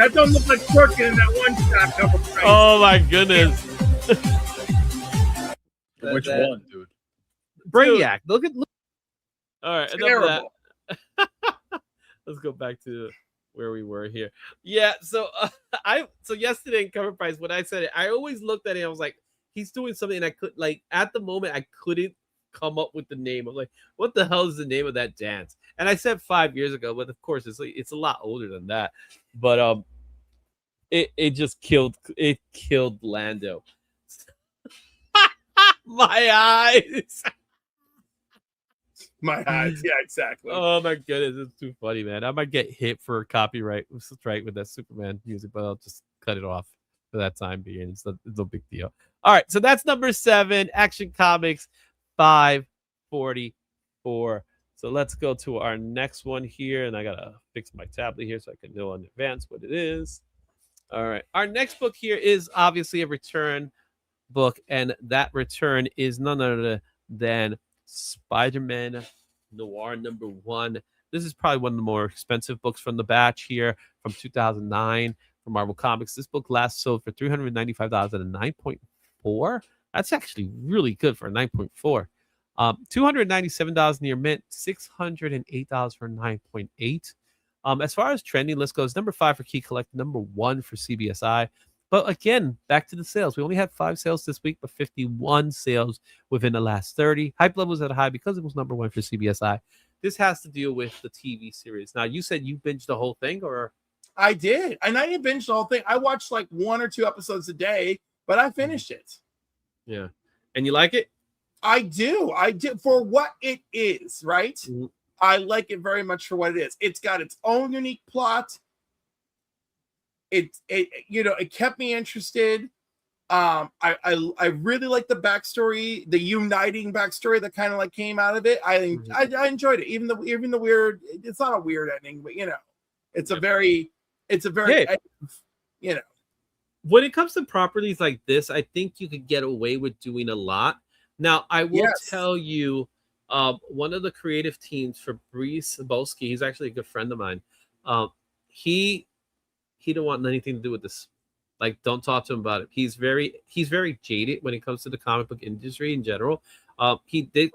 That don't look like Crooked in that one shot cover price. Oh my goodness. Which one, dude? Brainiac. Look. All right, enough of that. Terrible. Let's go back to where we were here. Yeah, so so yesterday in cover price, when I said it, I always looked at it. I was like, he's doing something, and I could at the moment I couldn't come up with the name. I'm like, what the hell is the name of that dance? And I said 5 years ago, but of course it's a lot older than that. But it just killed Lando. My eyes. My eyes. Yeah, exactly. Oh my goodness, it's too funny, man. I might get hit for copyright strike with that Superman music, but I'll just cut it off for that time being. It's no big deal. All right, so that's number 7, Action Comics 544. So let's go to our next one here, and I gotta fix my tablet here so I can know in advance what it is. All right, our next book here is obviously a return book, and that return is none other than Spider-Man Noir #1. This is probably one of the more expensive books from the batch here from 2009 from Marvel Comics. This book last sold for $395 at a 9.4. That's actually really good for a 9.4. $297 near mint, $608 for 9.8. As far as trending list goes, number 5 for Key Collect, number 1 for CBSI. But again, back to the sales. We only had 5 sales this week, but 51 sales within the last 30. Hype levels at a high because it was number 1 for CBSI. This has to deal with the TV series. Now, you said you binged the whole thing, or? I did. And I didn't binge the whole thing. I watched like 1 or 2 episodes a day, but I finished it. Yeah. And you like it? I do. I do. For what it is, right? Mm-hmm. I like it very much for what it is. It's got its own unique plot. It kept me interested. I really like the backstory, the uniting backstory that kind of like came out of it. I enjoyed it. Even the weird, it's not a weird ending, but it's a very when it comes to properties like this, I think you could get away with doing a lot. Now, I will tell you, one of the creative teams, Fabrice Bolsky, he's actually a good friend of mine. He don't want anything to do with this. Like, don't talk to him about it. He's very jaded when it comes to the comic book industry in general. He did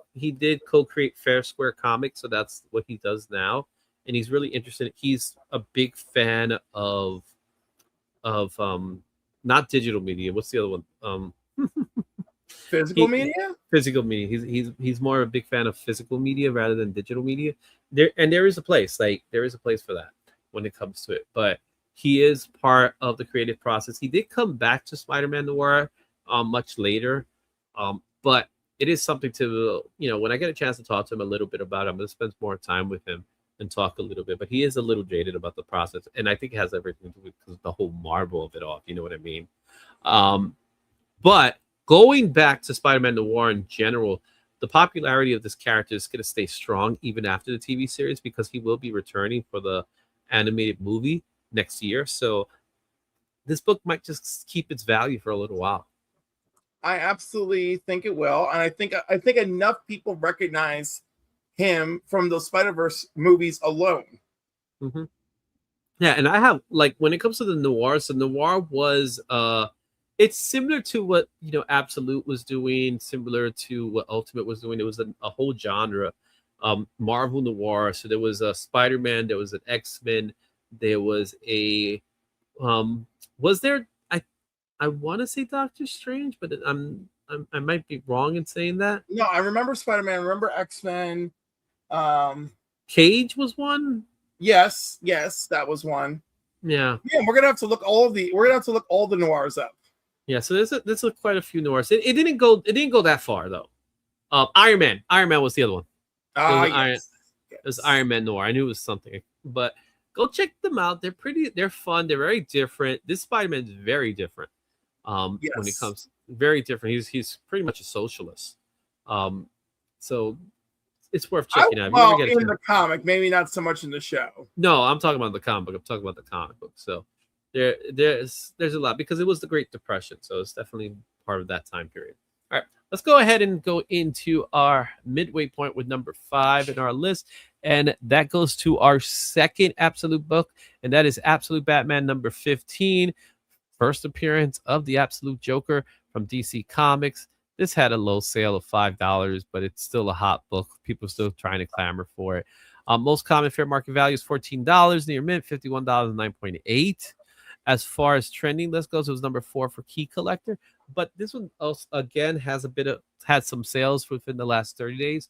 co-create Fair Square Comics, so that's what he does now. And he's really interested. He's a big fan of not digital media. What's the other one? Physical media. Physical media. He's more a big fan of physical media rather than digital media. There is a place. There is a place for that when it comes to it. But he is part of the creative process. He did come back to Spider-Man Noir much later. But it is something to, when I get a chance to talk to him a little bit about it, I'm going to spend more time with him and talk a little bit. But he is a little jaded about the process. And I think it has everything to do with the whole marvel of it all, if you know what I mean. But going back to Spider-Man Noir in general, the popularity of this character is going to stay strong even after the TV series because he will be returning for the animated movie next year. So this book might just keep its value for a little while. I absolutely think it will. And I think enough people recognize him from those Spider-Verse movies alone. Mm-hmm. Yeah, and I have, when it comes to the Noir, so Noir was it's similar to what Absolute was doing, similar to what Ultimate was doing. It was a whole genre, Marvel Noir. So there was a Spider-Man, there was an X-Men, there was a was there I want to say Doctor Strange, but I might be wrong in saying that. No, I remember Spider-Man, I remember X-Men. Cage was one. Yes, that was one. Yeah, we're gonna have to look all the noirs up. Yeah, so there's quite a few noirs. It didn't go that far though. Iron Man was the other one. It was Iron Man Noir. I knew it was something, but go check them out. They're fun. They're very different. This Spider-Man is very different. When it comes, very different. He's pretty much a socialist. So it's worth checking out. Well, in the comic, maybe not so much in the show. No, I'm talking about the comic book. I'm talking about the comic book. So there's a lot because it was the Great Depression. So it's definitely part of that time period. All right, let's go ahead and go into our midway point with number 5 in our list. And that goes to our second Absolute book, and that is Absolute Batman number 15, first appearance of the Absolute Joker from DC Comics. This had a low sale of $5, but it's still a hot book. People are still trying to clamor for it. Most common fair market value is $14. Near mint, $51.09.8. As far as trending list goes, it was number 4 for Key Collector. But this one also, again, had some sales within the last 30 days.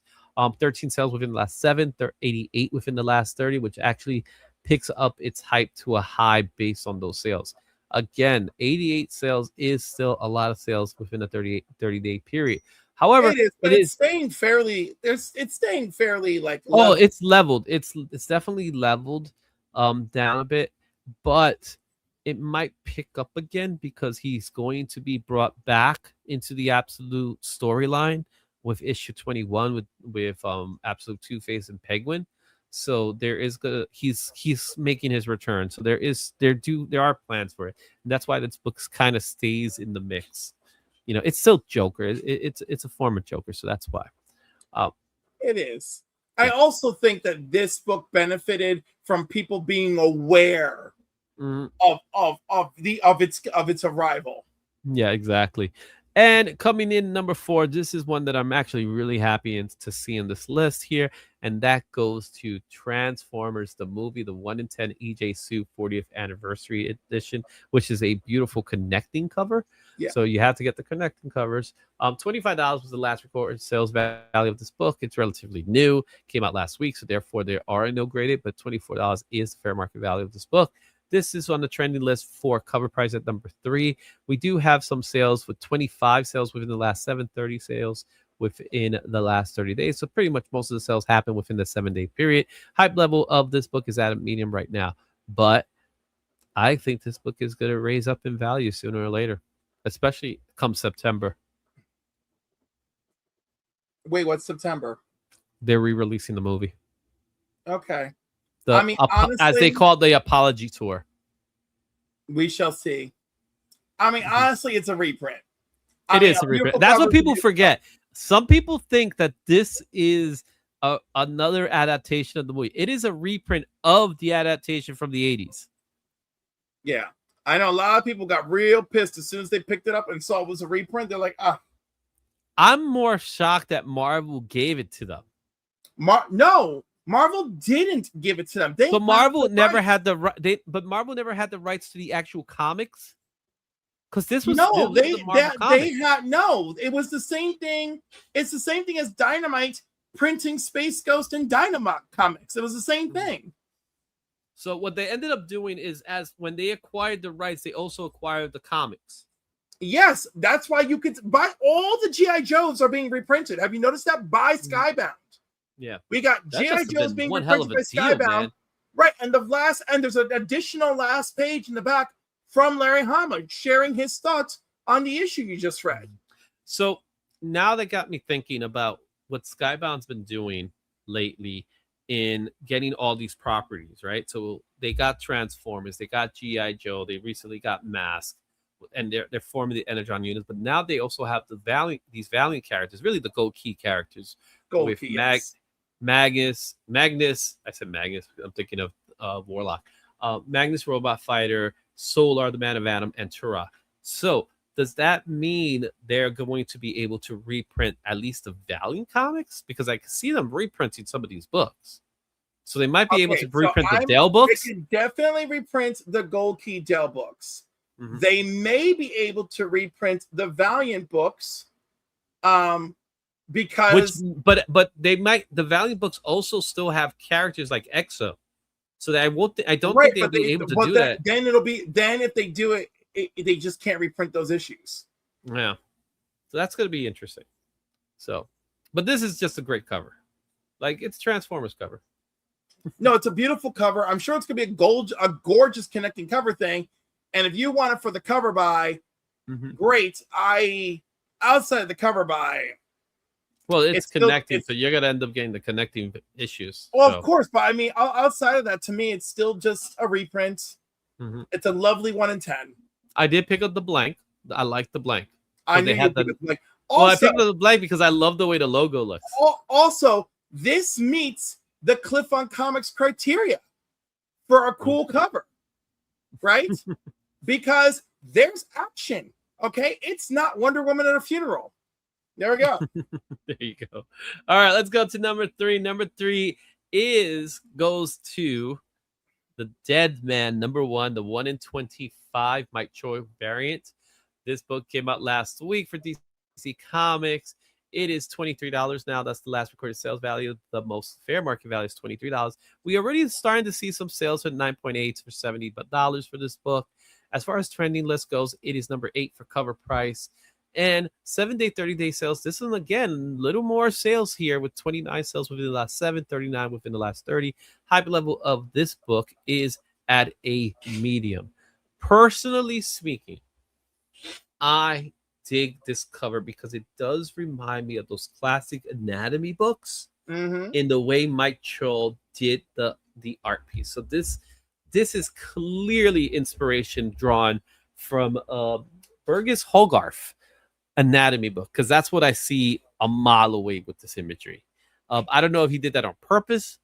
13 sales within the last 7, 88 within the last 30, which actually picks up its hype to a high based on those sales. Again, 88 sales is still a lot of sales within a 30-day period. However, it's staying fairly. It's staying fairly like. Level. It's leveled. It's definitely leveled down a bit, but it might pick up again because he's going to be brought back into the Absolute storyline with issue 21 with Absolute Two-Face and Penguin. So he's making his return. So there are plans for it. And that's why this book kind of stays in the mix. You know, it's still Joker. It's a form of Joker, so that's why. It is. I also think that this book benefited from people being aware of its arrival. Yeah, exactly. And coming in number 4, this is one that I'm actually really happy to see in this list here, and that goes to Transformers the movie, the 1 in 10 EJ Sue 40th anniversary edition, which is a beautiful connecting cover. Yeah. So you have to get the connecting covers. $25 was the last recorded sales value of this book. It's relatively new, came out last week, so therefore they are no graded, but $24 is the fair market value of this book. This is on the trending list for cover price at number 3. We do have some sales with 25 sales within the last 7, 30 sales within the last 30 days. So pretty much most of the sales happen within the 7-day period. Hype level of this book is at a medium right now, but I think this book is going to raise up in value sooner or later, especially come September. Wait, what's September? They're re-releasing the movie. Okay. Honestly, as they call it, the apology tour. We shall see. I mean, honestly, it's a reprint. It is a reprint. That's what people forget. Some people think that this is another adaptation of the movie. It is a reprint of the adaptation from the 80s. Yeah. I know a lot of people got real pissed as soon as they picked it up and saw it was a reprint. They're like, ah. I'm more shocked that Marvel gave it to them. No. Marvel didn't give it to them. But Marvel never had the rights to the actual comics. Because this was it was the same thing. It's the same thing as Dynamite printing Space Ghost and Dynamite comics. It was the same thing. So what they ended up doing is, when they acquired the rights, they also acquired the comics. Yes, that's why you could buy all the G.I. Joes are being reprinted. Have you noticed that? By Skybound. Yeah, we got G.I. Joe's being reprinted by Skybound, right? And there's an additional last page in the back from Larry Hama sharing his thoughts on the issue you just read. So now that got me thinking about what Skybound's been doing lately in getting all these properties, right? So they got Transformers, they got G.I. Joe, they recently got Mask, and they're forming the Energon units, but now they also have these Valiant characters, really the Gold Key characters. Gold Key, Magnus. I said Magnus. I'm thinking of Warlock. Magnus Robot Fighter, Solar, the Man of Atom, and Turok. So does that mean they're going to be able to reprint at least the Valiant comics? Because I can see them reprinting some of these books. So they might be able to reprint the Dell books. They can definitely reprint the Gold Key Dell books. Mm-hmm. They may be able to reprint the Valiant books. Because but they might, the Valiant books also still have characters like Exo, so that I don't think they'll be able to do that. Then if they do it, they just can't reprint those issues. Yeah, so that's going to be interesting. So, but this is just a great cover, like it's Transformers cover. No, it's a beautiful cover. I'm sure it's going to be a gorgeous connecting cover thing. And if you want it for the cover buy, great. Outside of the cover buy. Well, it's connecting, so you're gonna end up getting the connecting issues. Well, of course, but I mean, outside of that, to me, it's still just a reprint. Mm-hmm. It's a lovely 1 in 10. I did pick up the blank. I like the blank. I knew you picked up the blank. I picked up the blank because I love the way the logo looks. Also, this meets the Cliff on Comics criteria for a cool cover, right? Because there's action. Okay, it's not Wonder Woman at a funeral. There we go. There you go. All right, let's go to number 3. Number 3 goes to the Dead Man, number 1, the 1 in 25 Mike Choi variant. This book came out last week for DC Comics. It is $23 now. That's the last recorded sales value. The most fair market value is $23. We already starting to see some sales at 9.8 for $70 for this book. As far as trending list goes, it is number 8 for cover price. And 7-day, 30-day sales. This is, again, a little more sales here with 29 sales within the last 7, 39 within the last 30. Hype level of this book is at a medium. Personally speaking, I dig this cover because it does remind me of those classic anatomy books in the way Mike Choi did the art piece. So this is clearly inspiration drawn from Burgess Hogarth anatomy book, because that's what I see a mile away with this imagery. I don't know if he did that on purpose,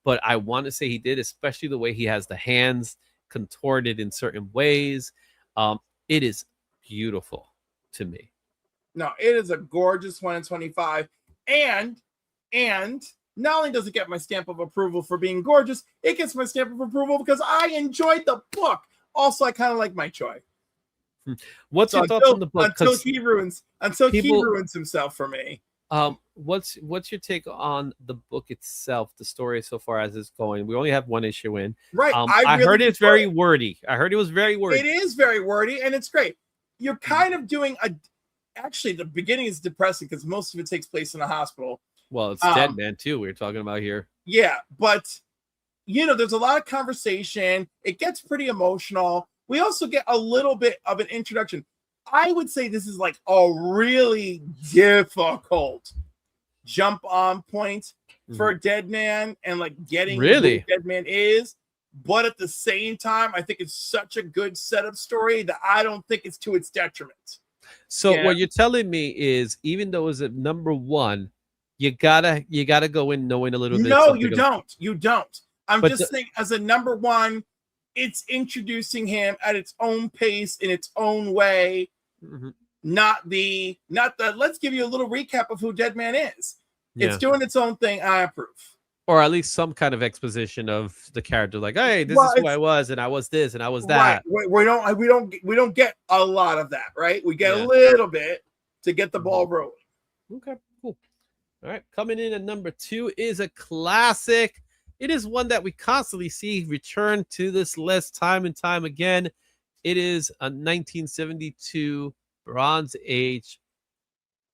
but I want to say he did, especially the way he has the hands contorted in certain ways. It is beautiful to me. No, it is a gorgeous 1 in 25. And not only does it get my stamp of approval for being gorgeous, it gets my stamp of approval because I enjoyed the book. Also, I kind of like Mike Choi. What's your thoughts on the book? Until he ruins himself for me. What's your take on the book itself, the story so far as it's going? We only have one issue in. Right. I really heard it's very wordy. I heard it was very wordy. It is very wordy, and it's great. You're kind of doing actually, the beginning is depressing because most of it takes place in a hospital. Well, it's Dead Man too. We're talking about here. Yeah, but there's a lot of conversation. It gets pretty emotional. We also get a little bit of an introduction. I would say this is like a really difficult jump on point for Dead Man and like getting who Dead Man is. But at the same time, I think it's such a good setup story that I don't think it's to its detriment. So what you're telling me is, even though it's at number 1, you gotta go in knowing a little bit. No, you don't. You don't. I'm just saying, as a number 1, it's introducing him at its own pace in its own way. Not the let's give you a little recap of who Dead Man is. It's doing its own thing. I approve. Or at least some kind of exposition of the character, like, hey, this is who I was, and I was this, and I was that. Right. We don't get a lot of that, right? We get a little bit to get the ball rolling. Okay, cool. All right, coming in at number 2 is a classic. It is one that we constantly see return to this list time and time again. It is a 1972 Bronze Age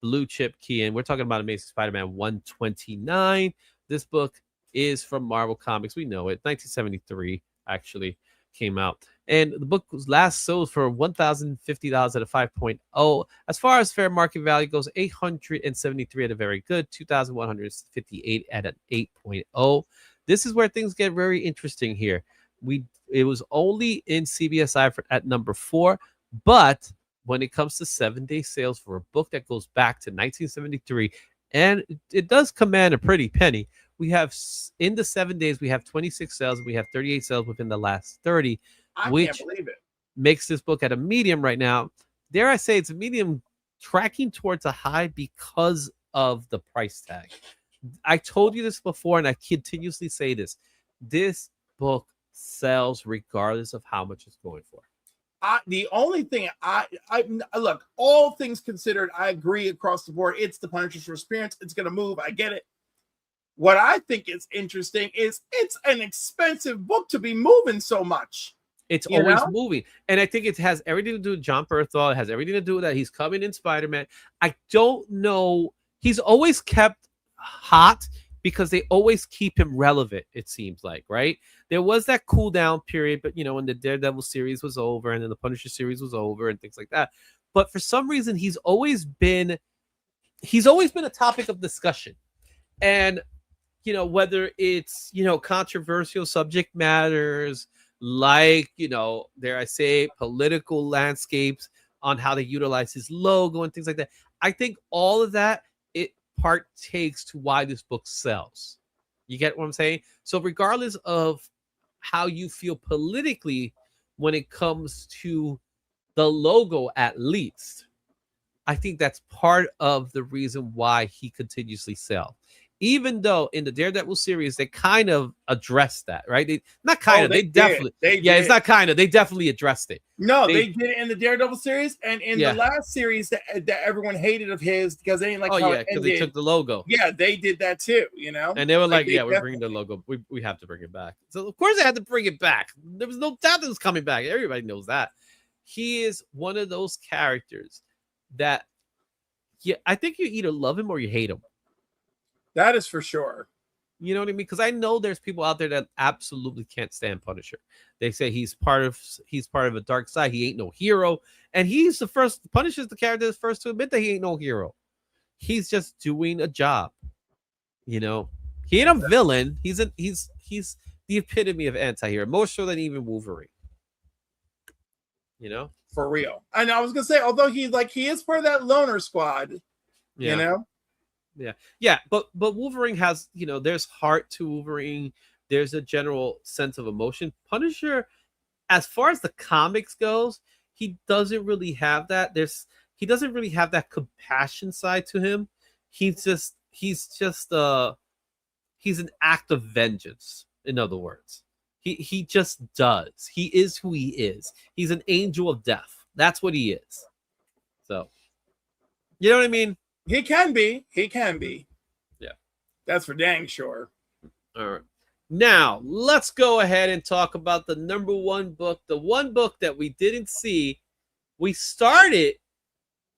blue chip key, and we're talking about Amazing Spider-Man 129. This book is from Marvel Comics. We know it. 1973 actually came out. And the book was last sold for $1,050 at a 5.0. As far as fair market value goes, $873 at a very good, $2,158 at an 8.0. This is where things get very interesting here. It was only in CBSI at number 4, but when it comes to 7-day sales for a book that goes back to 1973, and it does command a pretty penny, we have in the 7 days, we have 26 sales, and we have 38 sales within the last 30, which can't believe it. Makes this book at a medium right now. Dare I say it's a medium tracking towards a high because of the price tag. I told you this before, and I continuously say this. This book sells regardless of how much it's going for. The only thing I look, all things considered, I agree across the board. It's the Punisher's experience. It's going to move. I get it. What I think is interesting is it's an expensive book to be moving so much. It's always moving. And I think it has everything to do with John Berthal. It has everything to do with that. He's coming in Spider-Man. I don't know. He's always kept hot because they always keep him relevant, it seems like, right? There was that cool down period, but when the Daredevil series was over and then the Punisher series was over and things like that. But for some reason, he's always been a topic of discussion. And whether it's controversial subject matters, like dare I say, political landscapes on how they utilize his logo and things like that. I think all of that, it partakes to why this book sells. You get what I'm saying? So regardless of how you feel politically when it comes to the logo, at least, I think that's part of the reason why he continuously sells. Even though in the Daredevil series, they kind of addressed that, right? Not kind of, they definitely, it's not kind of, they definitely addressed it. No, they did it in the Daredevil series, and in the Yeah. last series that everyone hated of his because they didn't like how it because ended. they took the logo. Yeah, they did that too, you know? And they were like, they we're bringing the logo. We have to bring it back. So, of course, they had to bring it back. There was no doubt it was coming back. Everybody knows that. He is one of those characters that, I think you either love him or you hate him. That is for sure. You know what I mean? Because I know there's people out there that absolutely can't stand Punisher. They say he's part of a dark side. He ain't no hero. And he's the first, Punisher's the character that's first to admit that he ain't no hero. He's just doing a job. You know, he ain't a villain. He's the epitome of anti-hero, more so than even Wolverine. You know, for real. And I was gonna say, although he is part of that loner squad, you know. Yeah, but Wolverine has, there's heart to Wolverine. There's a general sense of emotion. Punisher, as far as the comics goes, he doesn't really have that. He doesn't really have that compassion side to him. He's an act of vengeance. In other words, he just does. He is who he is. He's an angel of death. That's what he is. So, you know what I mean? He can be. Yeah. That's for dang sure. All right. Now, let's go ahead and talk about the number one book, the one book that we didn't see. We started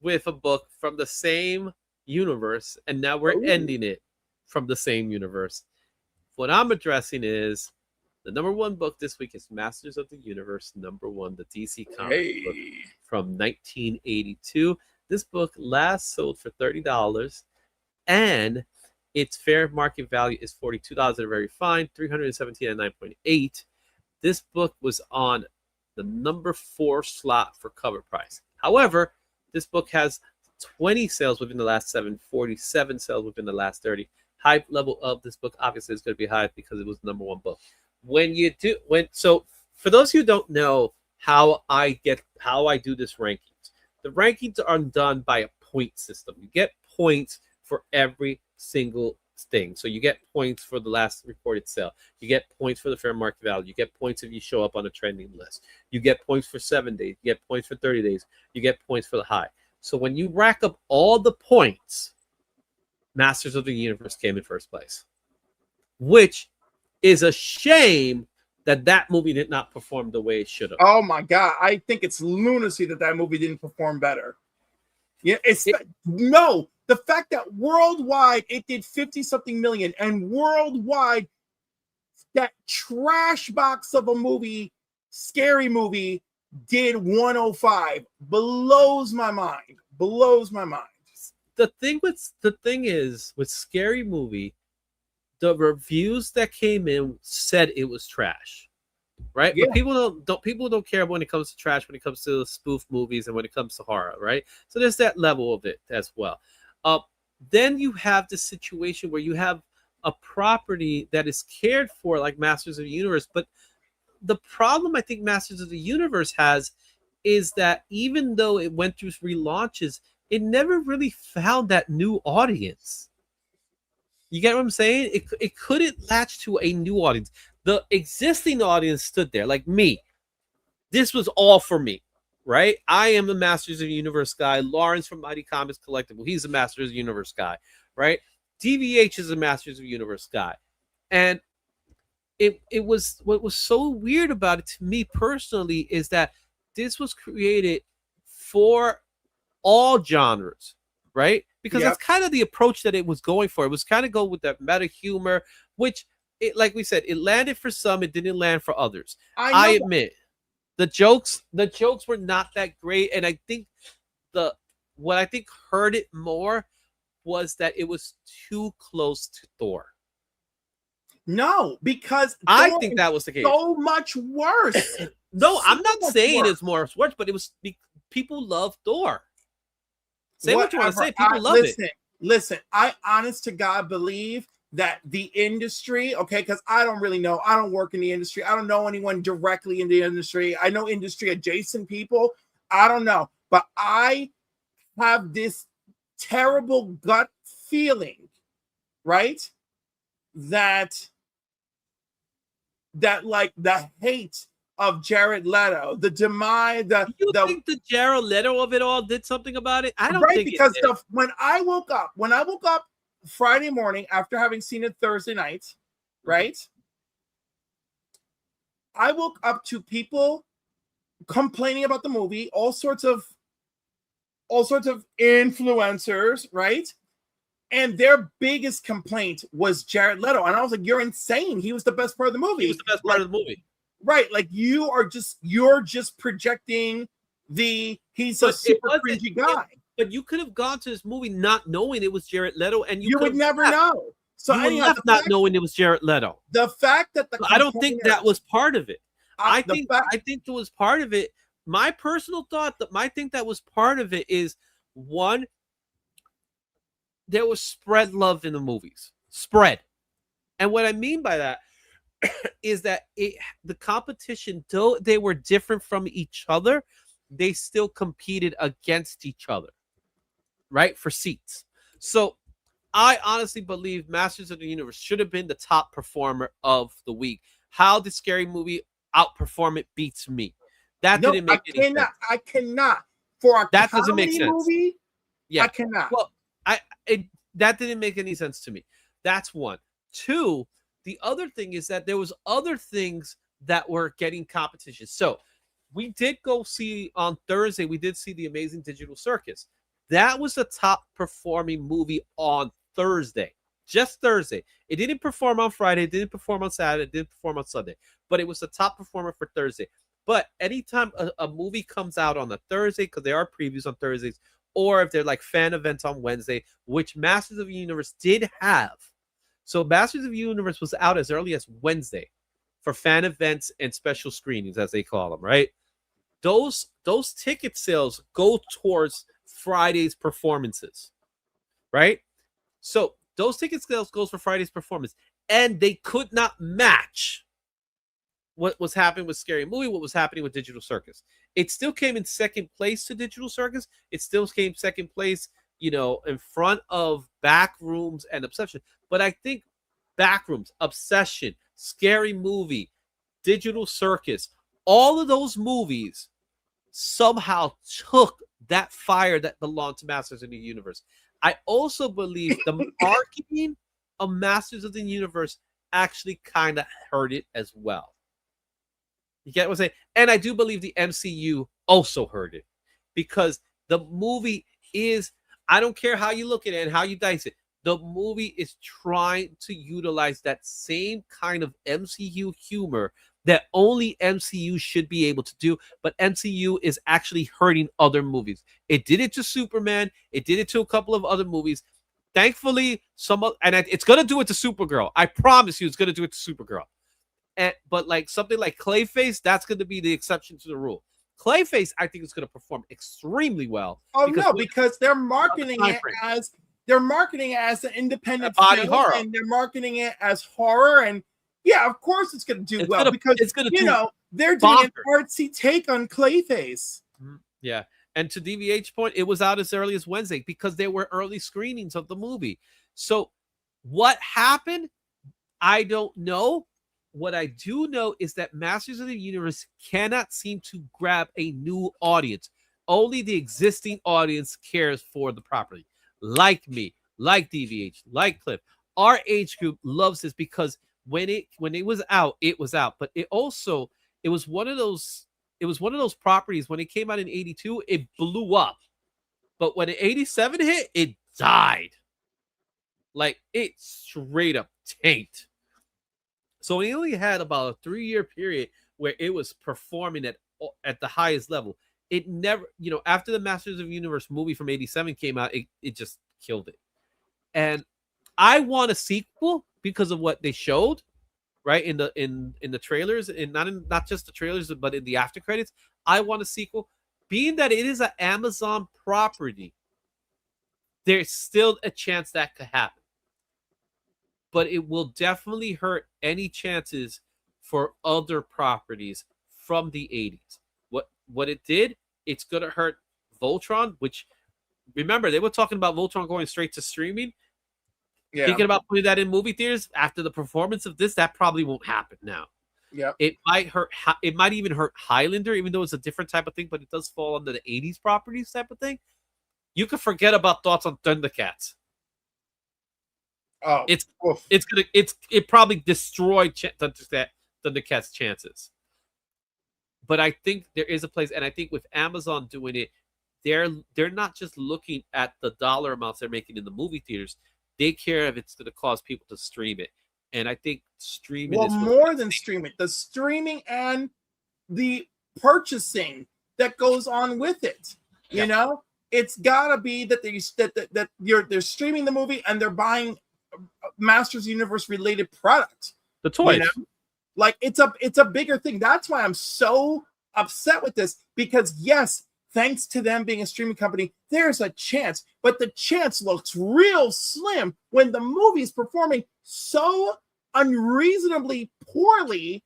with a book from the same universe, and now we're ending it from the same universe. What I'm addressing is the number one book this week is Masters of the Universe, number one, the DC comic book from 1982. This book last sold for $30, and its fair market value is $42. They're very fine, $317 at 9.8. This book was on the number 4 slot for cover price. However, this book has 20 sales within the last 7, 47 sales within the last 30. Hype level of this book obviously is going to be high because it was the number one book. So for those who don't know how I do this rankings, the rankings are done by a point system. You get points for every single thing. So you get points for the last reported sale. You get points for the fair market value. You get points if you show up on a trending list. You get points for 7 days. You get points for 30 days. You get points for the high. So when you rack up all the points, Masters of the Universe came in first place, which is a shame that movie did not perform the way it should have. Oh my God. I think it's lunacy that movie didn't perform better. Yeah, the fact that worldwide it did 50-something million, and worldwide that trash box of a movie, scary movie, did 105 blows my mind. The thing is with Scary Movie, the reviews that came in said it was trash, right? Yeah. But people don't care when it comes to trash, when it comes to spoof movies, and when it comes to horror, right? So there's that level of it as well. Then you have the situation where you have a property that is cared for, like Masters of the Universe. But the problem I think Masters of the Universe has is that even though it went through relaunches, it never really found that new audience. You get what I'm saying? It couldn't latch to a new audience. The existing audience stood there, like me. This was all for me, right? I am the Masters of the Universe guy. Lawrence from Mighty Comics Collectible, he's a Masters of the Universe guy, right? DVH is a Masters of the Universe guy. And it was, what was so weird about it to me personally is that this was created for all genres, right? Because that's kind of the approach that it was going for. It was kind of go with that meta humor, which, like we said, it landed for some, it didn't land for others. I admit the jokes were not that great, and I think what I think hurt it more was that it was too close to Thor. No, because I think that was the case. So much worse. No, I'm not saying it's more worse, but it was people love Thor. Say what you want to say. People love it. Listen, I honest to God believe that the industry, okay, because I don't really know. I don't work in the industry. I don't know anyone directly in the industry. I know industry adjacent people. I don't know. But I have this terrible gut feeling, right? That like the hate of Jared Leto, the demise, Do you think the Jared Leto of it all did something about it? I don't right, think because it did. when I woke up Friday morning after having seen it Thursday night, right? I woke up to people complaining about the movie, all sorts of influencers, right? And their biggest complaint was Jared Leto. And I was like, you're insane. He was the best part of the movie. He was the best part of the movie. Right. Like you're just projecting he's a super cringy guy. But you could have gone to this movie not knowing it was Jared Leto, and you would never know. So you would left not knowing it was Jared Leto. The fact that I don't think that was part of it. I think it was part of it. My personal thought that I think that was part of it is one, there was spread love in the movies. Spread. And what I mean by that is that the competition, though they were different from each other, they still competed against each other, right? For seats. So I honestly believe Masters of the Universe should have been the top performer of the week. How did Scary Movie outperform it beats me. That didn't make any sense. I cannot. For a that doesn't make sense. Movie, yeah. I cannot. Well, that didn't make any sense to me. That's one. Two, the other thing is that there was other things that were getting competition. So we did go see on Thursday, we did see The Amazing Digital Circus. That was the top performing movie on Thursday. Just Thursday. It didn't perform on Friday. It didn't perform on Saturday. It didn't perform on Sunday. But it was the top performer for Thursday. But anytime a movie comes out on a Thursday, because there are previews on Thursdays, or if they're like fan events on Wednesday, which Masters of the Universe did have. So Masters of the Universe was out as early as Wednesday for fan events and special screenings, as they call them, right? Those ticket sales go towards Friday's performances, right? So those ticket sales goes for Friday's performance, and they could not match what was happening with Scary Movie, what was happening with Digital Circus. It still came in second place to Digital Circus. It still came second place, in front of Backrooms and Obsession. But I think Backrooms, Obsession, Scary Movie, Digital Circus, all of those movies somehow took that fire that belonged to Masters of the Universe. I also believe the marketing of Masters of the Universe actually kind of hurt it as well. You get what I'm saying? And I do believe the MCU also heard it, because the movie is, I don't care how you look at it and how you dice it, the movie is trying to utilize that same kind of MCU humor that only MCU should be able to do, but MCU is actually hurting other movies. It did it to Superman. It did it to a couple of other movies. Thankfully, it's going to do it to Supergirl. I promise you it's going to do it to Supergirl. But like something like Clayface, that's going to be the exception to the rule. Clayface, I think, is going to perform extremely well. Because they're marketing it as an independent body horror, and they're marketing it as horror. And yeah, of course it's going to do well because it's going to they're doing an artsy take on Clayface. Yeah, and to DVH point, it was out as early as Wednesday because there were early screenings of the movie. So what happened? I don't know. What I do know is that Masters of the Universe cannot seem to grab a new audience. Only the existing audience cares for the property. Like me, like DVH, like Cliff. Our age group loves this because when it was out, it was out. But it was one of those properties when it came out in 82, it blew up. But when 87 hit, it died. Like it straight up tanked. So we only had about a 3-year period where it was performing at the highest level. It never, after the Masters of the Universe movie from 87 came out, it just killed it. And I want a sequel because of what they showed, right? In the trailers, and not just the trailers, but in the after credits. I want a sequel. Being that it is an Amazon property, there's still a chance that could happen. but it will definitely hurt any chances for other properties from the 80s. What it did, it's going to hurt Voltron, which, remember, they were talking about Voltron going straight to streaming. Yeah. Thinking about putting that in movie theaters after the performance of this, that probably won't happen now. Yeah. It might hurt. It might even hurt Highlander, even though it's a different type of thing, but it does fall under the 80s properties type of thing. You could forget about thoughts on Thundercats. Oh, it probably destroyed Thundercats' chances. But I think there is a place, and I think with Amazon doing it, they're not just looking at the dollar amounts they're making in the movie theaters. They care if it's going to cause people to stream it, and I think streaming. Well, more than streaming, the streaming and the purchasing that goes on with it. You know, it's got to be that they're streaming the movie and they're buying Masters Universe related product. The toys. You know? Like it's a bigger thing. That's why I'm so upset with this, because yes, thanks to them being a streaming company, there's a chance, but the chance looks real slim when the movie's performing so unreasonably poorly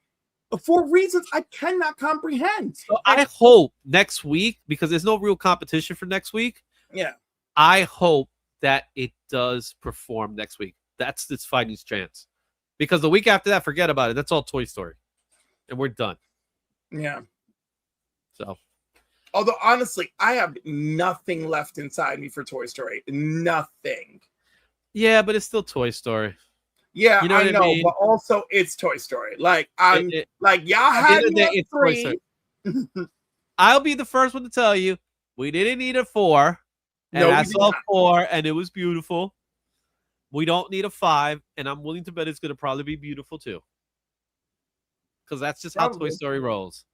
for reasons I cannot comprehend. So I hope next week, because there's no real competition for next week. Yeah. I hope that it does perform next week. That's its fighting chance. Because the week after that, forget about it. That's all Toy Story. And we're done. Yeah. So. Although, honestly, I have nothing left inside me for Toy Story. Nothing. Yeah, but it's still Toy Story. Yeah, you know I know, mean? But also it's Toy Story. Like, y'all had me at 3. I'll be the first one to tell you, we didn't need a 4. And I saw 4, and it was beautiful. We don't need a 5, and I'm willing to bet it's going to probably be beautiful too. Because that's just how Toy Story rolls.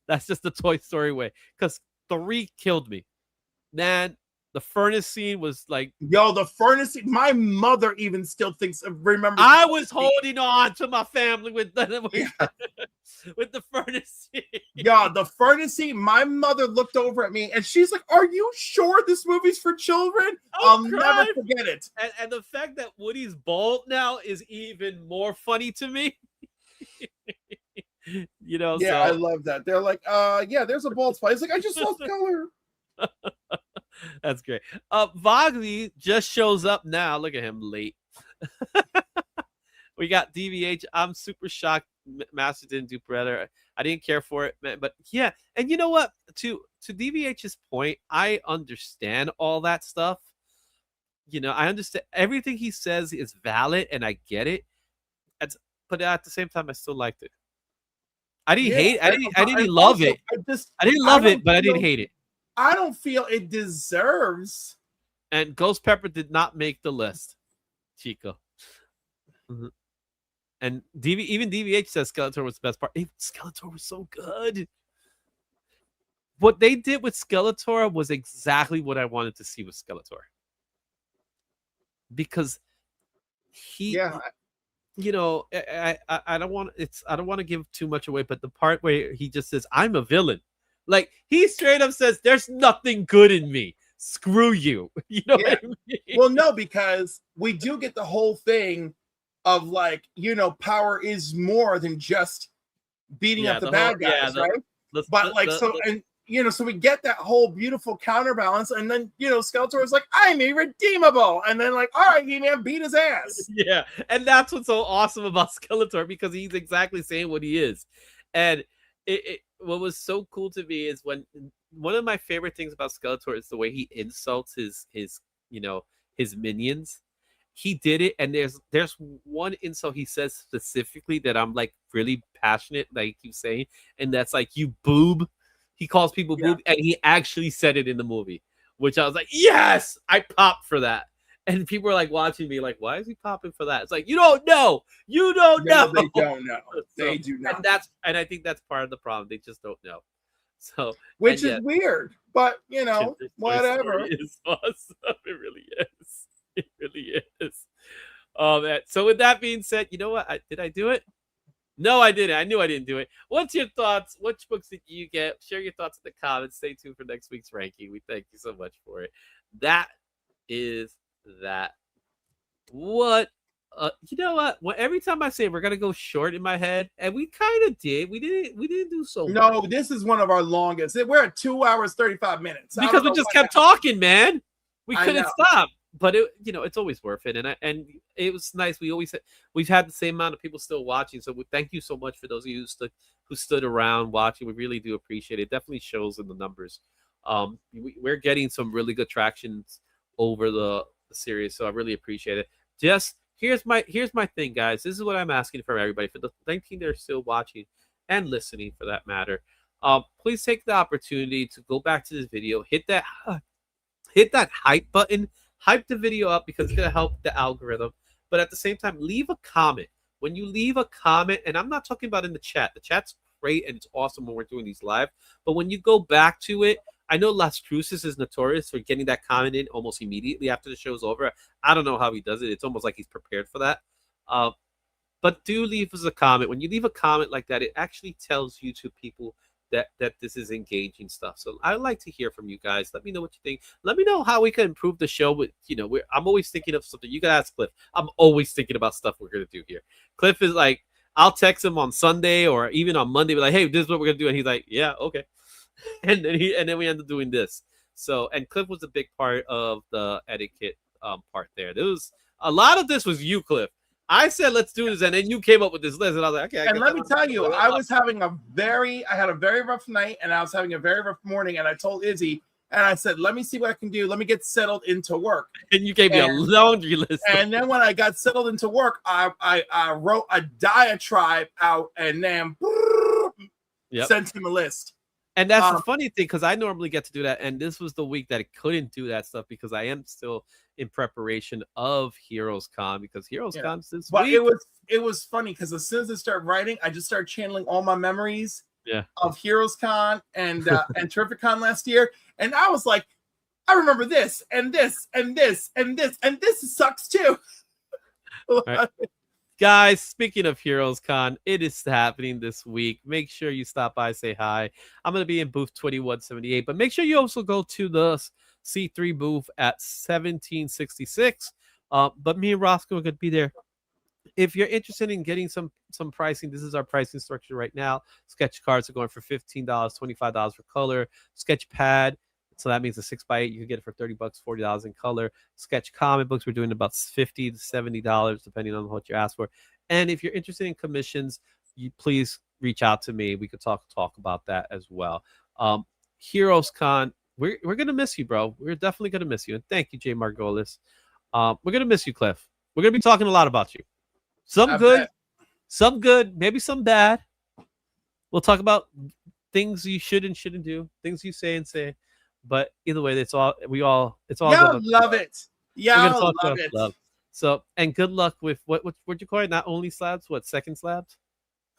That's just the Toy Story way. Because 3 killed me. Man, the furnace scene was like... Yo, the furnace scene, my mother even still remembers... I was holding on to my family with the furnace scene. Yeah, the furnace scene, my mother looked over at me, and she's like, are you sure this movie's for children? I'll never forget it. And the fact that Woody's bald now is even more funny to me. You know, yeah, I love that. They're like, yeah, there's a bald spot. He's like, I just lost color. That's great. Vogley just shows up now. Look at him late. We got DVH. I'm super shocked Master didn't do better. I didn't care for it, man. But yeah, and you know what? To DVH's point, I understand all that stuff. You know, I understand everything he says is valid, and I get it. But at the same time, I still liked it. I didn't hate. I didn't love it. I didn't love it, but I didn't hate it. I don't feel it deserves. And Ghost Pepper did not make the list, Chico. Mm-hmm. And even DVH says Skeletor was the best part. Skeletor was so good. What they did with Skeletor was exactly what I wanted to see with Skeletor. Because he, you know, I don't want to give too much away, but the part where he just says, "I'm a villain," like he straight up says, "There's nothing good in me. Screw you." You know what I mean? Well, no, because we do get the whole thing of like, you know, power is more than just beating up the bad guys, right? And you know, so we get that whole beautiful counterbalance, and then you know, Skeletor is like, "I'm irredeemable," and then like, "All right, He-Man, beat his ass." Yeah, and that's what's so awesome about Skeletor, because he's exactly saying what he is. And what was so cool to me is when one of my favorite things about Skeletor is the way he insults his you know, his minions. He did it, and there's one insult he says specifically that I'm like really passionate, like I keep saying, and that's like, "You boob." He calls people boob, and he actually said it in the movie, which I was like, yes, I popped for that. And people were like watching me like, why is he popping for that? It's like, you don't know. You don't know. They don't know. They do not. And I think that's part of the problem. They just don't know. So, which is weird, but you know, whatever. It's awesome. It really is. It really is. So with that being said, you know what? Did I do it? No, I didn't. I knew I didn't do it. What's your thoughts? Which books did you get? Share your thoughts in the comments. Stay tuned for next week's ranking. We thank you so much for it. That is that. What You know what? Well, every time I say we're gonna go short in my head, and we kind of did. We didn't do so much. No, this is one of our longest. We're at 2 hours 35 minutes Because we just kept talking, man. We I couldn't know. stop. But it's always worth it, and it was nice. We've had the same amount of people still watching, so thank you so much for those of you who stood around watching. We really do appreciate it. It definitely shows in the numbers. We're getting some really good tractions over the series, so I really appreciate it. Just here's my thing, guys. This is what I'm asking from everybody, for the 19 that are still watching and listening, for that matter. Please take the opportunity to go back to this video, hit that hype button. Hype the video up, because it's going to help the algorithm. But at the same time, leave a comment. When you leave a comment, and I'm not talking about in the chat's great and it's awesome when we're doing these live. But when you go back to it, I know Las Cruces is notorious for getting that comment in almost immediately after the show's over. I don't know how he does it. It's almost like he's prepared for that. But do leave us a comment. When you leave a comment like that, it actually tells YouTube people that this is engaging stuff. So I'd like to hear from you guys. Let me know what you think. Let me know how we can improve the show. With I'm always thinking of something. You can ask Cliff. I'm always thinking about stuff we're gonna do here. Cliff is like, I'll text him on Sunday or even on Monday, be like, hey, this is what we're gonna do, and he's like, yeah, okay. And then we end up doing this. So, and Cliff was a big part of the etiquette part there. There was a lot of this was you, Cliff. I said, let's do this. And then you came up with this list. And I was like, okay. And let me tell you, I had a very rough night, and I was having a very rough morning. And I told Izzy, and I said, let me see what I can do. Let me get settled into work. And you gave me a laundry list. And then when I got settled into work, I wrote a diatribe out and then sent him a list. And that's the funny thing, because I normally get to do that. And this was the week that I couldn't do that stuff, because I am still in preparation of Heroes Con, because Heroes Con's this week. It was funny, because as soon as I started writing, I just started channeling all my memories of Heroes Con and Terrific Con last year. And I was like, I remember this and this and this and this, and this sucks too. Right. Guys, speaking of Heroes Con, it is happening this week. Make sure you stop by, say hi. I'm going to be in booth 2178, but make sure you also go to the C3 booth at 1766. But me and Roscoe are going to be there. If you're interested in getting some pricing, this is our pricing structure right now. Sketch cards are going for $15, $25 for color. Sketch pad, so that means a 6x8, you can get it for $30, $40 in color. Sketch comic books, we're doing about $50 to $70, depending on what you ask for. And if you're interested in commissions, you please reach out to me. We could talk about that as well. Heroes Con, we're gonna miss you, bro. We're definitely gonna miss you. And thank you, Jay Margolis. We're gonna miss you, Cliff. We're gonna be talking a lot about you. Some good, maybe some bad. We'll talk about things you should and shouldn't do, things you say and say. But either way, it's all Y'all love it. Y'all love it. Love. So, and good luck with what'd you call it? Not only slabs, second slabs?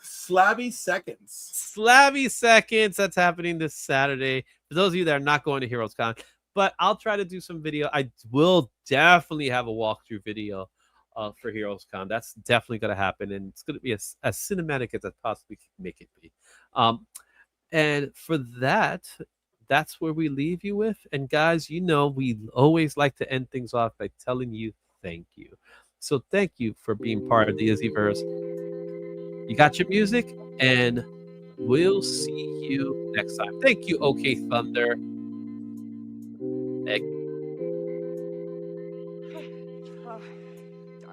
Slabby Seconds. Slabby Seconds. That's happening this Saturday. For those of you that are not going to Heroes Con, but I'll try to do some video. I will definitely have a walkthrough video for Heroes Con. That's definitely going to happen, and it's going to be as cinematic as I possibly can make it be. And for that, that's where we leave you with. And guys, we always like to end things off by telling you thank you. So thank you for being part of the IzzyVerse. You got your music, and we'll see you next time. Thank you, OK Thunder.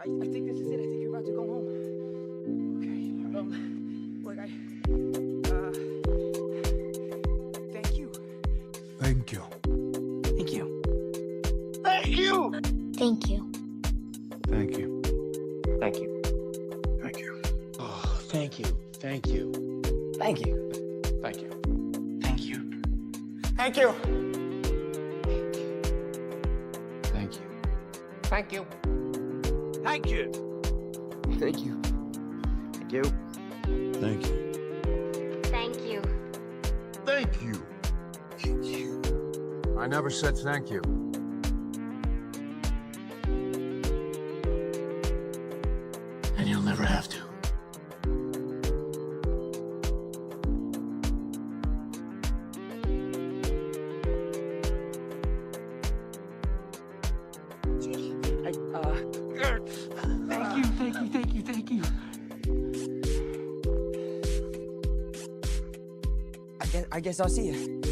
I think this is it. I think you're about to go home. Okay. Thank you. Thank you. Thank you. Thank you! Thank you. Thank you. Thank you. Thank you. Oh, thank you. Thank you. Thank you. Thank you. Thank you. Thank you. Thank you. Thank you. Thank you! Thank you. Thank you. Thank you. Thank you. Thank you. Thank you. I never said thank you. And you'll never have to. Thank you. Thank you. I guess I'll see you.